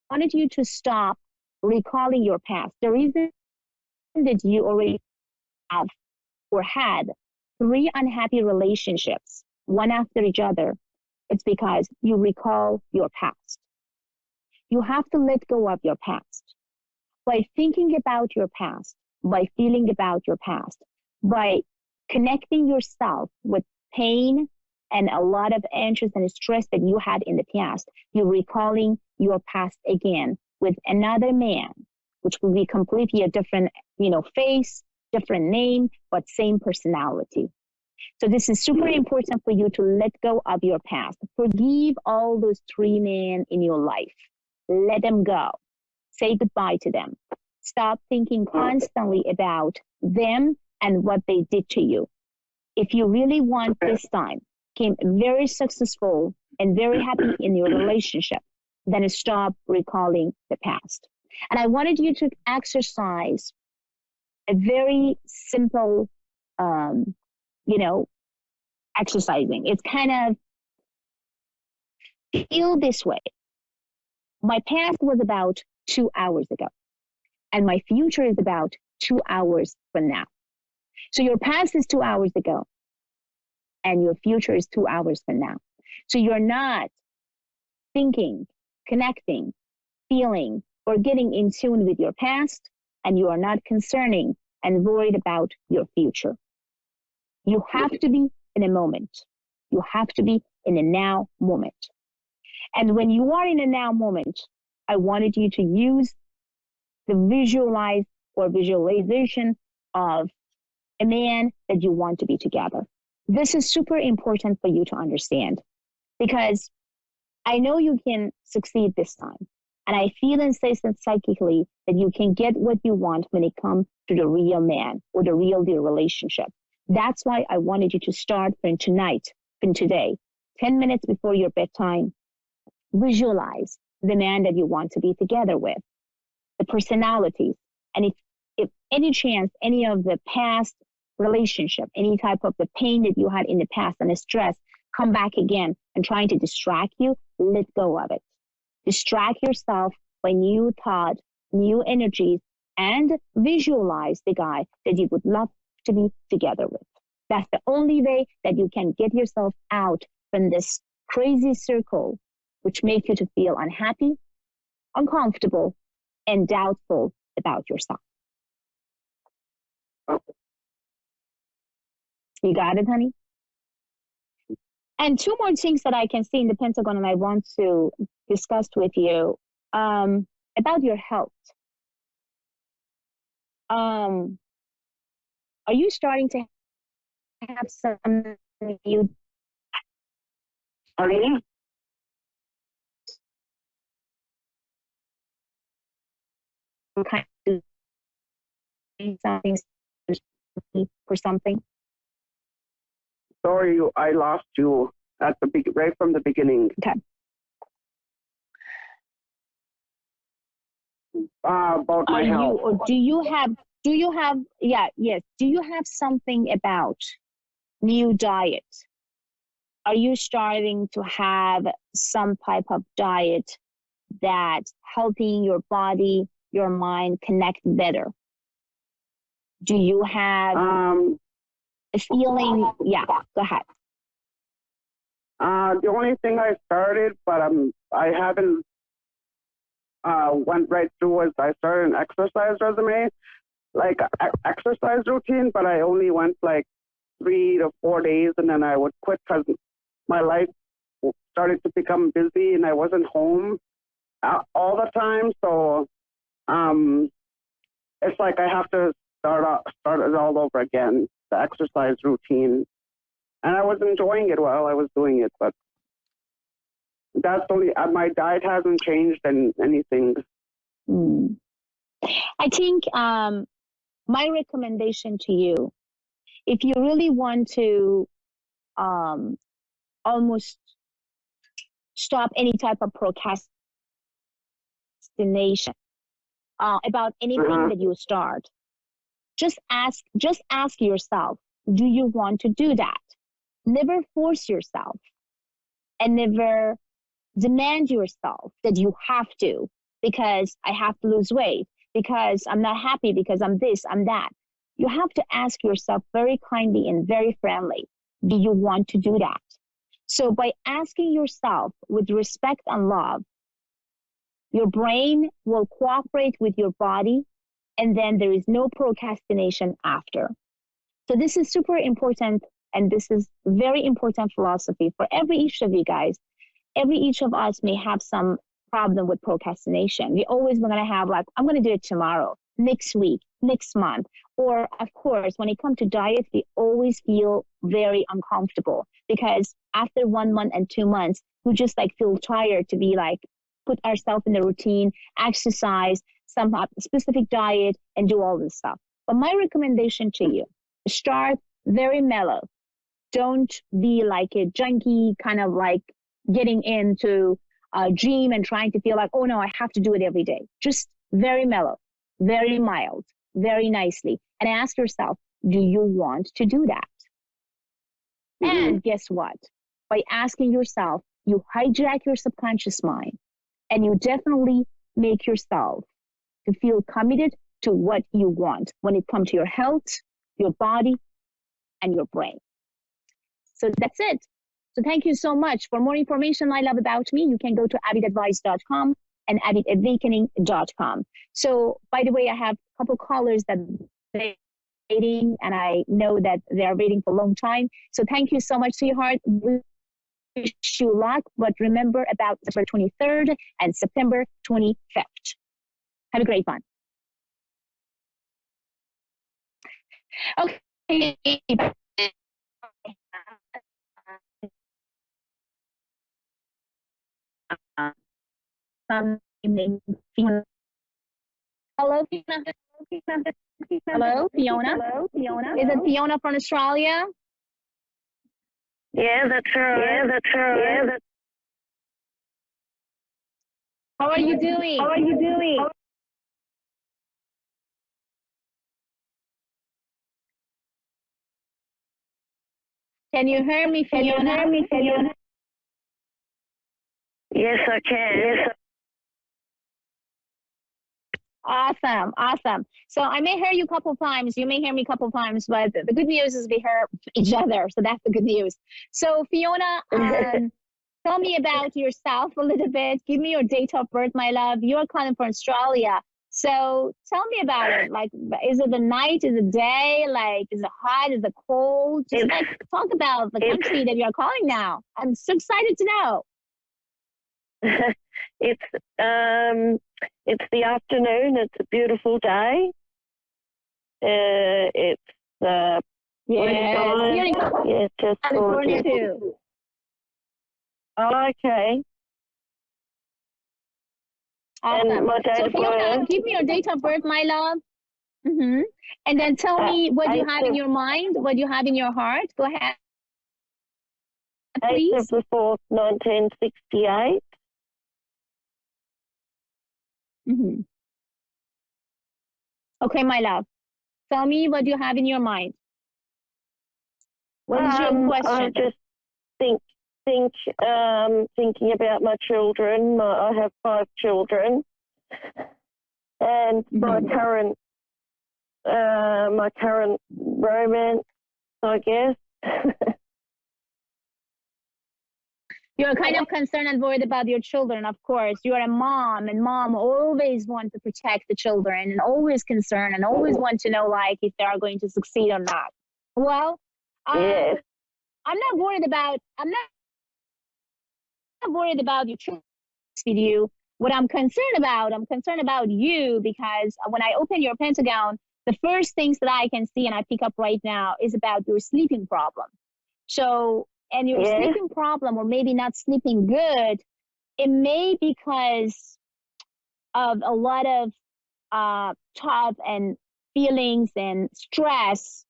wanted you to stop recalling your past. The reason that you already have or had 3 unhappy relationships, one after each other, it's because you recall your past. You have to let go of your past. By thinking about your past, by feeling about your past, by connecting yourself with pain and a lot of anxious and stress that you had in the past, you're recalling your past again with another man, which will be completely a different, face, different name, but same personality. So this is super important for you to let go of your past. Forgive all those 3 men in your life. Let them go. Say goodbye to them. Stop thinking constantly about them and what they did to you. If you really want this time, become very successful and very happy in your relationship, then stop recalling the past. And I wanted you to exercise a very simple, exercising. It's kind of feel this way. My past was about 2 hours ago, and my future is about 2 hours from now. So your past is 2 hours ago, and your future is 2 hours from now. So you're not thinking, connecting, feeling, or getting in tune with your past, and you are not concerning and worried about your future. You have to be in a moment. You have to be in a now moment. And when you are in a now moment, I wanted you to use the visualization of a man that you want to be together. This is super important for you to understand, because I know you can succeed this time. And I feel and say psychically that you can get what you want when it comes to the real man or the real deal relationship. That's why I wanted you to start from tonight, from today, 10 minutes before your bedtime. visualize the man that you want to be together with, the personalities. And if any chance, any of the past relationship, any type of the pain that you had in the past and the stress come back again and trying to distract you, let go of it. Distract yourself by new thought, new energies, and visualize the guy that you would love to be together with. That's the only way that you can get yourself out from this crazy circle, which makes you to feel unhappy, uncomfortable, and doubtful about yourself. You got it, honey? And two more things that I can see in the Pentagon and I want to discuss with you about your health. Are you starting to have some new kind of something for something? Sorry, I lost you at the right from the beginning. Okay. About my health. Do you have something about new diet? Are you starting to have some type of diet that's helping your body, your mind connect better? Do you have a feeling? Yeah, go ahead. The only thing I started, but I haven't went right through, was I started an exercise resume, like exercise routine, but I only went like 3 to 4 days, and then I would quit because my life started to become busy and I wasn't home all the time. So it's like I have to start it all over again, the exercise routine. And I was enjoying it while I was doing it, but that's only, my diet hasn't changed anything. I think my recommendation to you, if you really want to almost stop any type of procrastination about anything that you start, just ask yourself, do you want to do that? Never force yourself and never demand yourself that you have to, because I have to lose weight, because I'm not happy, because I'm this, I'm that. You have to ask yourself very kindly and very friendly, do you want to do that? So by asking yourself with respect and love, your brain will cooperate with your body, and then there is no procrastination after. So this is super important, and this is very important philosophy for every each of you guys. Every each of us may have some problem with procrastination. We always going to have like, I'm going to do it tomorrow, next week, next month. Or of course, when it comes to diet, we always feel very uncomfortable because after 1 month and 2 months, we just like feel tired to be like, put ourselves in the routine, exercise, some specific diet, and do all this stuff. But my recommendation to you, start very mellow. Don't be like a junkie, kind of like getting into a gym and trying to feel like, oh no, I have to do it every day. Just very mellow, very mild, very nicely. And ask yourself, do you want to do that? And guess what? By asking yourself, you hijack your subconscious mind, and you definitely make yourself to feel committed to what you want when it comes to your health, your body, and your brain. So that's it. So thank you so much. For more information, I love about me, you can go to avidadvice.com and avidawakening.com. So by the way, I have a couple callers that are waiting, and I know that they are waiting for a long time. So thank you so much, sweetheart. Wish you luck, but remember about September 23rd and September 25th. Have a great one. Okay. Hello, Fiona. Hello, Fiona. Hello, Fiona. Is it Fiona from Australia? Yeah, that's her. Yeah, that's her. Yeah, that's How are you doing? How are you doing? Can you hear me, Can you Fiona? hear me, Fiona? Yes, I can. Yes. Awesome, awesome. So I may hear you a couple times. You may hear me a couple times, but the good news is we hear each other. So that's the good news. So Fiona, tell me about yourself a little bit. Give me your date of birth, my love. You're calling from Australia. So tell me about it. Like, is it the night? Is it day? Like, is it hot? Is it cold? Just like talk about the country that you're calling now. I'm so excited to know. It's the afternoon. It's a beautiful day. It's yes, just California gorgeous. too. Oh, okay. Awesome. And my date So of Fiona, birth. give me your date of birth, my love. And then tell me what you have in your mind, what you have in your heart. Go ahead, please. 8th of the 4th, 1968. Okay, my love. Tell me what you have in your mind. What is your question? I just thinking about my children. I have 5 children, and my current romance, I guess. You're kind of concerned and worried about your children, of course. You're a mom, and mom always want to protect the children and always concerned and always want to know, like, if they are going to succeed or not. Well, yes. I'm not worried about your children with you. What I'm concerned about you, because when I open your pentagon, the first things that I can see and I pick up right now is about your sleeping problem. So, and your sleeping problem, or maybe not sleeping good, it may be because of a lot of thoughts and feelings and stress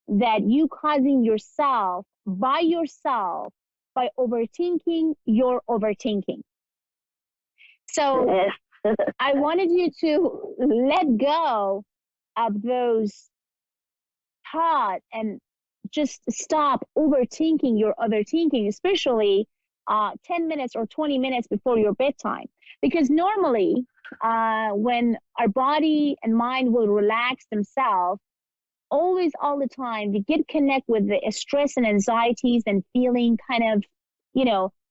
that you causing yourself by overthinking your overthinking. So I wanted you to let go of those thoughts and just stop overthinking your overthinking, especially 10 minutes or 20 minutes before your bedtime. Because normally when our body and mind will relax themselves, always, all the time, we get connect with the stress and anxieties and feeling kind of,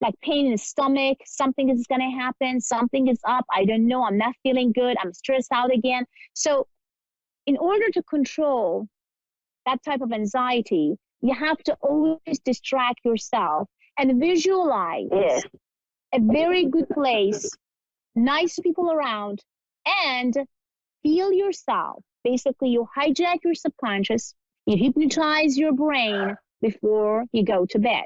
like pain in the stomach. Something is going to happen. Something is up. I don't know. I'm not feeling good. I'm stressed out again. So in order to control that type of anxiety, you have to always distract yourself and visualize a very good place, nice people around, and feel yourself. Basically, you hijack your subconscious, you hypnotize your brain before you go to bed.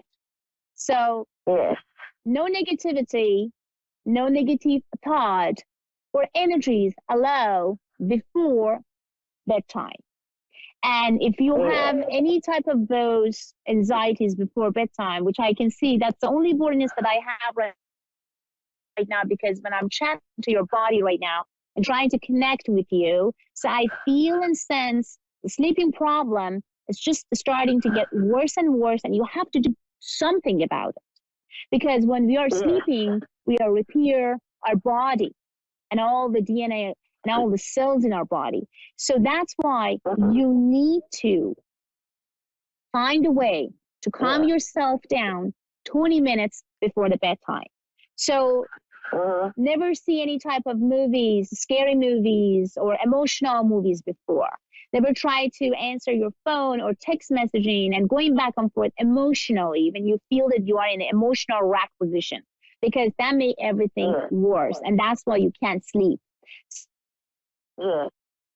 So no negativity, no negative thought or energies allowed before bedtime. And if you have any type of those anxieties before bedtime, which I can see, that's the only awareness that I have right now, because when I'm chatting to your body right now and trying to connect with you, so I feel and sense the sleeping problem is just starting to get worse and worse, and you have to do something about it. Because when we are sleeping, we are repair our body and all the DNA and all the cells in our body. So that's why you need to find a way to calm yourself down 20 minutes before the bedtime. So never see any type of movies, scary movies or emotional movies before. Never try to answer your phone or text messaging and going back and forth emotionally when you feel that you are in an emotional rack position, because that makes everything worse, and that's why you can't sleep.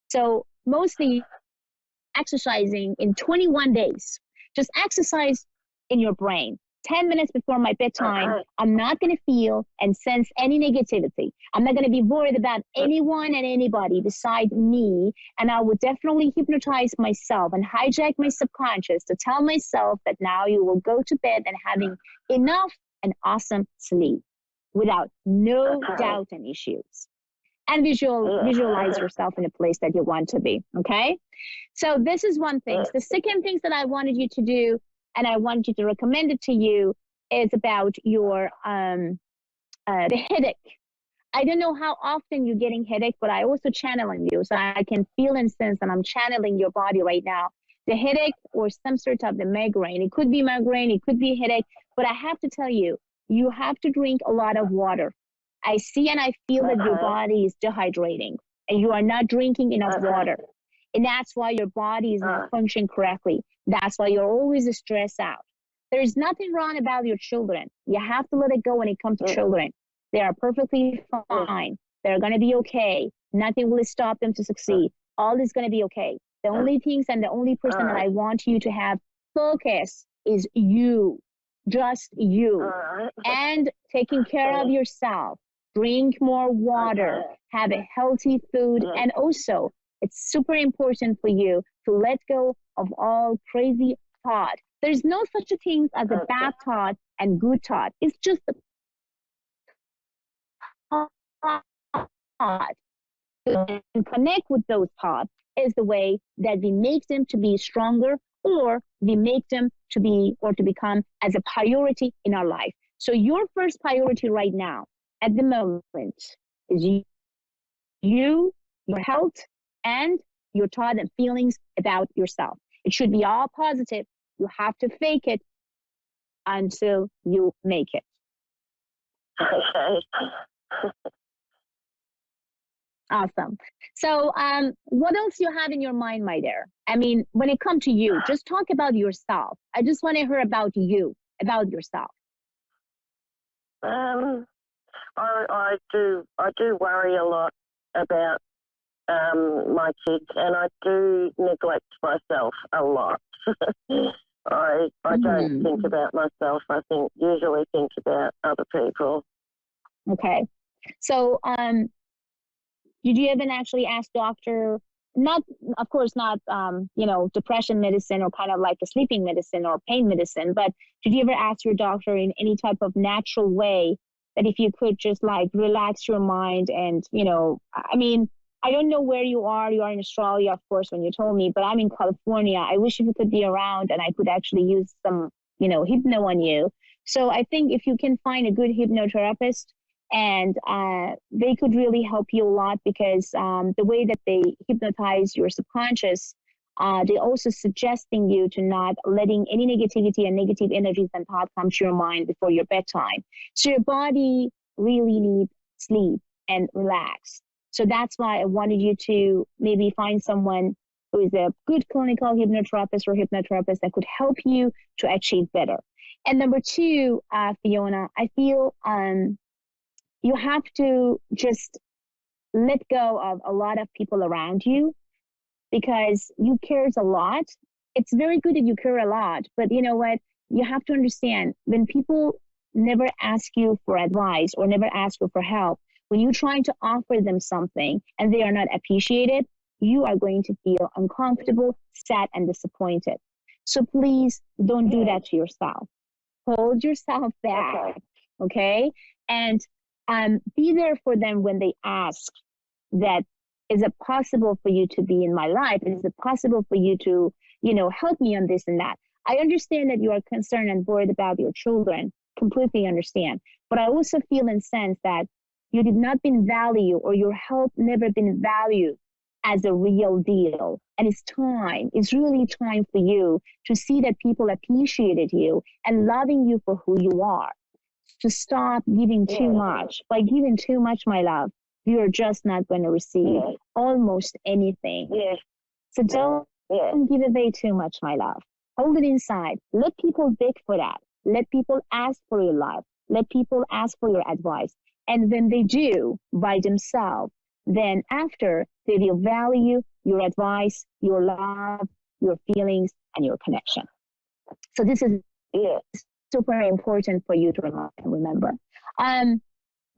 So mostly exercising in 21 days. Just exercise in your brain. 10 minutes before my bedtime, I'm not going to feel and sense any negativity. I'm not going to be worried about anyone and anybody beside me. And I would definitely hypnotize myself and hijack my subconscious to tell myself that now you will go to bed and having enough and awesome sleep. without no doubt and issues. And visualize yourself in a place that you want to be, okay? So this is one thing. The second thing that I wanted you to do, and I wanted you to recommend it to you, is about your the headache. I don't know how often you're getting headache, but I also channel on you. So I can feel and sense that I'm channeling your body right now. The headache or some sort of the migraine. It could be migraine, it could be headache, but I have to tell you, you have to drink a lot of water. I see and I feel that your body is dehydrating and you are not drinking enough water. And that's why your body is not functioning correctly. That's why you're always stressed out. There's nothing wrong about your children. You have to let it go when it comes to children. They are perfectly fine. They're going to be okay. Nothing will stop them to succeed. All is going to be okay. The only things and the only person that I want you to have focus is you, just you, and taking care of yourself. Drink more water, have a healthy food, and also it's super important for you to let go of all crazy thought. There's no such a thing as a bad thought and good thought. It's just a thought. And connect with those thoughts is the way that we make them to be stronger, or we make them to be or to become as a priority in our life. So your first priority right now at the moment is you, your health, and your thought and feelings about yourself. It should be all positive. You have to fake it until you make it. Okay. Awesome. So what else you have in your mind, my dear? I mean, when it comes to you, just talk about yourself. I just want to hear about you, about yourself. I do worry a lot about my kids, and I do neglect myself a lot. I don't think about myself. I usually think about other people. Okay. So did you even actually ask doctor, not, of course, not, depression medicine or kind of like a sleeping medicine or pain medicine, but did you ever ask your doctor in any type of natural way that if you could just like relax your mind and, I mean, I don't know where you are. You are in Australia, of course, when you told me, but I'm in California. I wish you could be around and I could actually use some, hypno on you. So I think if you can find a good hypnotherapist, and they could really help you a lot, because the way that they hypnotize your subconscious, they're also suggesting you to not letting any negativity and negative energies and thoughts come to your mind before your bedtime. So your body really needs sleep and relax. So that's why I wanted you to maybe find someone who is a good clinical hypnotherapist or hypnotherapist that could help you to achieve better. And number two, Fiona, I feel you have to just let go of a lot of people around you, because you cares a lot. It's very good that you care a lot, but you know what? You have to understand, when people never ask you for advice or never ask you for help, when you're trying to offer them something and they are not appreciated, you are going to feel uncomfortable, sad, and disappointed. So please don't do that to yourself. Hold yourself back, okay? And be there for them when they ask that, is it possible for you to be in my life? Is it possible for you to, help me on this and that? I understand that you are concerned and worried about your children, completely understand. But I also feel and sense that you did not been valued, or your help never been valued as a real deal. And it's really time for you to see that people appreciated you and loving you for who you are. To stop giving too much. By giving too much, my love, you're just not going to receive almost anything. So don't give away too much, my love. Hold it inside. Let people beg for that. Let people ask for your love. Let people ask for your advice. And when they do by themselves, then after, they will value your advice, your love, your feelings, and your connection. So this is super important for you to remember.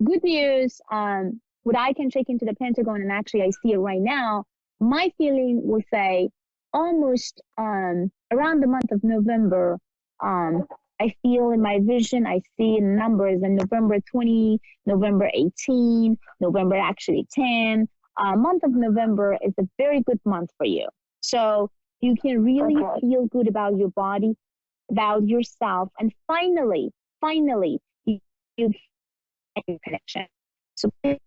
Good news, what I can check into the Pentagon, and actually I see it right now, my feeling will say almost around the month of November, I feel in my vision, I see numbers in November 20, November 18, November actually 10. Month of November is a very good month for you. So you can really feel good about your body, about yourself. And finally, you get your connection. So please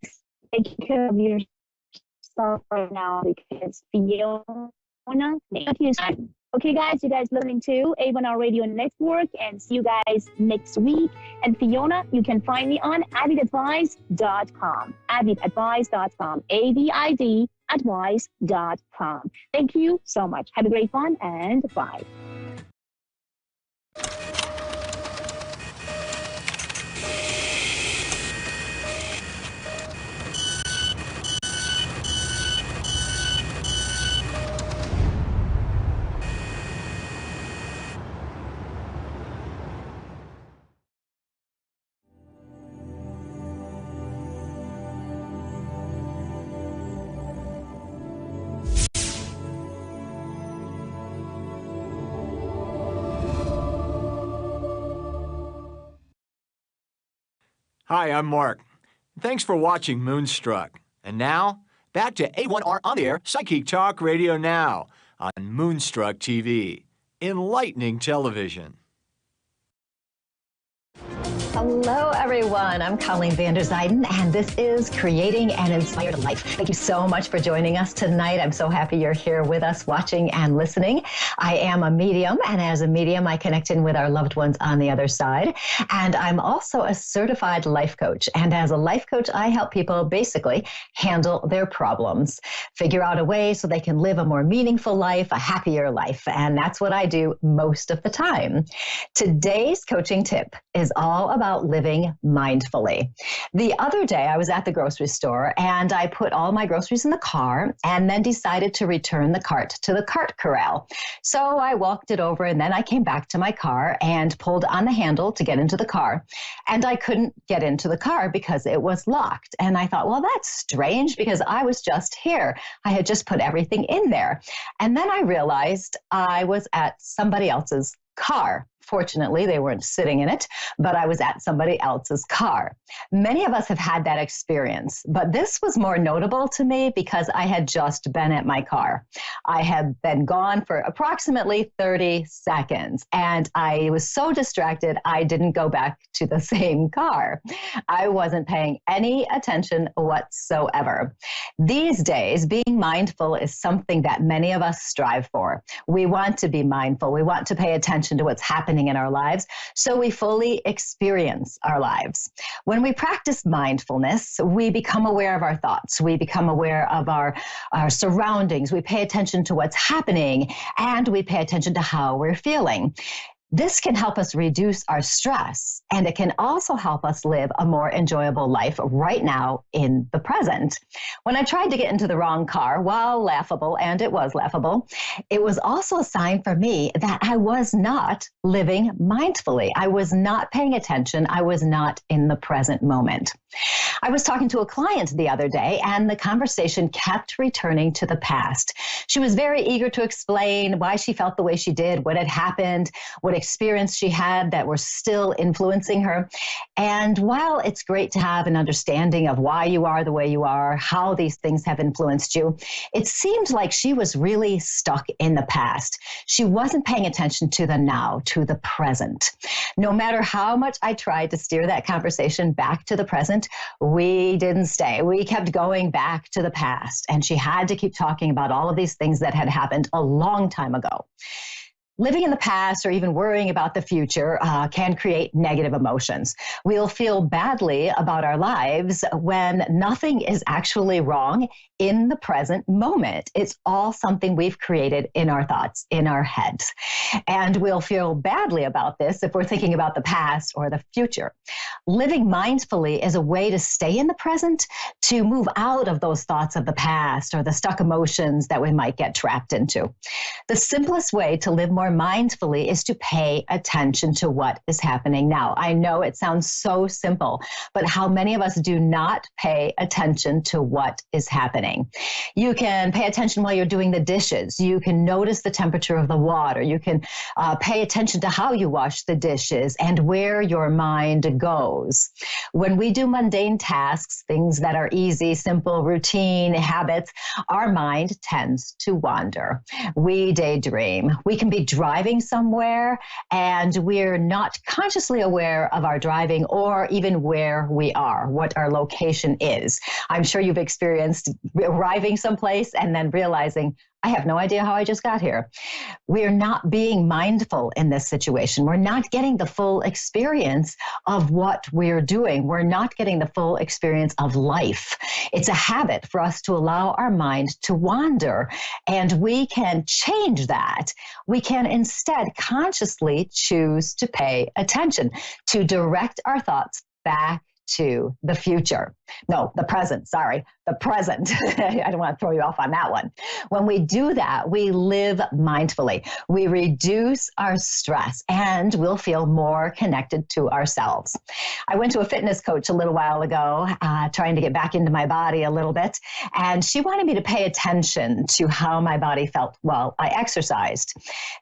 take care of yourself right now because Fiona, thank you. Okay, guys, you guys listening to A1R Radio Network, and see you guys next week. And Fiona, you can find me on avidadvice.com, avidadvice.com, AVID advice.com. Thank you so much. Have a great one, and bye. Hi, I'm Mark. Thanks for watching Moonstruck. And now, back to A1R on the air, Psychic Talk Radio Now on Moonstruck TV, enlightening television. Hello, everyone. I'm Colleen van der Zijden, and this is Creating an Inspired Life. Thank you so much for joining us tonight. I'm so happy you're here with us, watching and listening. I am a medium, and as a medium, I connect in with our loved ones on the other side. And I'm also a certified life coach. And as a life coach, I help people basically handle their problems, figure out a way so they can live a more meaningful life, a happier life. And that's what I do most of the time. Today's coaching tip is all about living mindfully. The other day, I was at the grocery store and I put all my groceries in the car and then decided to return the cart to the cart corral. So I walked it over and then I came back to my car and pulled on the handle to get into the car. And I couldn't get into the car because it was locked. And I thought, well, that's strange because I was just here. I had just put everything in there. And then I realized I was at somebody else's car. Fortunately, they weren't sitting in it, but I was at somebody else's car. Many of us have had that experience, but this was more notable to me because I had just been at my car. I had been gone for approximately 30 seconds, and I was so distracted, I didn't go back to the same car. I wasn't paying any attention whatsoever. These days, being mindful is something that many of us strive for. We want to be mindful. We want to pay attention to what's happening in our lives so we fully experience our lives. When we practice mindfulness, we become aware of our thoughts. We become aware of our surroundings. We pay attention to what's happening, and we pay attention to how we're feeling. This can help us reduce our stress, and it can also help us live a more enjoyable life right now in the present. When I tried to get into the wrong car, while laughable, and it was laughable, it was also a sign for me that I was not living mindfully. I was not paying attention. I was not in the present moment. I was talking to a client the other day, and the conversation kept returning to the past. She was very eager to explain why she felt the way she did, what had happened, what experience she had that were still influencing her. And while it's great to have an understanding of why you are the way you are, how these things have influenced you, it seemed like she was really stuck in the past. She wasn't paying attention to the now, to the present. No matter how much I tried to steer that conversation back to the present, we didn't stay. We kept going back to the past, and she had to keep talking about all of these things that had happened a long time ago. Living in the past or even worrying about the future can create negative emotions. We'll feel badly about our lives when nothing is actually wrong in the present moment. It's all something we've created in our thoughts, in our heads. And we'll feel badly about this if we're thinking about the past or the future. Living mindfully is a way to stay in the present, to move out of those thoughts of the past or the stuck emotions that we might get trapped into. The simplest way to live more more mindfully is to pay attention to what is happening now. I know it sounds so simple, but how many of us do not pay attention to what is happening? You can pay attention while you're doing the dishes. You can notice the temperature of the water. You can pay attention to how you wash the dishes and where your mind goes. When we do mundane tasks, things that are easy, simple, routine habits, our mind tends to wander. We daydream. We can be driving somewhere and we're not consciously aware of our driving or even where we are, what our location is. I'm sure you've experienced arriving someplace and then realizing, I have no idea how I just got here. We're not being mindful in this situation. We're not getting the full experience of what we're doing. We're not getting the full experience of life. It's a habit for us to allow our mind to wander, and we can change that. We can instead consciously choose to pay attention, to direct our thoughts back to the future. No, the present, sorry, the present. I don't want to throw you off on that one. When we do that, we live mindfully. We reduce our stress and we'll feel more connected to ourselves. I went to a fitness coach a little while ago, trying to get back into my body a little bit. And she wanted me to pay attention to how my body felt while I exercised.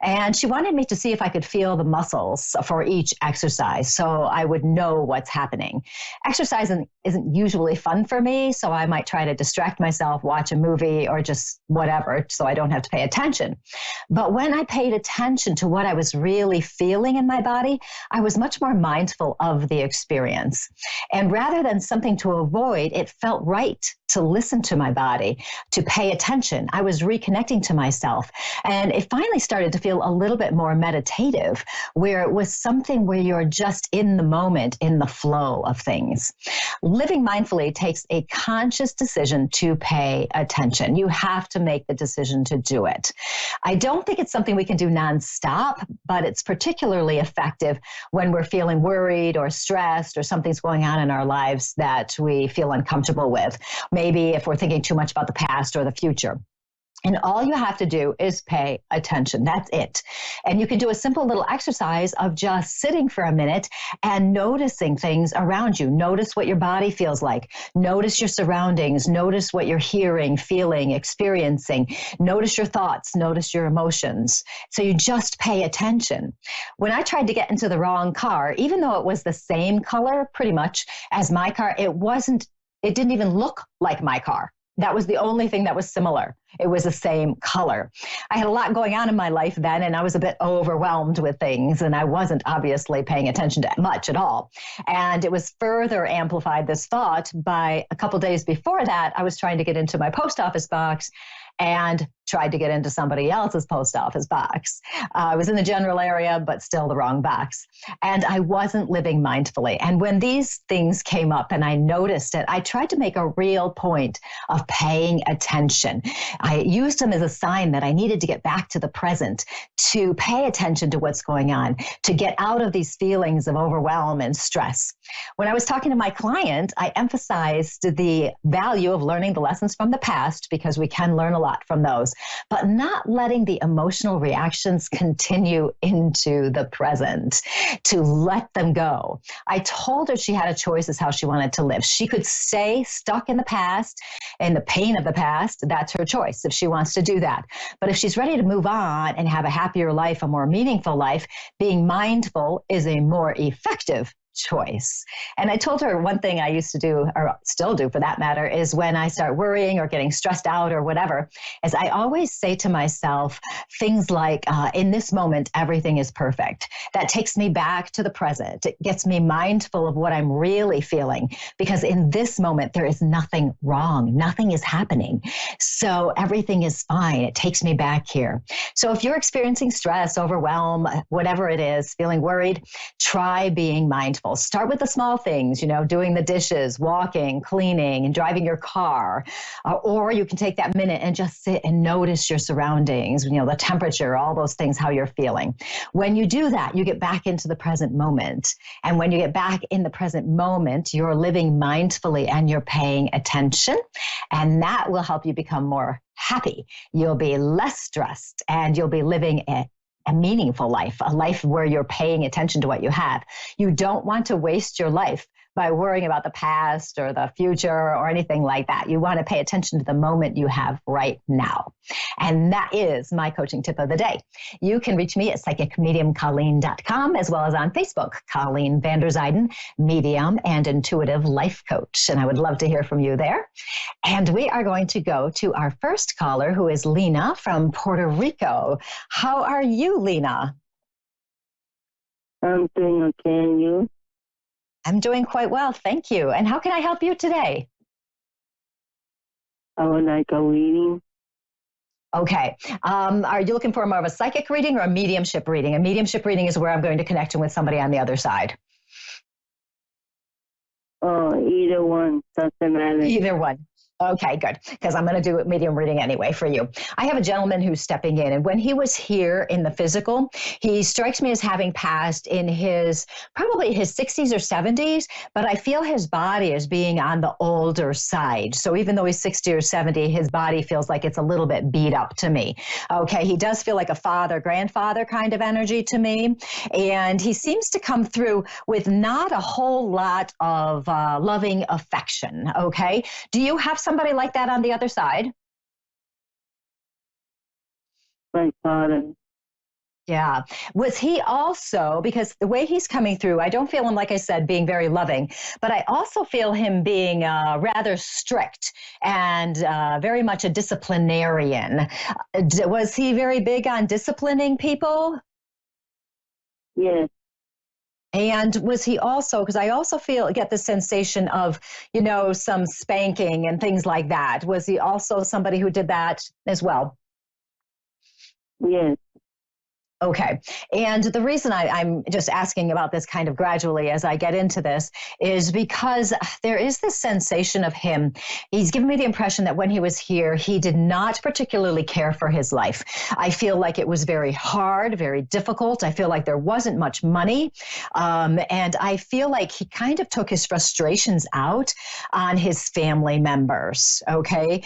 And she wanted me to see if I could feel the muscles for each exercise so I would know what's happening. Exercising isn't usually fun for me, so I might try to distract myself, watch a movie, or just whatever, so I don't have to pay attention. But when I paid attention to what I was really feeling in my body, I was much more mindful of the experience. And rather than something to avoid, it felt right to listen to my body, to pay attention. I was reconnecting to myself. And it finally started to feel a little bit more meditative, where it was something where you're just in the moment, in the flow of things. Living mindfully takes a conscious decision to pay attention. You have to make the decision to do it. I don't think it's something we can do nonstop, but it's particularly effective when we're feeling worried or stressed or something's going on in our lives that we feel uncomfortable with. Maybe if we're thinking too much about the past or the future. And all you have to do is pay attention. That's it. And you can do a simple little exercise of just sitting for a minute and noticing things around you. Notice what your body feels like. Notice your surroundings. Notice what you're hearing, feeling, experiencing. Notice your thoughts. Notice your emotions. So you just pay attention. When I tried to get into the wrong car, even though it was the same color pretty much as my car, it didn't even look like my car. That was the only thing that was similar. It was the same color. I had a lot going on in my life then, and I was a bit overwhelmed with things, and I wasn't obviously paying attention to much at all. And it was further amplified, this thought, by a couple days before that, I was trying to get into my post office box and tried to get into somebody else's post office box. I was in the general area, but still the wrong box. And I wasn't living mindfully. And when these things came up and I noticed it, I tried to make a real point of paying attention. I used them as a sign that I needed to get back to the present, to pay attention to what's going on, to get out of these feelings of overwhelm and stress. When I was talking to my client, I emphasized the value of learning the lessons from the past, because we can learn a lot from those, but not letting the emotional reactions continue into the present, to let them go. I told her she had a choice as how she wanted to live. She could stay stuck in the past and the pain of the past. That's her choice if she wants to do that. But if she's ready to move on and have a happier life, a more meaningful life, being mindful is a more effective choice. And I told her one thing I used to do, or still do for that matter, is when I start worrying or getting stressed out or whatever, is I always say to myself things like, in this moment, everything is perfect. That takes me back to the present. It gets me mindful of what I'm really feeling, because in this moment, there is nothing wrong. Nothing is happening. So everything is fine. It takes me back here. So if you're experiencing stress, overwhelm, whatever it is, feeling worried, try being mindful. Start with the small things, doing the dishes, walking, cleaning, and driving your car. Or you can take that minute and just sit and notice your surroundings, the temperature, all those things, how you're feeling. When you do that, you get back into the present moment. And when you get back in the present moment, you're living mindfully and you're paying attention. And that will help you become more happy. You'll be less stressed and you'll be living a meaningful life, a life where you're paying attention to what you have. You don't want to waste your life by worrying about the past or the future or anything like that. You want to pay attention to the moment you have right now. And that is my coaching tip of the day. You can reach me at psychicmediumcolleen.com as well as on Facebook, Colleen Vanderzijden, medium and intuitive life coach. And I would love to hear from you there. And we are going to go to our first caller, who is Lena from Puerto Rico. How are you, Lena? I'm doing okay, and you? I'm doing quite well, thank you. And how can I help you today? I would like a reading. Okay. Are you looking for more of a psychic reading or a mediumship reading? A mediumship reading is where I'm going to connect you with somebody on the other side. Oh, either one. Doesn't matter. Either one. Okay, good. Because I'm going to do a medium reading anyway for you. I have a gentleman who's stepping in, and when he was here in the physical, he strikes me as having passed in probably his 60s or 70s, but I feel his body as being on the older side. So even though he's 60 or 70, his body feels like it's a little bit beat up to me. Okay, he does feel like a father, grandfather kind of energy to me, and he seems to come through with not a whole lot of loving affection. Okay, do you have somebody like that on the other side? My father. Yeah. Was he also, because the way he's coming through, I don't feel him, like I said, being very loving, but I also feel him being rather strict and very much a disciplinarian. Was he very big on disciplining people? Yes. And was he also, because I also get the sensation of, some spanking and things like that. Was he also somebody who did that as well? Yes. Okay. And the reason I'm just asking about this kind of gradually as I get into this is because there is this sensation of him. He's given me the impression that when he was here, he did not particularly care for his life. I feel like it was very hard, very difficult. I feel like there wasn't much money. And I feel like he kind of took his frustrations out on his family members. Okay.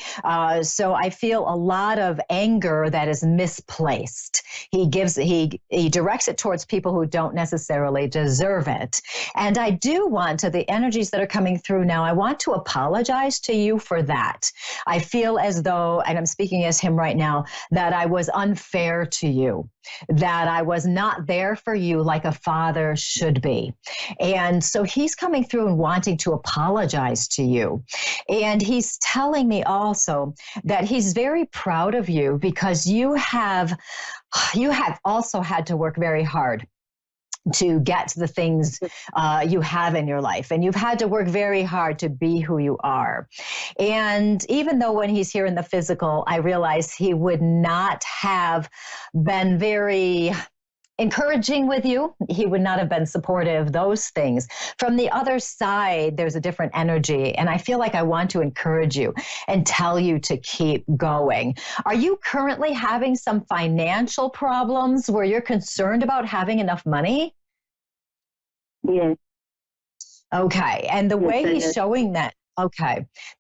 So I feel a lot of anger that is misplaced. He directs it towards people who don't necessarily deserve it. And I do want to, the energies that are coming through now, I want to apologize to you for that. I feel as though, and I'm speaking as him right now, that I was unfair to you, that I was not there for you like a father should be. And so he's coming through and wanting to apologize to you. And he's telling me also that he's very proud of you because you have also had to work very hard to get the things you have in your life. And you've had to work very hard to be who you are. And even though when he's here in the physical, I realize he would not have been very encouraging with you. He would not have been supportive, those things. From the other side, there's a different energy. And I feel like I want to encourage you and tell you to keep going. Are you currently having some financial problems where you're concerned about having enough money? Yes. Okay. And the way he's showing that,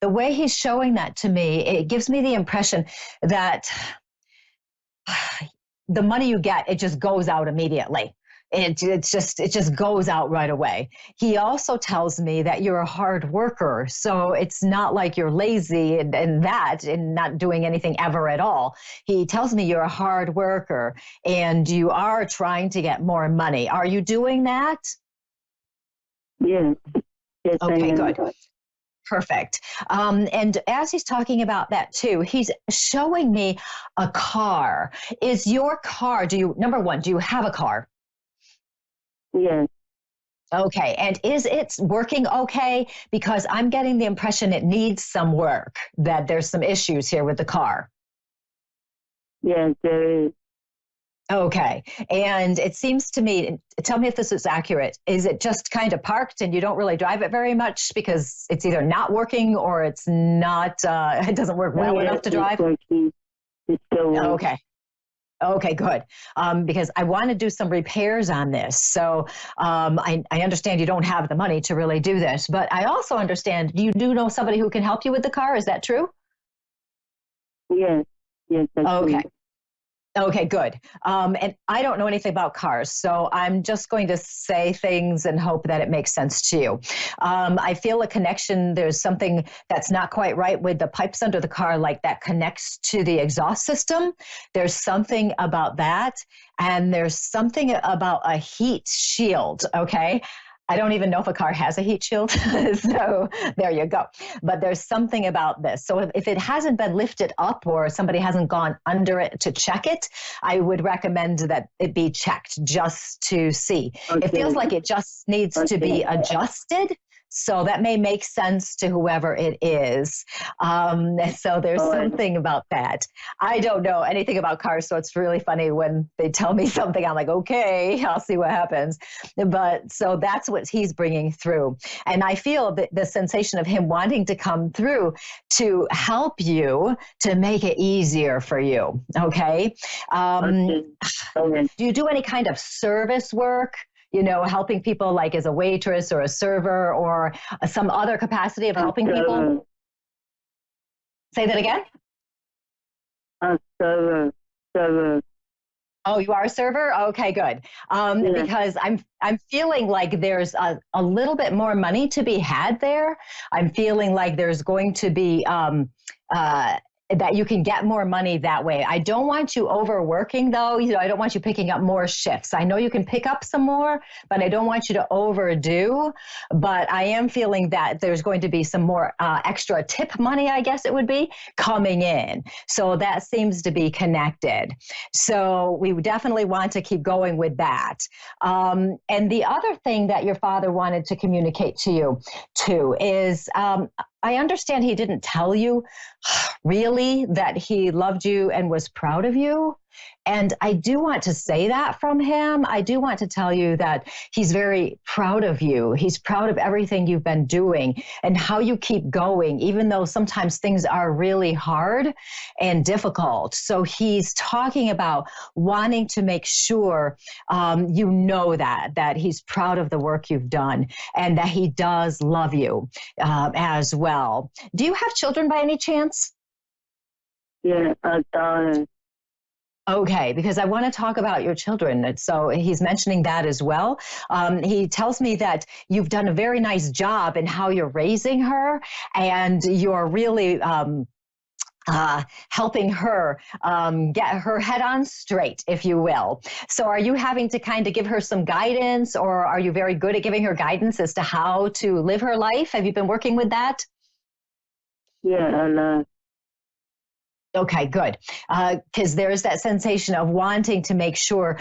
the way he's showing that to me, it gives me the impression that the money you get, it just goes out immediately. It just goes out right away. He also tells me that you're a hard worker. So it's not like you're lazy and not doing anything ever at all. He tells me you're a hard worker and you are trying to get more money. Are you doing that? Yes. Yes. Okay, good. Perfect. And as he's talking about that too, he's showing me a car. Is your car, number one, do you have a car? Yes. Okay. And is it working okay? Because I'm getting the impression it needs some work, that there's some issues here with the car. Yes, there is. Okay. And it seems to me, tell me if this is accurate, is it just kind of parked and you don't really drive it very much because it's either not working or it's not, it doesn't work well enough to drive? It's still working. Okay. Okay, good. Because I want to do some repairs on this. So I understand you don't have the money to really do this, but I also understand you do know somebody who can help you with the car. Is that true? Yes. Yes. That's okay. true. Okay, good. And I don't know anything about cars, so I'm just going to say things and hope that it makes sense to you. I feel a connection. There's something that's not quite right with the pipes under the car, like that connects to the exhaust system. There's something about that. And there's something about a heat shield, okay? I don't even know if a car has a heat shield. So there you go. But there's something about this. So if it hasn't been lifted up or somebody hasn't gone under it to check it, I would recommend that it be checked just to see. Okay. It feels like it just needs to be adjusted. So that may make sense to whoever it is. So there's something about that. I don't know anything about cars, so it's really funny when they tell me something. I'm like, okay, I'll see what happens. But so that's what he's bringing through. And I feel that the sensation of him wanting to come through to help you, to make it easier for you. Okay. Do you do any kind of service work? You know, helping people like as a waitress or a server or some other capacity of helping people? Say that again? Server. Oh, you are a server? Okay, good. Because I'm feeling like there's a little bit more money to be had there. I'm feeling like there's going to be that you can get more money that way. I don't want you overworking though. You know, I don't want you picking up more shifts. I know you can pick up some more, but I don't want you to overdo. But I am feeling that there's going to be some more extra tip money, I guess it would be, coming in. So that seems to be connected. So we definitely want to keep going with that. And the other thing that your father wanted to communicate to you too is, I understand he didn't tell you really that he loved you and was proud of you. And I do want to say that from him. I do want to tell you that he's very proud of you. He's proud of everything you've been doing and how you keep going, even though sometimes things are really hard and difficult. So he's talking about wanting to make sure you know that he's proud of the work you've done and that he does love you as well. Do you have children by any chance? Yeah, a daughter. Okay, because I want to talk about your children. So he's mentioning that as well. He tells me that you've done a very nice job in how you're raising her, and you're really helping her get her head on straight, if you will. So are you having to kind of give her some guidance, or are you very good at giving her guidance as to how to live her life? Have you been working with that? Yeah, and Okay, good. Because there's that sensation of wanting to make sure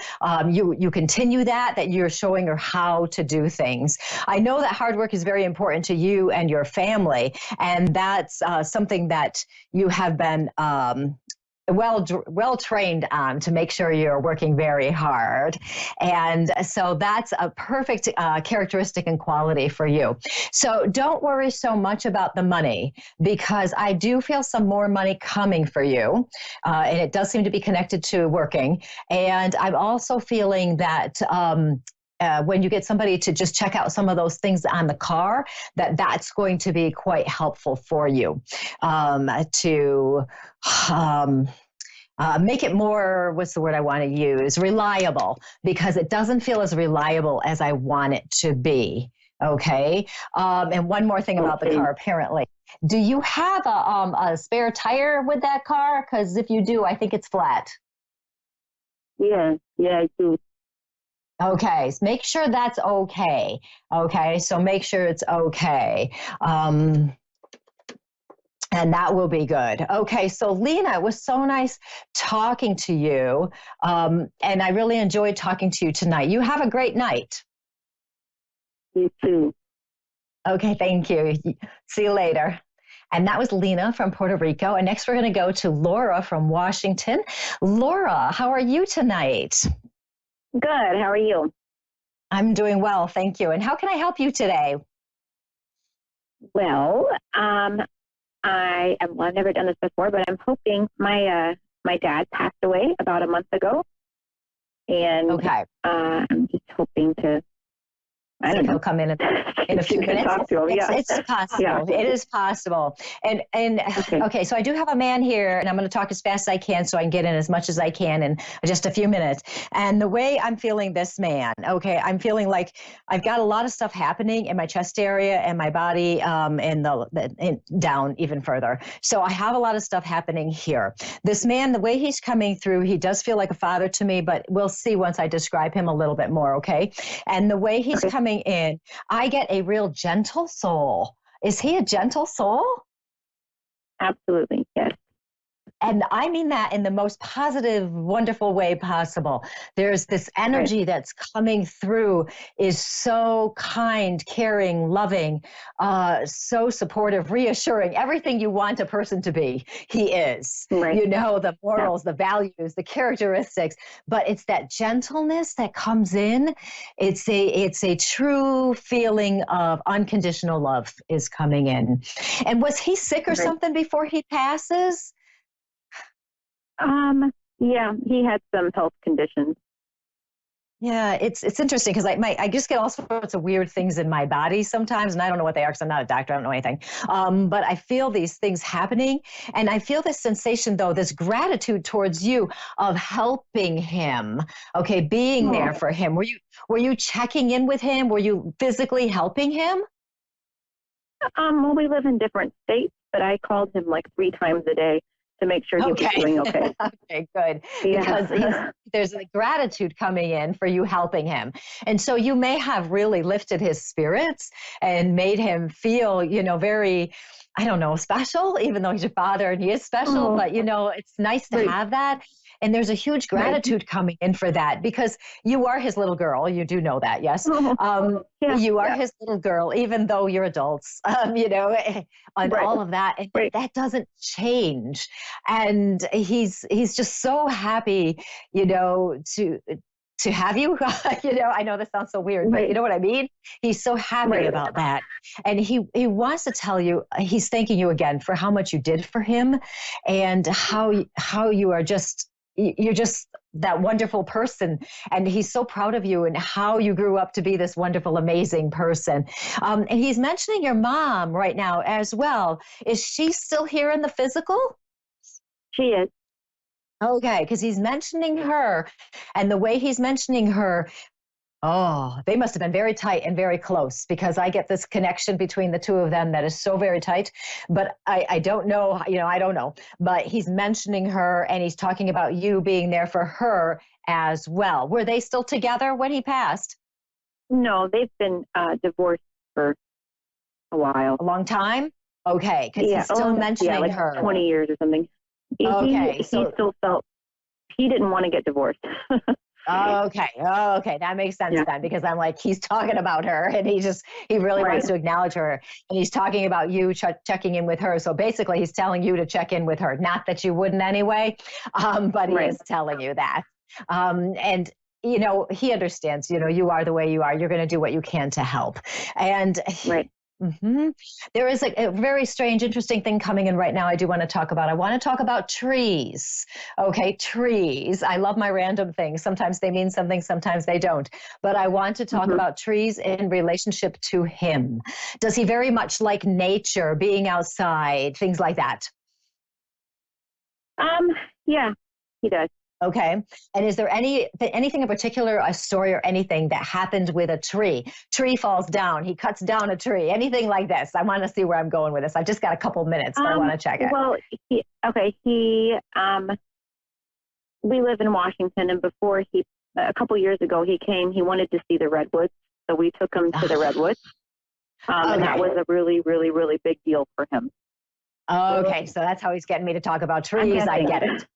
you continue that you're showing her how to do things. I know that hard work is very important to you and your family, and that's something that you have been well trained on to make sure you're working very hard. And so that's a perfect characteristic and quality for you. So don't worry so much about the money, because I do feel some more money coming for you. And it does seem to be connected to working. And I'm also feeling that when you get somebody to just check out some of those things on the car, that's going to be quite helpful for you to make it more, what's the word I want to use, reliable, because it doesn't feel as reliable as I want it to be. Okay. And one more thing about the car, apparently. Do you have a spare tire with that car? Because if you do, I think it's flat. Yeah, I do. Okay, so make sure that's okay. Okay, so make sure it's okay. And that will be good. Okay, so Lena, it was so nice talking to you. And I really enjoyed talking to you tonight. You have a great night. You too. Okay, thank you. See you later. And that was Lena from Puerto Rico. And next we're going to go to Laura from Washington. Laura, how are you tonight? Good. How are you? I'm doing well, thank you. And how can I help you today? Well, I've never done this before, but I'm hoping my dad passed away about a month ago, and I'm just hoping to I don't know. He'll come in a few minutes. It's possible. Yeah. It is possible. And okay, so I do have a man here, and I'm going to talk as fast as I can so I can get in as much as I can in just a few minutes. And the way I'm feeling this man, okay, I'm feeling like I've got a lot of stuff happening in my chest area and my body, and down even further. So I have a lot of stuff happening here. This man, the way he's coming through, he does feel like a father to me, but we'll see once I describe him a little bit more, okay? And the way he's coming in, I get a real gentle soul. Is he a gentle soul? Absolutely, yes. And I mean that in the most positive, wonderful way possible. There's this energy that's coming through, is so kind, caring, loving, so supportive, reassuring, everything you want a person to be. He is, you know, the morals, the values, the characteristics, but it's that gentleness that comes in. It's a true feeling of unconditional love is coming in. And was he sick or something before he passes? Yeah, he had some health conditions. Yeah, it's interesting because I just get all sorts of weird things in my body sometimes, and I don't know what they are because I'm not a doctor. I don't know anything. But I feel these things happening, and I feel this sensation, though, this gratitude towards you of helping him, okay, being there for him. Were you checking in with him? Were you physically helping him? Well, we live in different states, but I called him like 3 times a day to make sure he was doing okay. Okay, good. Because there's a gratitude coming in for you helping him. And so you may have really lifted his spirits and made him feel, you know, very, I don't know, special, even though he's your father and he is special. But, you know, it's nice to have that. And there's a huge gratitude coming in for that because you are his little girl. You do know that, yes? You are his little girl, even though you're adults, you know, and all of that. And that doesn't change. And he's just so happy, you know, to have you, you know, I know this sounds so weird, but you know what I mean? He's so happy about that. And he wants to tell you, he's thanking you again for how much you did for him and how you are just, you're just that wonderful person. And he's so proud of you and how you grew up to be this wonderful, amazing person. And he's mentioning your mom right now as well. Is she still here in the physical? She is. Okay, because he's mentioning her, and the way he's mentioning her, oh, they must have been very tight and very close because I get this connection between the two of them that is so very tight. But I don't know, you know, I don't know. But he's mentioning her and he's talking about you being there for her as well. Were they still together when he passed? No, they've been divorced for a while. A long time? Okay, because he's still mentioning like her. 20 years or something. He still felt he didn't want to get divorced. Okay, that makes sense then because I'm like, he's talking about her and he really wants to acknowledge her and he's talking about you checking in with her. So basically he's telling you to check in with her, not that you wouldn't anyway, but he is telling you that. And you know, he understands, you know, you are the way you are. You're going to do what you can to help. And there is a very strange, interesting thing coming in right now I do want to talk about. I want to talk about trees. Okay, trees. I love my random things. Sometimes they mean something, sometimes they don't. But I want to talk about trees in relationship to him. Does he very much like nature, being outside, things like that? Yeah, he does. Okay. And is there anything in particular, a story or anything that happened with a tree? Tree falls down. He cuts down a tree. Anything like this? I want to see where I'm going with this. I've just got a couple minutes, but I want to check it. Well, we live in Washington, and before a couple years ago, he wanted to see the redwoods. So we took him to the redwoods. And that was a really, really, really big deal for him. Okay. So that's how he's getting me to talk about trees. I get it.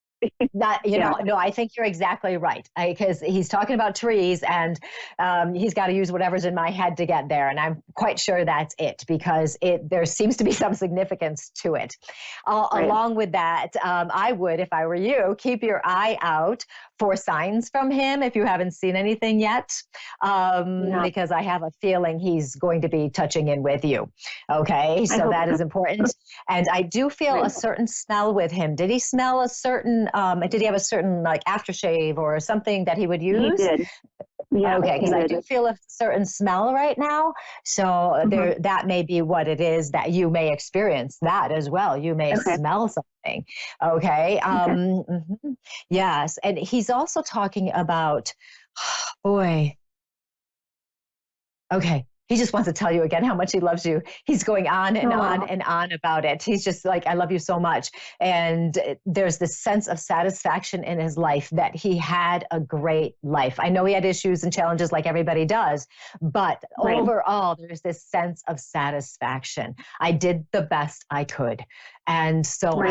That, you know, no, I think you're exactly right because he's talking about trees and he's got to use whatever's in my head to get there. And I'm quite sure that's it because there seems to be some significance to it. Along with that, I would, if I were you, keep your eye out for signs from him if you haven't seen anything yet, because I have a feeling he's going to be touching in with you. Okay, so that is important. And I do feel a certain smell with him. Did he smell a certain, did he have a certain like aftershave or something that he would use? He did. Yeah. Okay, because I do feel a certain smell right now. So there, that may be what it is that you may experience that as well. You may smell something. Okay. Yes. And he's also talking about, boy. Okay. He just wants to tell you again how much he loves you. He's going on and on and on about it. He's just like, I love you so much. And there's this sense of satisfaction in his life that he had a great life. I know he had issues and challenges like everybody does, but overall, there's this sense of satisfaction. I did the best I could. And so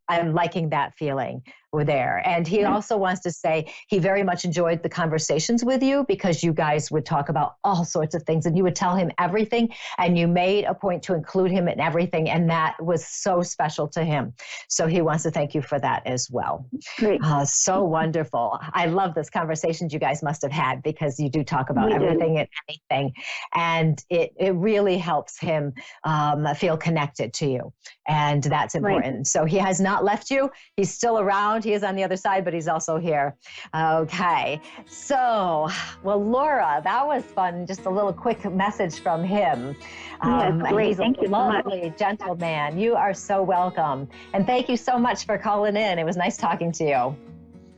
I'm liking that feeling there. And he also wants to say he very much enjoyed the conversations with you because you guys would talk about all sorts of things and you would tell him everything and you made a point to include him in everything. And that was so special to him. So he wants to thank you for that as well. Great. So wonderful. I love this conversations you guys must have had because you do talk about everything and anything. And it really helps him feel connected to you. And that's important. So he has not left you. He's still around. He is on the other side, but he's also here. Okay. So, well, Laura, that was fun. Just a little quick message from him. Great. He's Thank you so much. Lovely gentleman. You are so welcome. And thank you so much for calling in. It was nice talking to you.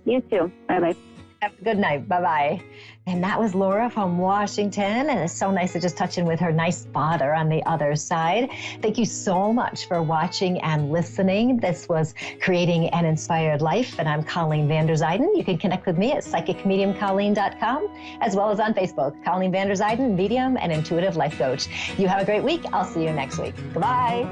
You too. Bye-bye. Have a good night. Bye-bye. And that was Laura from Washington. And it's so nice to just touch in with her nice father on the other side. Thank you so much for watching and listening. This was Creating an Inspired Life. And I'm Colleen Vander Zijden. You can connect with me at psychicmediumcolleen.com, as well as on Facebook, Colleen Vander Zijden, medium and intuitive life coach. You have a great week. I'll see you next week. Goodbye.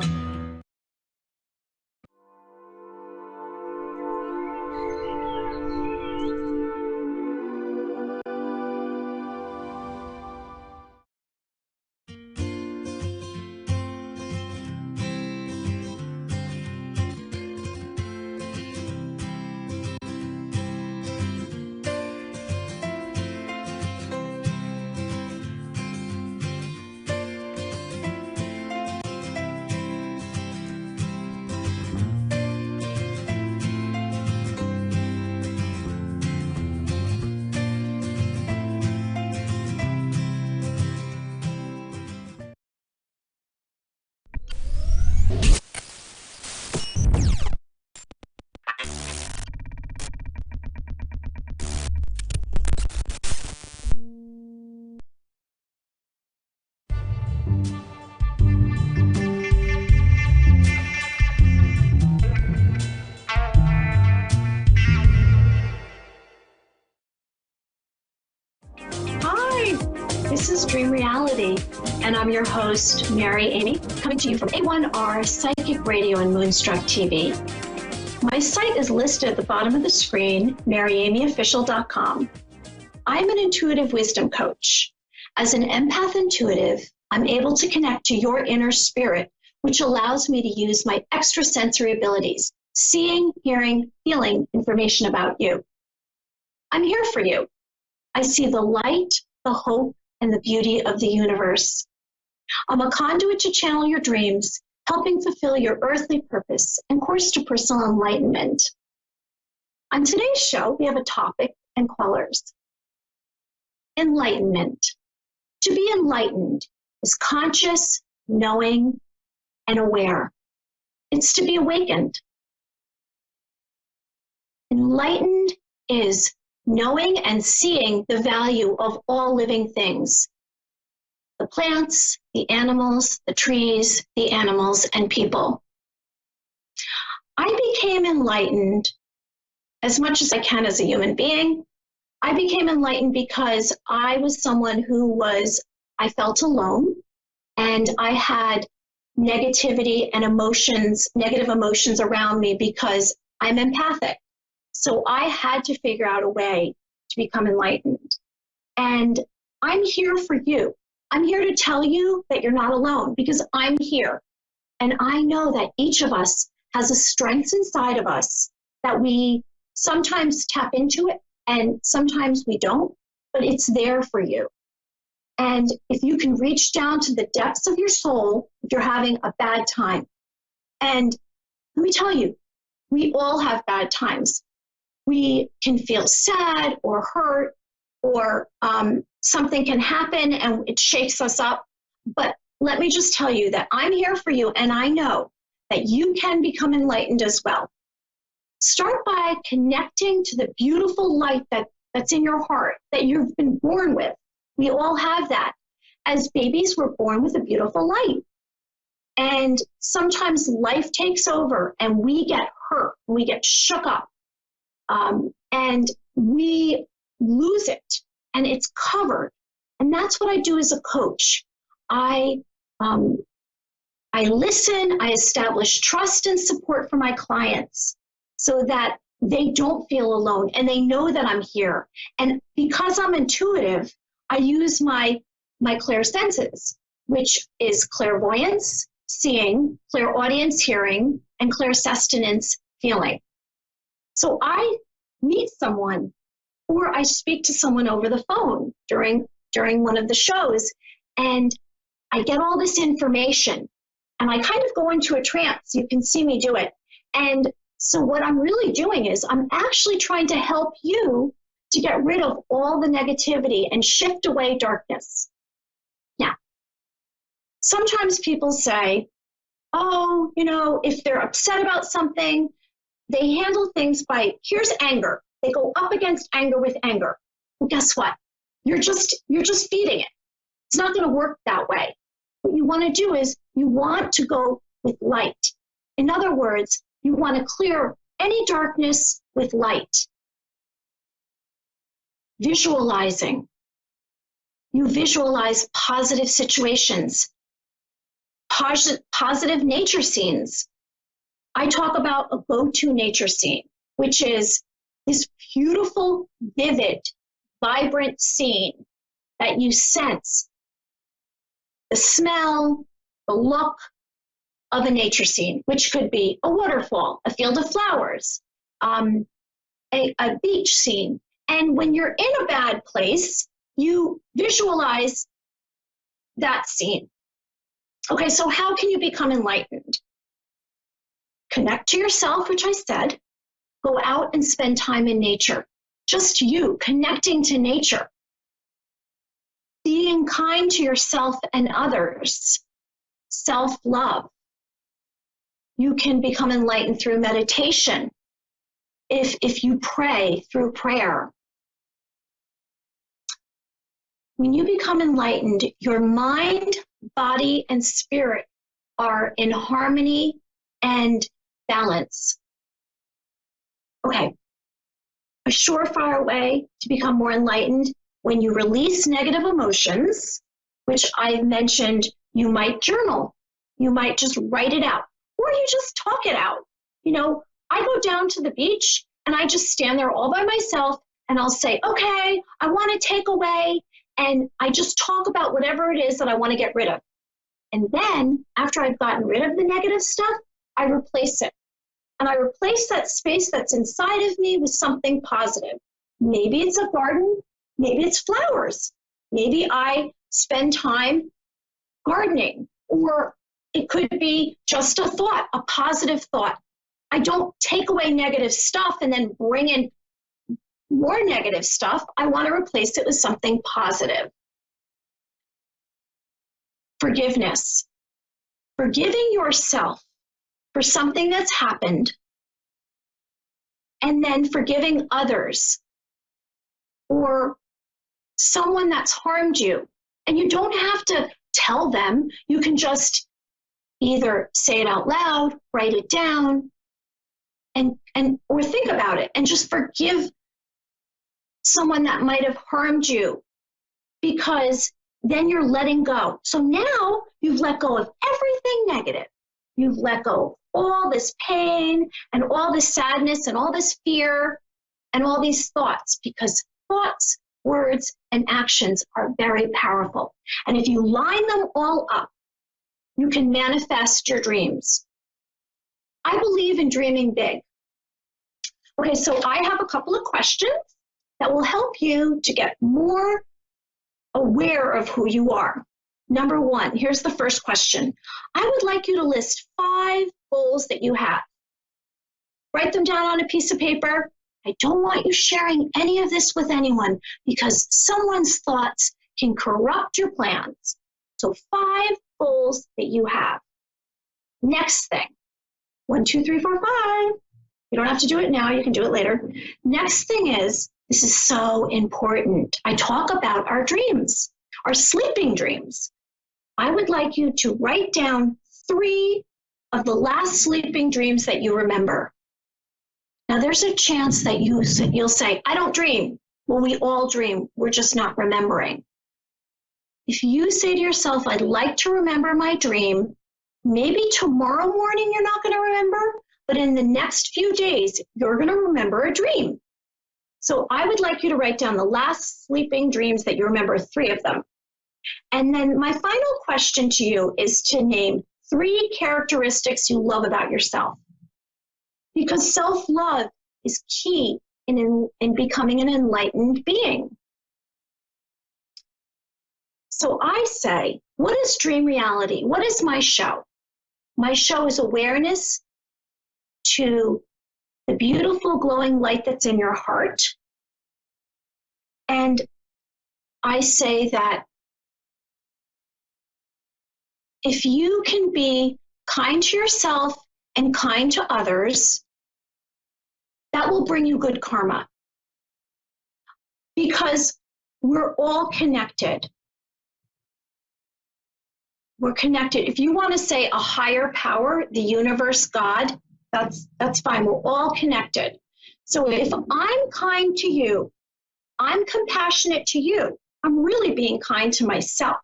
This is Dream Reality, and I'm your host, Mary Amy, coming to you from A1R Psychic Radio and Moonstruck TV. My site is listed at the bottom of the screen, maryamyofficial.com. I'm an intuitive wisdom coach. As an empath intuitive, I'm able to connect to your inner spirit, which allows me to use my extrasensory abilities, seeing, hearing, feeling information about you. I'm here for you. I see the light, the hope, and the beauty of the universe. I'm a conduit to channel your dreams, helping fulfill your earthly purpose and course to personal enlightenment. On today's show, we have a topic and callers. Enlightenment. To be enlightened is conscious, knowing, and aware. It's to be awakened. Enlightened is knowing and seeing the value of all living things. The plants, the animals, the trees, the animals, and people. I became enlightened as much as I can as a human being. I became enlightened because I was someone I felt alone, and I had negativity and negative emotions around me because I'm empathic. So I had to figure out a way to become enlightened. And I'm here for you. I'm here to tell you that you're not alone because I'm here. And I know that each of us has a strength inside of us that we sometimes tap into it and sometimes we don't, but it's there for you. And if you can reach down to the depths of your soul, if you're having a bad time, and let me tell you, we all have bad times. We can feel sad or hurt, or something can happen and it shakes us up. But let me just tell you that I'm here for you, and I know that you can become enlightened as well. Start by connecting to the beautiful light that's in your heart, that you've been born with. We all have that. As babies, we're born with a beautiful light. And sometimes life takes over and we get hurt, we get shook up, and we lose it, and it's covered. And that's what I do as a coach. I listen, I establish trust and support for my clients so that they don't feel alone and they know that I'm here. And because I'm intuitive, I use my clairsenses, which is clairvoyance, seeing, clairaudience, hearing, and clairsustenance, feeling. So I meet someone or I speak to someone over the phone during one of the shows, and I get all this information and I kind of go into a trance. You can see me do it. And so what I'm really doing is I'm actually trying to help you to get rid of all the negativity and shift away darkness. Now, sometimes people say, oh, if they're upset about something, they handle things by, here's anger. They go up against anger with anger. Well, guess what? You're just feeding it. It's not going to work that way. What you want to do is you want to go with light. In other words, you want to clear any darkness with light. Visualizing. You visualize positive situations, positive nature scenes. I talk about a go-to nature scene, which is this beautiful, vivid, vibrant scene that you sense the smell, the look of a nature scene, which could be a waterfall, a field of flowers, a beach scene. And when you're in a bad place, you visualize that scene. Okay, so how can you become enlightened? Connect to yourself, which I said. Go out and spend time in nature. Just you, connecting to nature. Being kind to yourself and others. Self-love. You can become enlightened through meditation. If you pray through prayer. When you become enlightened, your mind, body, and spirit are in harmony and balance. Okay, a surefire way to become more enlightened, when you release negative emotions, which I mentioned, you might journal, you might just write it out, or you just talk it out. I go down to the beach and I just stand there all by myself and I'll say, okay, I want to take away, and I just talk about whatever it is that I want to get rid of. And then after I've gotten rid of the negative stuff, I replace it. And I replace that space that's inside of me with something positive. Maybe it's a garden, maybe it's flowers. Maybe I spend time gardening, or it could be just a thought, a positive thought. I don't take away negative stuff and then bring in more negative stuff. I want to replace it with something positive. Forgiveness. Forgiving yourself for something that's happened, and then forgiving others or someone that's harmed you. And you don't have to tell them. You can just either say it out loud, write it down, or think about it and just forgive someone that might have harmed you, because then you're letting go. So now you've let go of everything negative. You've let go of all this pain and all this sadness and all this fear and all these thoughts, because thoughts, words, and actions are very powerful. And if you line them all up, you can manifest your dreams. I believe in dreaming big. Okay, so I have a couple of questions that will help you to get more aware of who you are. Number one, here's the first question. I would like you to list 5 goals that you have. Write them down on a piece of paper I don't want you sharing any of this with anyone because someone's thoughts can corrupt your plans. So 5 goals that you have. Next thing, 1, 2, 3, 4, 5. You don't have to do it now. You can do it later. Next thing is, this is so important. I talk about our dreams, our sleeping dreams. I would like you to write down 3 of the last sleeping dreams that you remember. Now, there's a chance that you'll say, I don't dream. Well, we all dream. We're just not remembering. If you say to yourself, I'd like to remember my dream, maybe tomorrow morning you're not going to remember, but in the next few days, you're going to remember a dream. So I would like you to write down the last sleeping dreams that you remember, 3 of them. And then my final question to you is to name 3 characteristics you love about yourself. Because self-love is key in becoming an enlightened being. So I say, what is dream reality? What is my show? My show is awareness to the beautiful glowing light that's in your heart. And I say that if you can be kind to yourself and kind to others, that will bring you good karma. Because we're all connected. We're connected. If you want to say a higher power, the universe, God, that's fine. We're all connected. So if I'm kind to you, I'm compassionate to you, I'm really being kind to myself.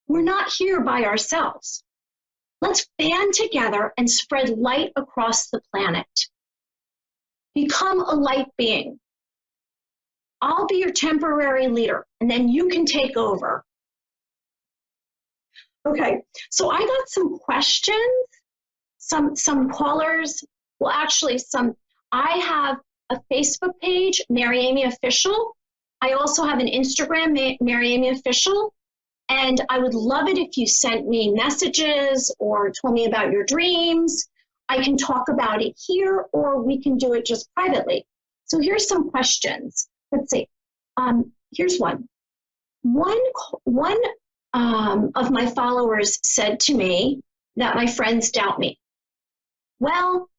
We're not here by ourselves. Let's band together and spread light across the planet. Become a light being. I'll be your temporary leader, and then you can take over. Okay, so I got some questions, some callers. Well, actually, I have a Facebook page, Mary Amy Official. I also have an Instagram, Mary Amy Official. And I would love it if you sent me messages or told me about your dreams. I can talk about it here, or we can do it just privately. So here's some questions. Let's see. Here's one. One of my followers said to me that my friends doubt me. Well,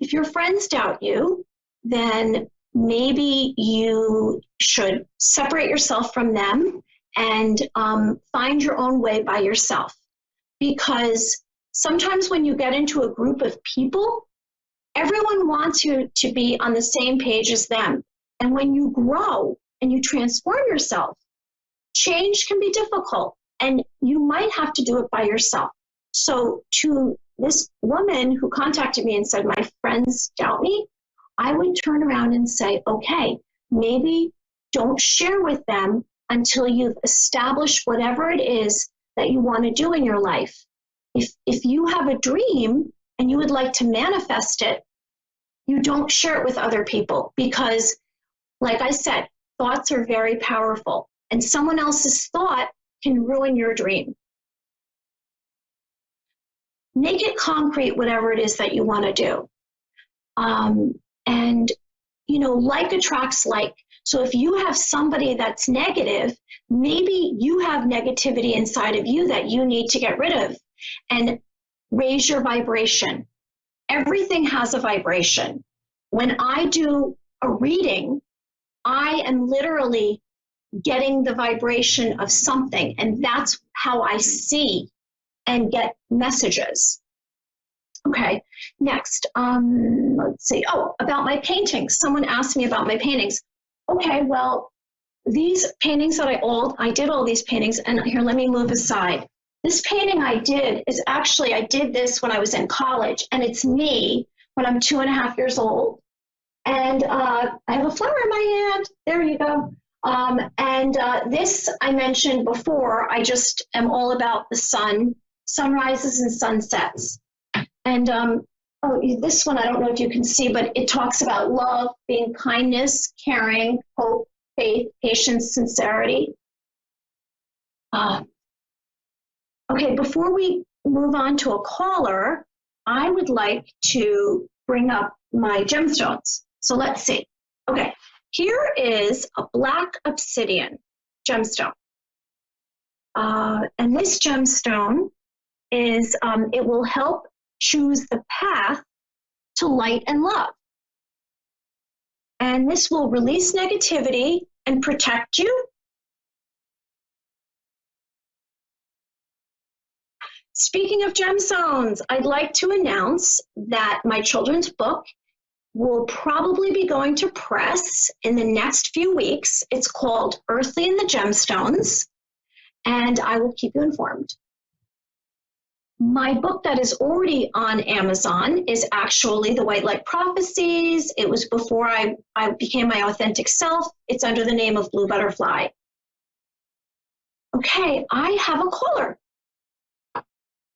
if your friends doubt you, then maybe you should separate yourself from them and find your own way by yourself. Because sometimes when you get into a group of people, everyone wants you to be on the same page as them. And when you grow and you transform yourself, change can be difficult and you might have to do it by yourself. So to this woman who contacted me and said, my friends doubt me, I would turn around and say, okay, maybe don't share with them until you've established whatever it is that you want to do in your life. If you have a dream and you would like to manifest it, you don't share it with other people because, like I said, thoughts are very powerful and someone else's thought can ruin your dream. Make it concrete, whatever it is that you want to do. And, you know, like attracts like. So if you have somebody that's negative, maybe you have negativity inside of you that you need to get rid of and raise your vibration. Everything has a vibration. When I do a reading, I am literally getting the vibration of something, and that's how I see and get messages. Okay, next, let's see. Oh, about my paintings. Someone asked me about my paintings. Okay, well, these paintings that I did all these paintings, and here, let me move aside. This painting I did is actually, I did this when I was in college, and it's me when I'm 2.5 years old. And I have a flower in my hand. There you go. This I mentioned before, I just am all about the sun, sunrises and sunsets. And this one, I don't know if you can see, but it talks about love, being kindness, caring, hope, faith, patience, sincerity. Okay, before we move on to a caller, I would like to bring up my gemstones. So let's see. Okay, here is a black obsidian gemstone. And this gemstone is, it will help choose the path to light and love. And this will release negativity and protect you. Speaking of gemstones, I'd like to announce that my children's book will probably be going to press in the next few weeks. It's called Earthly and the Gemstones, and I will keep you informed. My book that is already on Amazon is actually The White Light Prophecies. It was before I became my authentic self. It's under the name of Blue Butterfly. Okay, I have a caller.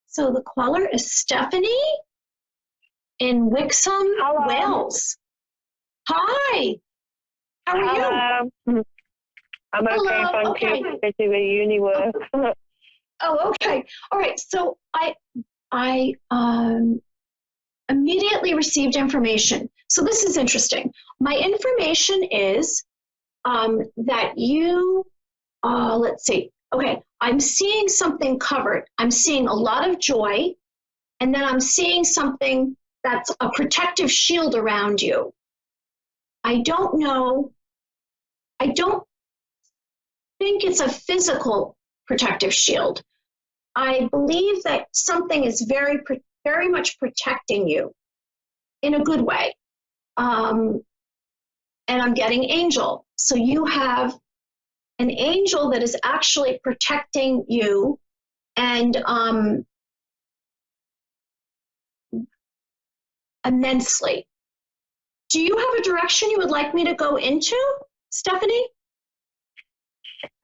So the caller is Stephanie in Wixham, Wales. Hi. How are you? I'm okay, thank you. Busy with uni work. Oh, okay. All right. So I immediately received information. So this is interesting. My information is that you, let's see. Okay, I'm seeing something covered. I'm seeing a lot of joy, and then I'm seeing something that's a protective shield around you. I don't know. I don't think it's a physical protective shield. I believe that something is very much protecting you in a good way. And I'm getting angel. So you have an angel that is actually protecting you and immensely. Do you have a direction you would like me to go into, Stephanie?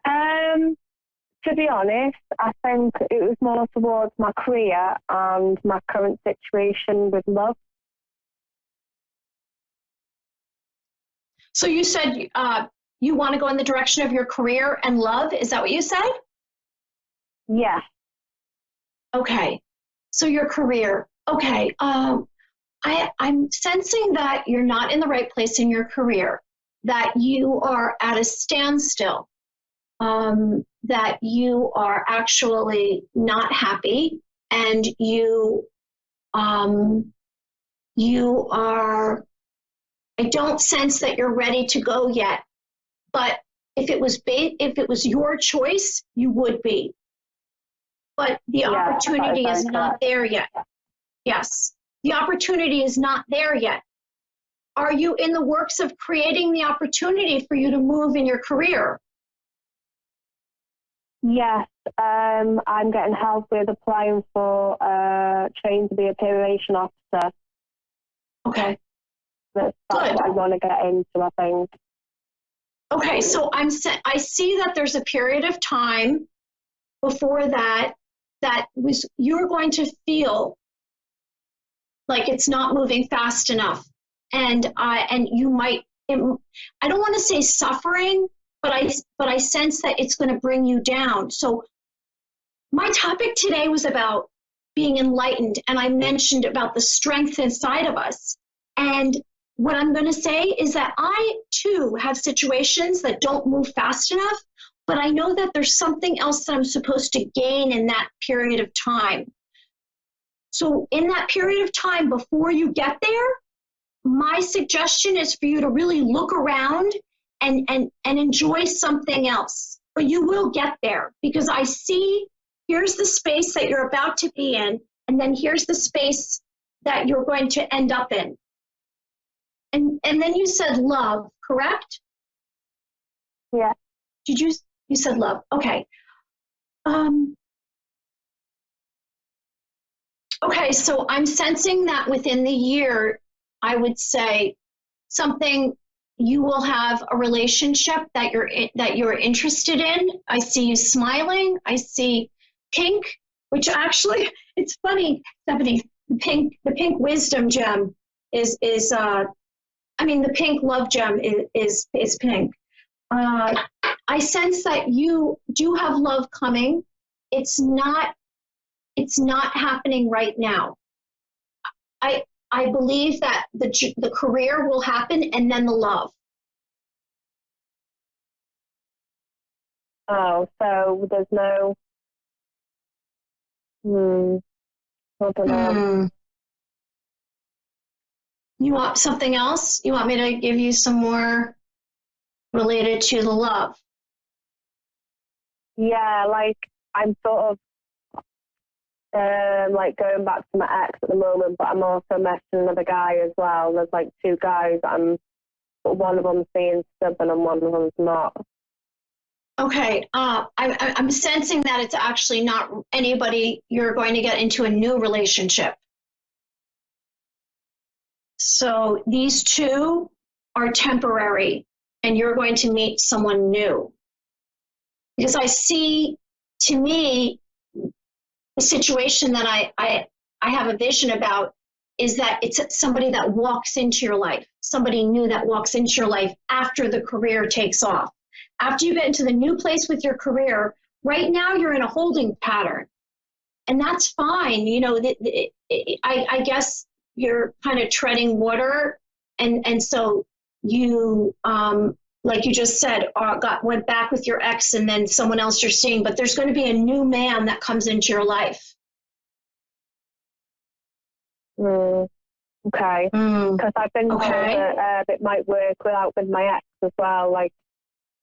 To be honest, I think it was more towards my career and my current situation with love. So you said you want to go in the direction of your career and love. Is that what you said? Yeah. Okay. So your career. Okay. I'm sensing that you're not in the right place in your career, that you are at a standstill, that you are actually not happy, and you are, I don't sense that you're ready to go yet, but if it was your choice, you would be. But the opportunity is not there yet. Yes, the opportunity is not there yet. Are you in the works of creating the opportunity for you to move in your career? Yes, I'm getting help with applying for training to be a probation officer. Okay. That's what I want to get into, I think. Okay, so I see that there's a period of time before that you're going to feel like it's not moving fast enough, and you might, I don't want to say suffering, but I sense that it's going to bring you down. So my topic today was about being enlightened, and I mentioned about the strength inside of us. And what I'm going to say is that I too have situations that don't move fast enough, but I know that there's something else that I'm supposed to gain in that period of time. So in that period of time before you get there, my suggestion is for you to really look around and enjoy something else. But you will get there, because I see here's the space that you're about to be in, and then here's the space that you're going to end up in. And then you said love, correct? Yeah. You said love. Okay. Okay, so I'm sensing that within the year, I would say something, you will have a relationship that you're interested in. I see you smiling. I see pink, which actually, it's funny, Stephanie, the pink wisdom gem is the pink love gem is pink. I sense that you do have love coming. It's not happening right now. I believe that the career will happen and then the love. Oh, so there's no. I don't know. You want something else? You want me to give you some more related to the love? Yeah, like I'm sort of like going back to my ex at the moment, but I'm also messing another guy as well. There's like two guys. One of them's being stubborn and one of them's not. Okay, I'm sensing that it's actually not anybody you're going to get into a new relationship. So these two are temporary, and you're going to meet someone new. Because I see, to me, the situation that I have a vision about is that it's somebody that walks into your life, somebody new that walks into your life after the career takes off. After you get into the new place with your career, right now you're in a holding pattern. And that's fine. You know, I guess you're kind of treading water. And so you, like you just said, went back with your ex and then someone else you're seeing. But there's going to be a new man that comes into your life. Okay. Because I've been told that it might work with my ex as well. Like,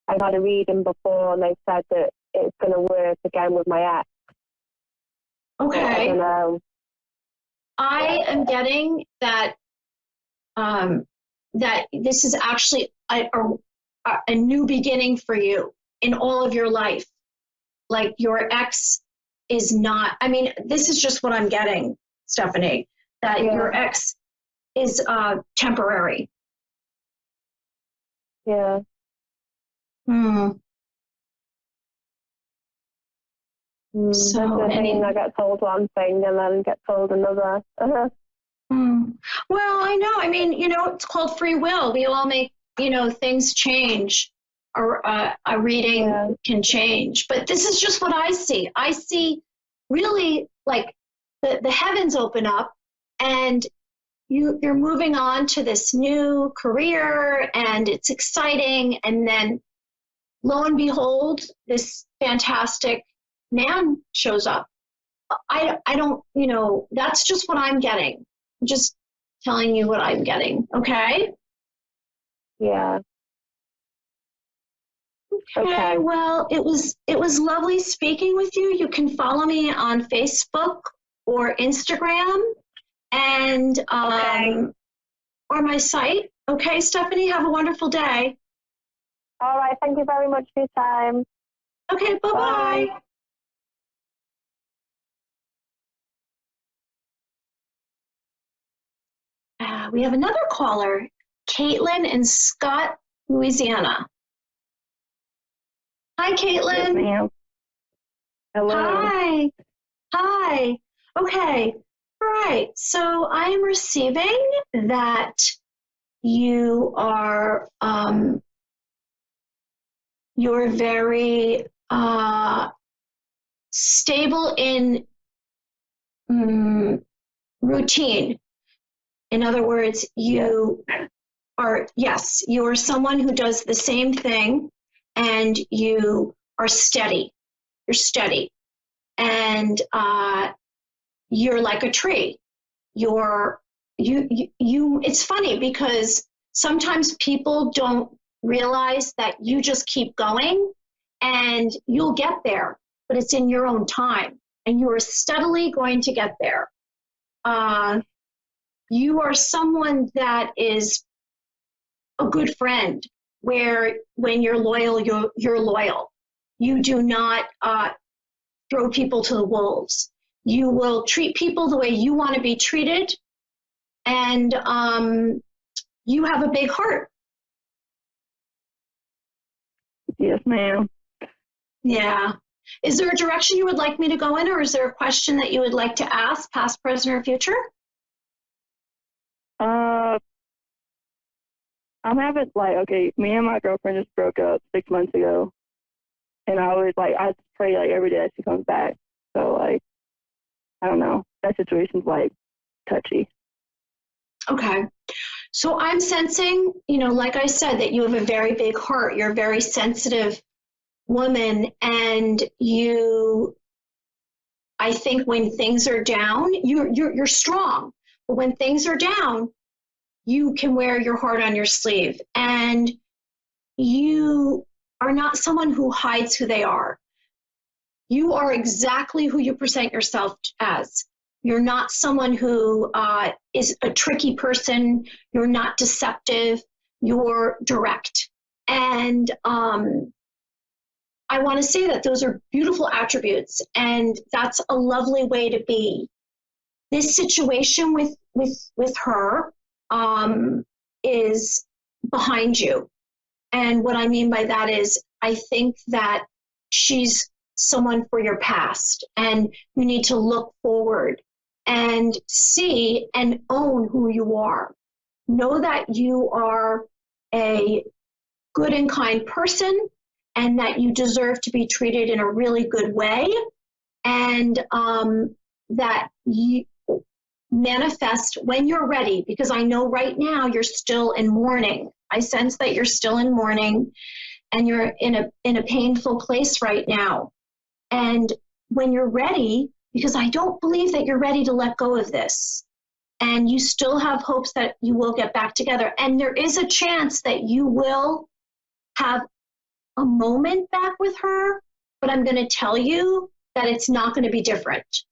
I've had a reading before and they said that it's going to work again with my ex. Okay. I don't know. I am getting that that this is actually a new beginning for you in all of your life. Like your ex is not, I mean, this is just what I'm getting, Stephanie, that your ex is temporary. Yeah. So I get told one thing and then get told another. Well, I know. I mean, you know, it's called free will. We all make, you know, things change, or a reading can change. But this is just what I see. I see really like the heavens open up, and you're moving on to this new career, and it's exciting. And then, lo and behold, this fantastic man shows up. I don't, you know, that's just what I'm getting. I'm just telling you what I'm getting. Okay? Yeah. Okay. Well, it was lovely speaking with you. You can follow me on Facebook or Instagram and or my site. Okay, Stephanie, have a wonderful day. All right. Thank you very much for your time. Okay. Bye-bye. Bye. We have another caller, Caitlin in Scott, Louisiana. Hi, Caitlin. Yes, ma'am. Hello. Hi. Hi. Okay. All right. So I am receiving that you are you're very stable in routine. In other words, you are, yes, you are someone who does the same thing and you are steady. You're steady. And you're like a tree. It's funny because sometimes people don't realize that you just keep going and you'll get there, but it's in your own time and you are steadily going to get there. You are someone that is a good friend, where when you're loyal, you're loyal. You do not throw people to the wolves. You will treat people the way you want to be treated, and you have a big heart. Yes, ma'am. Yeah. Is there a direction you would like me to go in, or is there a question that you would like to ask, past, present, or future? I'm having, like, okay, me and my girlfriend just broke up 6 months ago. And I always, like, I pray, like, every day that she comes back. So, like, I don't know. That situation's, like, touchy. Okay. So I'm sensing, like I said, that you have a very big heart. You're a very sensitive woman, and I think when things are down, you're strong. But when things are down, you can wear your heart on your sleeve, and you are not someone who hides who they are. You are exactly who you present yourself as. You're not someone who is a tricky person. You're not deceptive. You're direct. And I want to say that those are beautiful attributes, and that's a lovely way to be. This situation with her is behind you. And what I mean by that is, I think that she's someone for your past, and you need to look forward and see and own who you are. Know that you are a good and kind person, and that you deserve to be treated in a really good way, and that you manifest when you're ready, because I know right now you're still in mourning. I sense that you're still in mourning, and you're in a painful place right now. And when you're ready, because I don't believe that you're ready to let go of this, and you still have hopes that you will get back together, and there is a chance that you will have a moment back with her, but I'm going to tell you that it's not going to be different.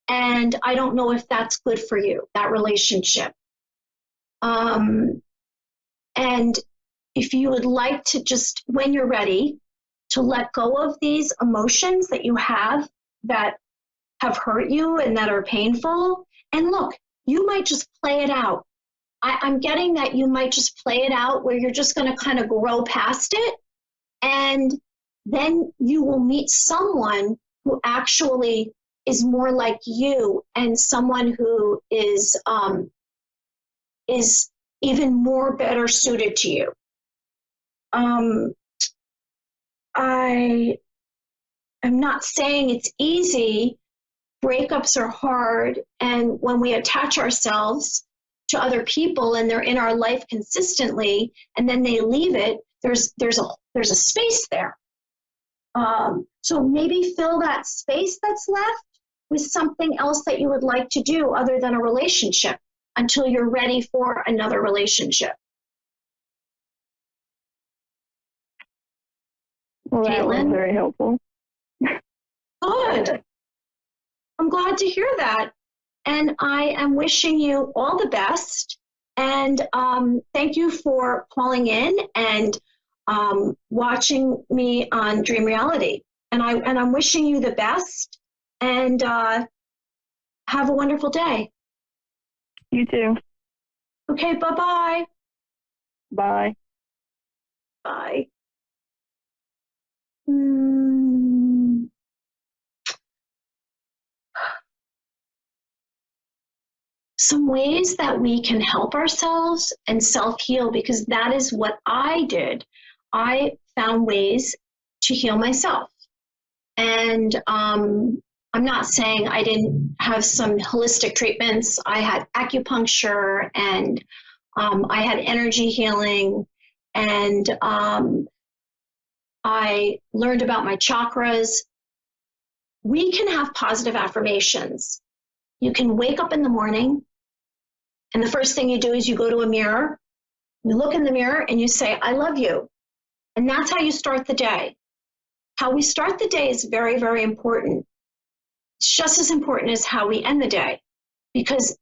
And I don't know if that's good for you, that relationship. And if you would like to just, when you're ready, to let go of these emotions that you have that have hurt you and that are painful. And look, you might just play it out. I'm getting that you might just play it out where you're just going to kind of grow past it. And then you will meet someone who actually is more like you, and someone who is even more better suited to you. I am not saying it's easy. Breakups are hard, and when we attach ourselves to other people and they're in our life consistently, and then they leave it, there's a space there. So maybe fill that space that's left with something else that you would like to do other than a relationship until you're ready for another relationship. Well, that was very helpful. Good. I'm glad to hear that. And I am wishing you all the best. And thank you for calling in and watching me on Dream Reality. And I'm wishing you the best. And have a wonderful day. You too. Okay, bye-bye. Bye. Bye. Some ways that we can help ourselves and self-heal, because that is what I did. I found ways to heal myself. And I'm not saying I didn't have some holistic treatments. I had acupuncture, and I had energy healing, and I learned about my chakras. We can have positive affirmations. You can wake up in the morning, and the first thing you do is you go to a mirror, you look in the mirror, and you say, I love you. And that's how you start the day. How we start the day is very, very important. It's just as important as how we end the day, because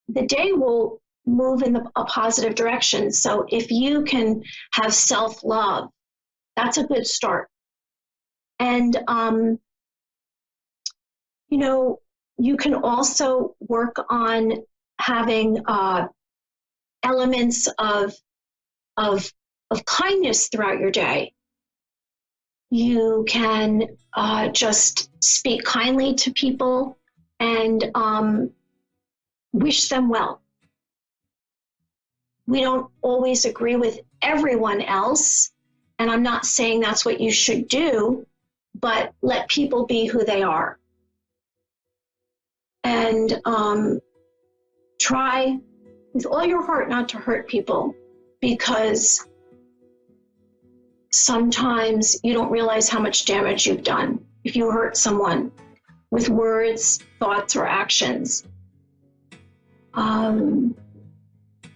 the day will move in a positive direction. So if you can have self-love, that's a good start. And, you can also work on having elements of kindness throughout your day. You can just speak kindly to people and wish them well. We don't always agree with everyone else, and I'm not saying that's what you should do, but let people be who they are. And try with all your heart not to hurt people, because sometimes you don't realize how much damage you've done if you hurt someone with words, thoughts, or actions.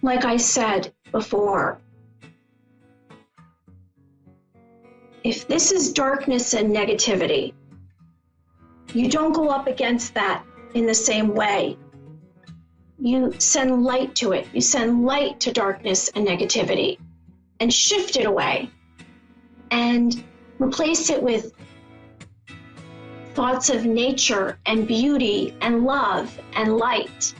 Like I said before, if this is darkness and negativity, you don't go up against that in the same way. You send light to it. You send light to darkness and negativity and shift it away and replace it with thoughts of nature and beauty and love and light.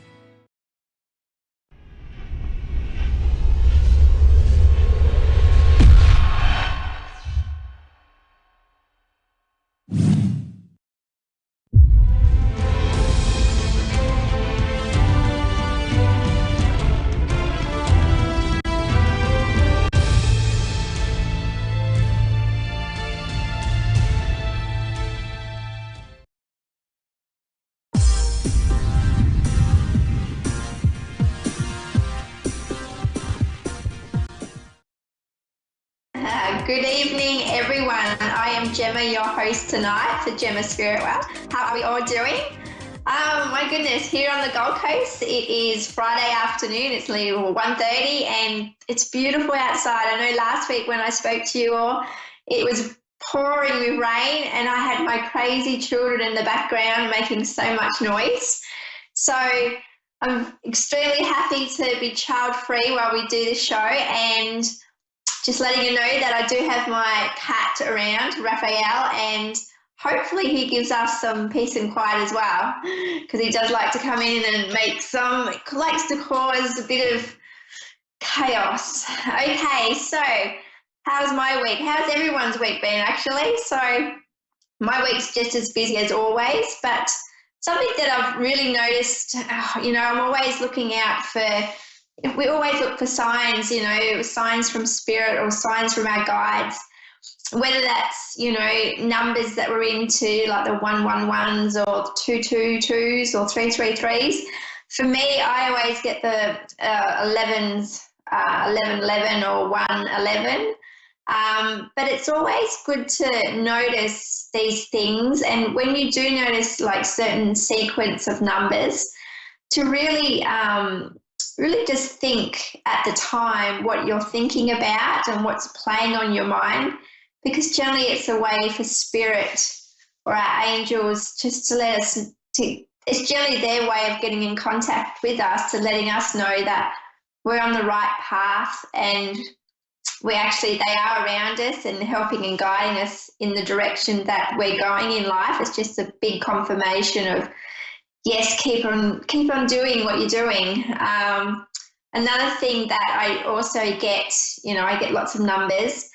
Good evening, everyone. I am Gemma, your host tonight for Gemma Spirit Well. How are we all doing? My goodness, here on the Gold Coast, it is Friday afternoon. It's nearly 1:30 and it's beautiful outside. I know last week when I spoke to you all, it was pouring with rain and I had my crazy children in the background making so much noise. So I'm extremely happy to be child-free while we do this show, and just letting you know that I do have my cat around, Raphael, and hopefully he gives us some peace and quiet as well, because he does like to come in and likes to cause a bit of chaos. Okay, so how's my week? How's everyone's week been, actually? So my week's just as busy as always, but something that I've really noticed, I'm always looking out for. We always look for signs, signs from spirit or signs from our guides, whether that's, numbers that we're into, like the 111s or 222s or 333s. For me, I always get the 11s, 1111 or 111. But it's always good to notice these things. And when you do notice like certain sequence of numbers, to really just think at the time what you're thinking about and what's playing on your mind, because generally it's a way for spirit or our angels just to let us, it's generally their way of getting in contact with us, to letting us know that we're on the right path and they are around us and helping and guiding us in the direction that we're going in life. It's just a big confirmation of, yes, keep on doing what you're doing. Another thing that I also get, I get lots of numbers.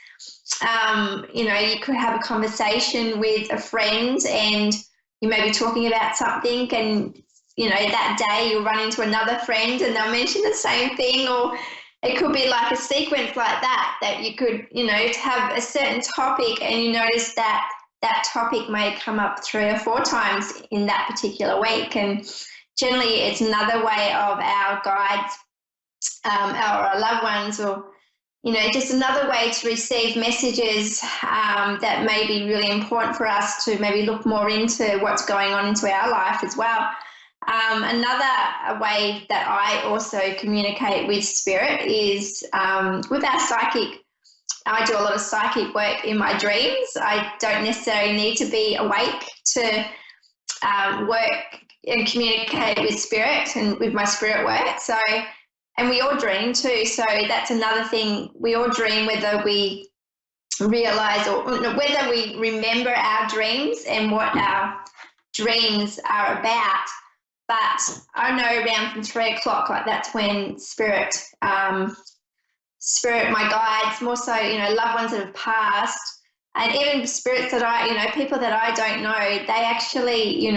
You could have a conversation with a friend and you may be talking about something, and, that day you'll run into another friend and they'll mention the same thing, or it could be like a sequence like that you could, have a certain topic and you notice that topic may come up 3 or 4 times in that particular week. And generally it's another way of our guides, our loved ones, or, just another way to receive messages that may be really important for us to maybe look more into what's going on into our life as well. Another way that I also communicate with spirit is with our psychic. I do a lot of psychic work in my dreams. I don't necessarily need to be awake to work and communicate with spirit and with my spirit work. So, and we all dream too. So that's another thing. We all dream, whether we realize or whether we remember our dreams and what our dreams are about. But I know around from 3 o'clock, like that's when spirit, my guides, more so, loved ones that have passed, and even spirits that people that I don't know, they actually,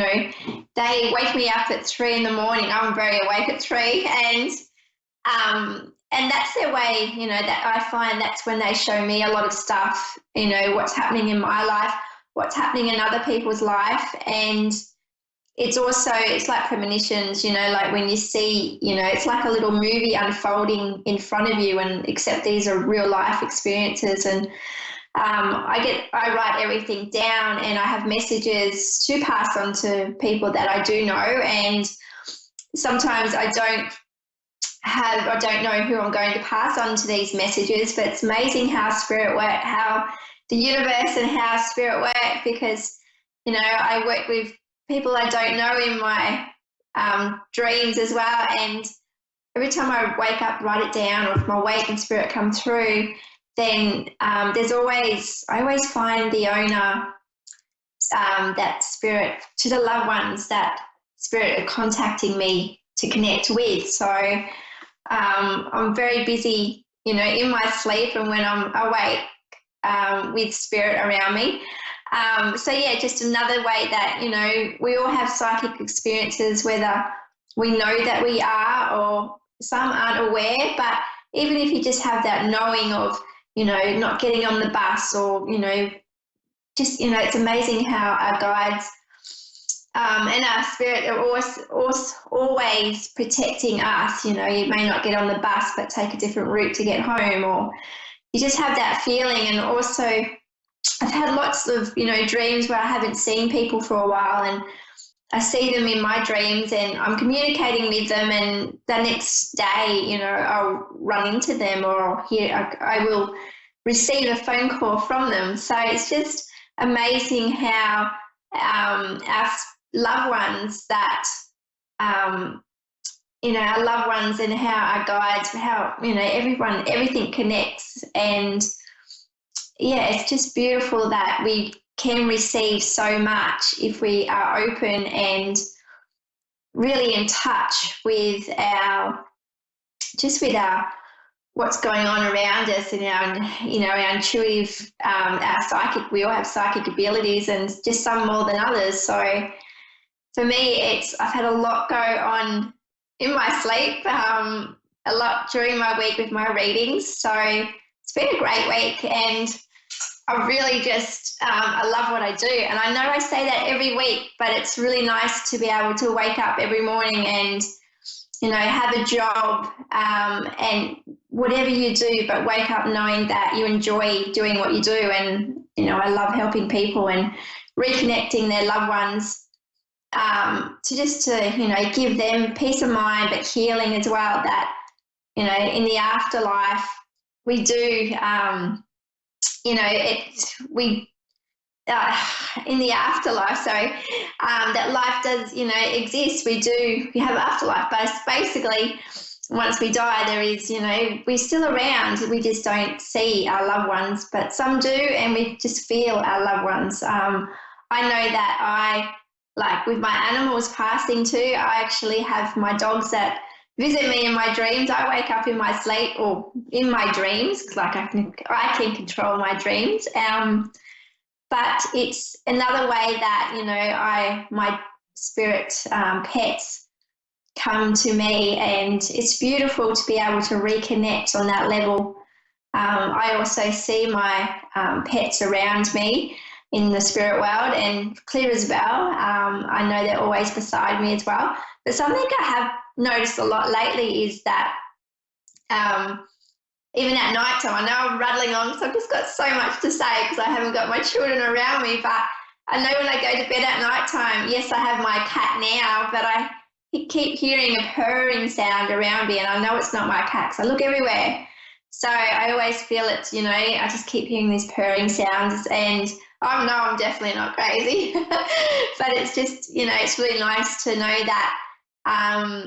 they wake me up at 3 in the morning. I'm very awake at 3, and that's their way, that I find that's when they show me a lot of stuff, what's happening in my life, what's happening in other people's life, and it's like premonitions, you know, like when you see, you know, it's like a little movie unfolding in front of you, and except these are real life experiences. And I write everything down, and I have messages to pass on to people that I do know. And sometimes I don't know who I'm going to pass on to these messages, but it's amazing how spirit work, how the universe and how spirit work, because, you know, I work with people I don't know in my dreams as well. And every time I wake up, write it down, or if my waking spirit come through, then I always find the owner, that spirit, to the loved ones that spirit are contacting me to connect with. So I'm very busy, you know, in my sleep and when I'm awake, with spirit around me. So yeah, just another way that, you know, we all have psychic experiences, whether we know that we are or some aren't aware. But even if you just have that knowing of, you know, not getting on the bus, or, you know, just, you know, it's amazing how our guides and our spirit are always protecting us. You know, you may not get on the bus but take a different route to get home, or you just have that feeling. And also I've had lots of, you know, dreams where I haven't seen people for a while, and I see them in my dreams and I'm communicating with them, and the next day, you know, I'll run into them, or I will receive a phone call from them. So it's just amazing how our loved ones that, you know, our loved ones and how our guides, how, you know, everything connects. And yeah, it's just beautiful that we can receive so much if we are open and really in touch with what's going on around us, and our, you know, our intuitive, our psychic. We all have psychic abilities, and just some more than others. So for me, I've had a lot go on in my sleep, a lot during my week with my readings. So it's been a great week, and I really just, I love what I do. And I know I say that every week, but it's really nice to be able to wake up every morning and, you know, have a job, and whatever you do, but wake up knowing that you enjoy doing what you do. And, you know, I love helping people and reconnecting their loved ones, to, you know, give them peace of mind, but healing as well, that, you know, in the afterlife we do, you know, in the afterlife, that life does, you know, exist. We have afterlife, but it's basically once we die, there is, you know, we're still around. We just don't see our loved ones, but some do, and we just feel our loved ones. I know that like with my animals passing too, I actually have my dogs that visit me in my dreams. I wake up in my sleep or in my dreams, like I can control my dreams. But it's another way that, you know, my spirit pets come to me, and it's beautiful to be able to reconnect on that level. I also see my pets around me in the spirit world, and clear as well. I know they're always beside me as well. But something I have noticed a lot lately is that even at night time, I know I'm rattling on, so I've just got so much to say because I haven't got my children around me, but I know when I go to bed at night time, yes, I have my cat now, but I keep hearing a purring sound around me, and I know it's not my cat because I look everywhere. So I always feel it, you know, I just keep hearing these purring sounds, and I know I'm definitely not crazy, but it's just, you know, it's really nice to know that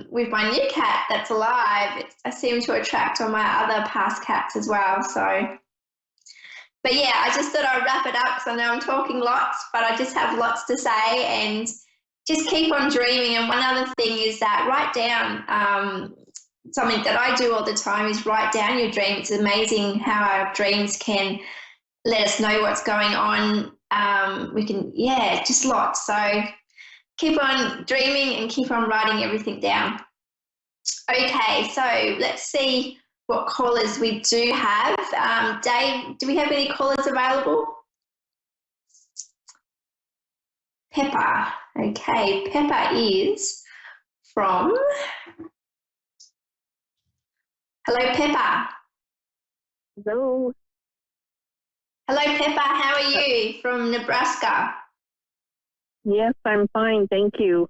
with my new cat that's alive, I seem to attract all my other past cats as well. So, but yeah, I just thought I'd wrap it up because I know I'm talking lots, but I just have lots to say, and just keep on dreaming. And one other thing is that write down, something that I do all the time is write down your dreams. It's amazing how our dreams can let us know what's going on. We can, yeah, just lots. So keep on dreaming and keep on writing everything down. Okay, so let's see what callers we do have. Dave, do we have any callers available? Pepper. Okay, Pepper is from... Hello, Pepper. Hello. Hello, Pepper. How are you? From Nebraska. Yes, I'm fine. Thank you.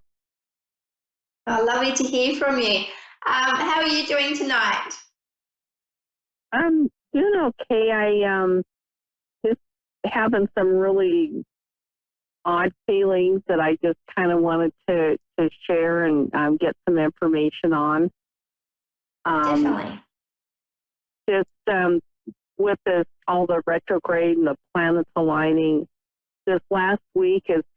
Oh, lovely to hear from you. How are you doing tonight? I'm doing okay. I just having some really odd feelings that I just kind of wanted to share and get some information on. Definitely. Just with this, all the retrograde and the planets aligning, this last week it's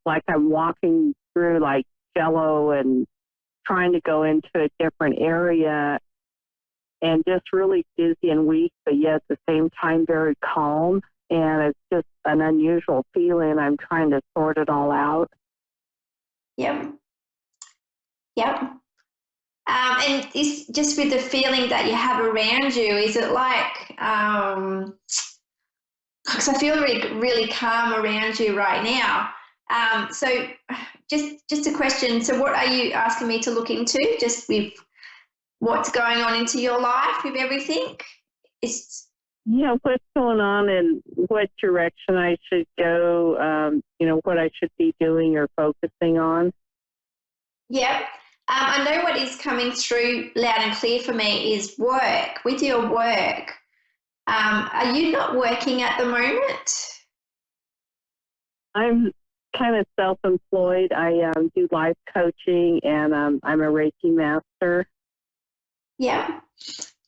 like I'm walking through like Jello and trying to go into a different area and just really dizzy and weak, but yet at the same time very calm. And it's just an unusual feeling. I'm trying to sort it all out. Yep. And is just with the feeling that you have around you, is it like, because I feel really, really calm around you right now. So just a question. So what are you asking me to look into, just with what's going on into your life with everything? Yeah, what's going on and what direction I should go, what I should be doing or focusing on. Yep. I know what is coming through loud and clear for me is work. With your work, are you not working at the moment? I'm kind of self-employed. I do life coaching and I'm a Reiki master. Yep.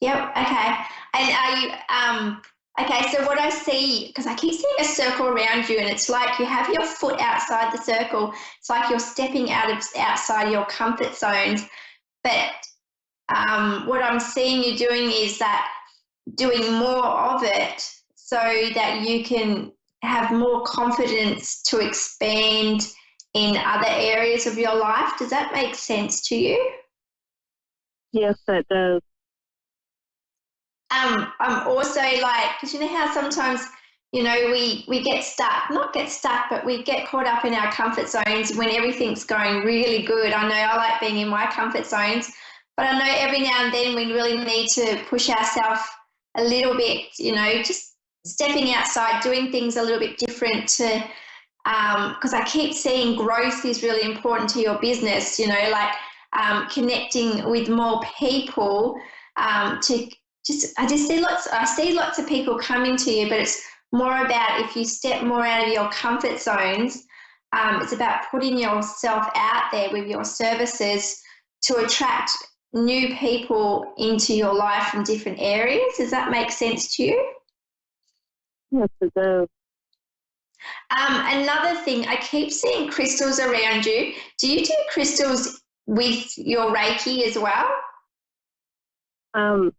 Okay. And are you, okay, so what I see, because I keep seeing a circle around you and it's like you have your foot outside the circle. It's like you're stepping outside your comfort zones. But what I'm seeing you doing is that doing more of it so that you can have more confidence to expand in other areas of your life. Does that make sense to you? Yes, that does. I'm also like, because you know how sometimes, we get stuck, not get stuck, but we get caught up in our comfort zones when everything's going really good. I know I like being in my comfort zones, but I know every now and then we really need to push ourselves a little bit, just stepping outside, doing things a little bit different to, because I keep seeing growth is really important to your business, connecting with more people I see lots of people coming to you, but it's more about if you step more out of your comfort zones, it's about putting yourself out there with your services to attract new people into your life from different areas. Does that make sense to you? Yes, it does. Another thing, I keep seeing crystals around you. Do you do crystals with your Reiki as well?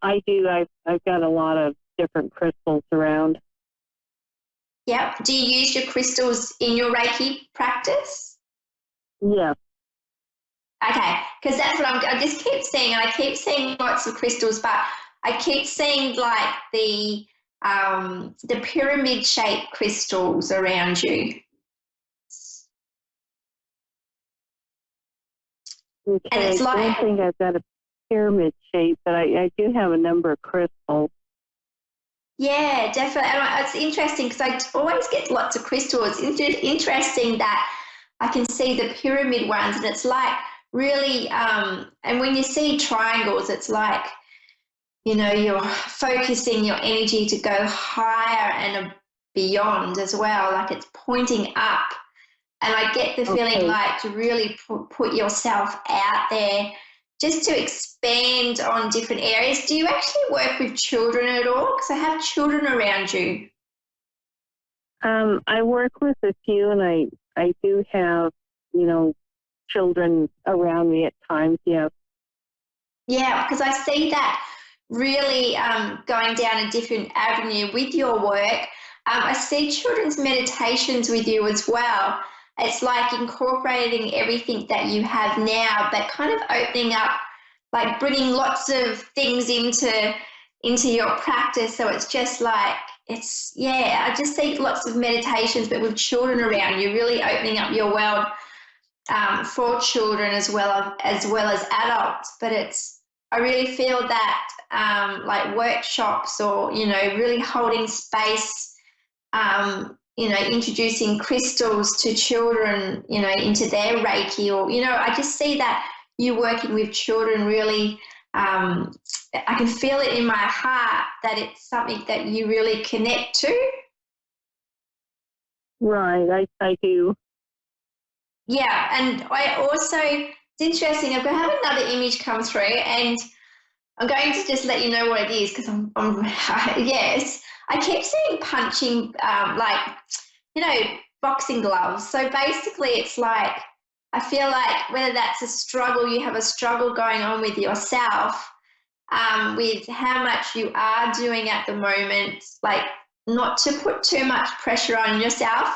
I do. I've got a lot of different crystals around. Yep. Do you use your crystals in your Reiki practice? Yes. Okay, because that's what I just keep seeing, and I keep seeing lots of crystals, but I keep seeing like the pyramid-shaped crystals around you. Okay. And it's like, I don't think I've got a pyramid shape, but I do have a number of crystals. Yeah, definitely. And it's interesting because I always get lots of crystals. It's interesting that I can see the pyramid ones, and it's like really, and when you see triangles, it's like, you're focusing your energy to go higher and beyond as well, like it's pointing up. And I get the feeling like to really put yourself out there just to expand on different areas. Do you actually work with children at all? Because I have children around you. I work with a few, and I do have, children around me at times, yes. Yeah, because I see that really going down a different avenue with your work. I see children's meditations with you as well. It's like incorporating everything that you have now, but kind of opening up, like bringing lots of things into your practice. So it's just like, I just see lots of meditations, but with children around you, really opening up your world for children as well as adults. But I really feel that like workshops or, really holding space, introducing crystals to children, into their Reiki or, I just see that you working with children really, I can feel it in my heart that it's something that you really connect to. Right, I do. Yeah, and I also, it's interesting, I'm going to have another image come through and I'm going to just let you know what it is because yes, I keep seeing punching, boxing gloves. So basically it's like, I feel like whether that's a struggle, you have a struggle going on with yourself, with how much you are doing at the moment, like not to put too much pressure on yourself.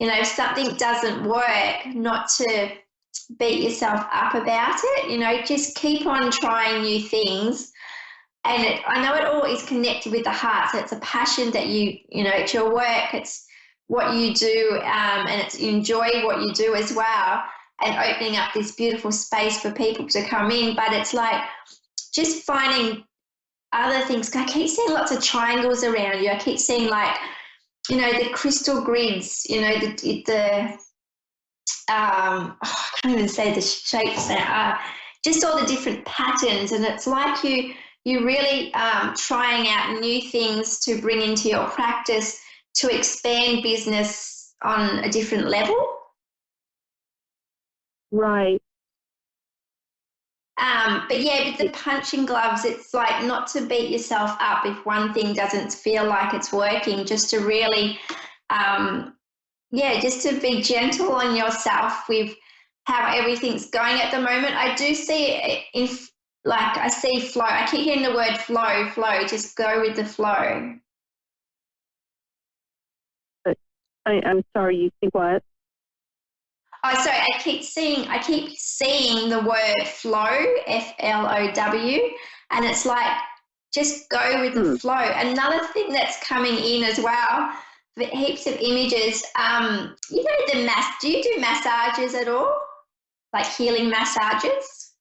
If something doesn't work, not to beat yourself up about it, just keep on trying new things. And I know it all is connected with the heart. So it's a passion that it's your work, it's what you do, and you enjoy what you do as well, and opening up this beautiful space for people to come in. But it's like just finding other things. I keep seeing lots of triangles around you. I keep seeing the crystal grids, I can't even say the shapes now, just all the different patterns. And it's like you really trying out new things to bring into your practice to expand business on a different level. Right. But yeah, with the punching gloves, it's like not to beat yourself up if one thing doesn't feel like it's working, just to really, just to be gentle on yourself with how everything's going at the moment. I do see it I see flow. I keep hearing the word flow, just go with the flow. I'm sorry, you think what? Oh, sorry, I keep seeing the word flow, FLOW, and it's like, just go with the flow. Another thing that's coming in as well, heaps of images, do you do massages at all? Like healing massages?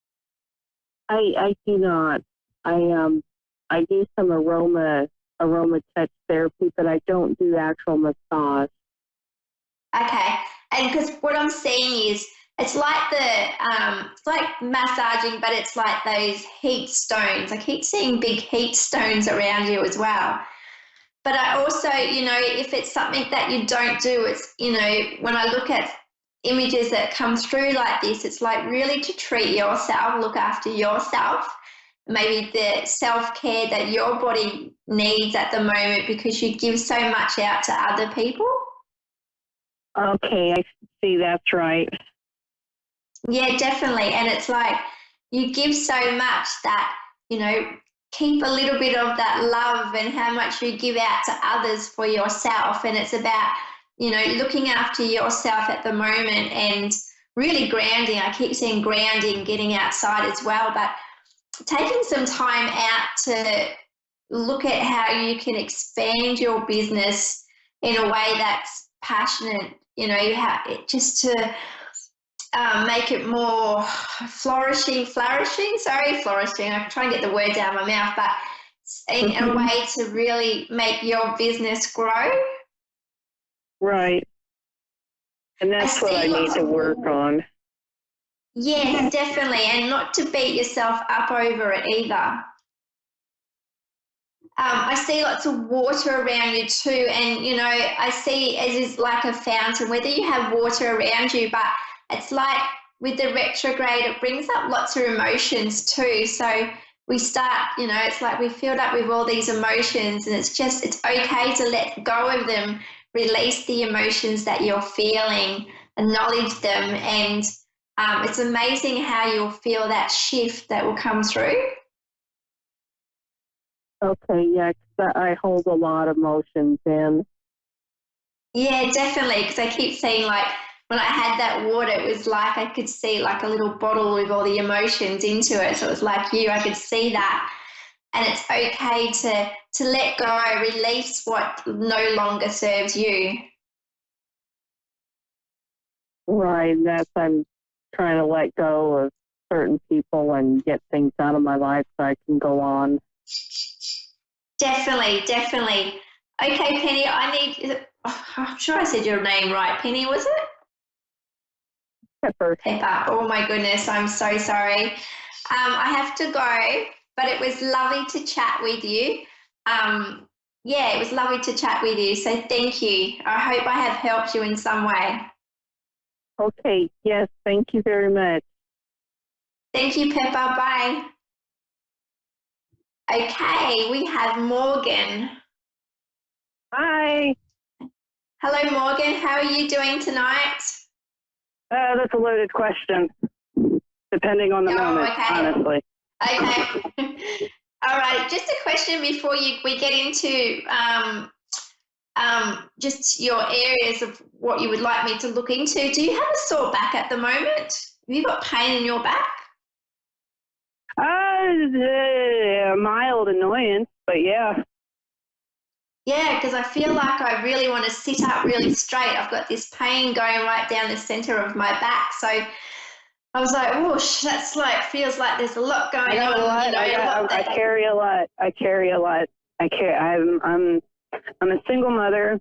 I do not. I do some aroma touch therapy, but I don't do actual massage. Okay, and because what I'm seeing is it's like it's like massaging, but it's like those heat stones. I keep seeing big heat stones around you as well. But I also, if it's something that you don't do, it's, when I look at images that come through like this, it's like really to treat yourself, look after yourself, maybe the self-care that your body needs at the moment because you give so much out to other people. Okay, I see, that's right. Yeah, definitely. And it's like you give so much that, keep a little bit of that love and how much you give out to others for yourself. And it's about, looking after yourself at the moment and really grounding. I keep saying grounding, getting outside as well, but taking some time out to look at how you can expand your business in a way that's passionate, just to make it more flourishing. I'm trying to get the words out of my mouth, but in a way to really make your business grow. Right. And that's what I need to work on. Yes, definitely. And not to beat yourself up over it either. I see lots of water around you too. And, I see it is like a fountain, whether you have water around you, but it's like with the retrograde, it brings up lots of emotions too. So we start, it's like we filled up with all these emotions and it's okay to let go of them, release the emotions that you're feeling, acknowledge them. And it's amazing how you'll feel that shift that will come through. Okay, yeah, 'cause I hold a lot of emotions in. Yeah, definitely, because I keep seeing when I had that water, it was like I could see like a little bottle with all the emotions into it. So it was like I could see that. And it's okay to let go, release what no longer serves you. Right, I'm trying to let go of certain people and get things out of my life so I can go on. Definitely, definitely. Okay, Penny, I'm sure I said your name right. Penny, was it? Pepper. Pepper. Oh my goodness, I'm so sorry. I have to go, but it was lovely to chat with you. Yeah, it was lovely to chat with you. So thank you. I hope I have helped you in some way. Okay, yes, thank you very much. Thank you, Pepper. Bye. Okay, we have Morgan. Hi. Hello, Morgan. How are you doing tonight? That's a loaded question, depending on the moment, okay. honestly. Okay. All right. Just a question before we get into just your areas of what you would like me to look into. Do you have a sore back at the moment? Have you got pain in your back? Mild annoyance, but yeah. Yeah, because I feel like I really want to sit up really straight. I've got this pain going right down the center of my back. So I was like, whoosh, that's like, feels like there's a lot going on. I carry a lot. I'm a single mother.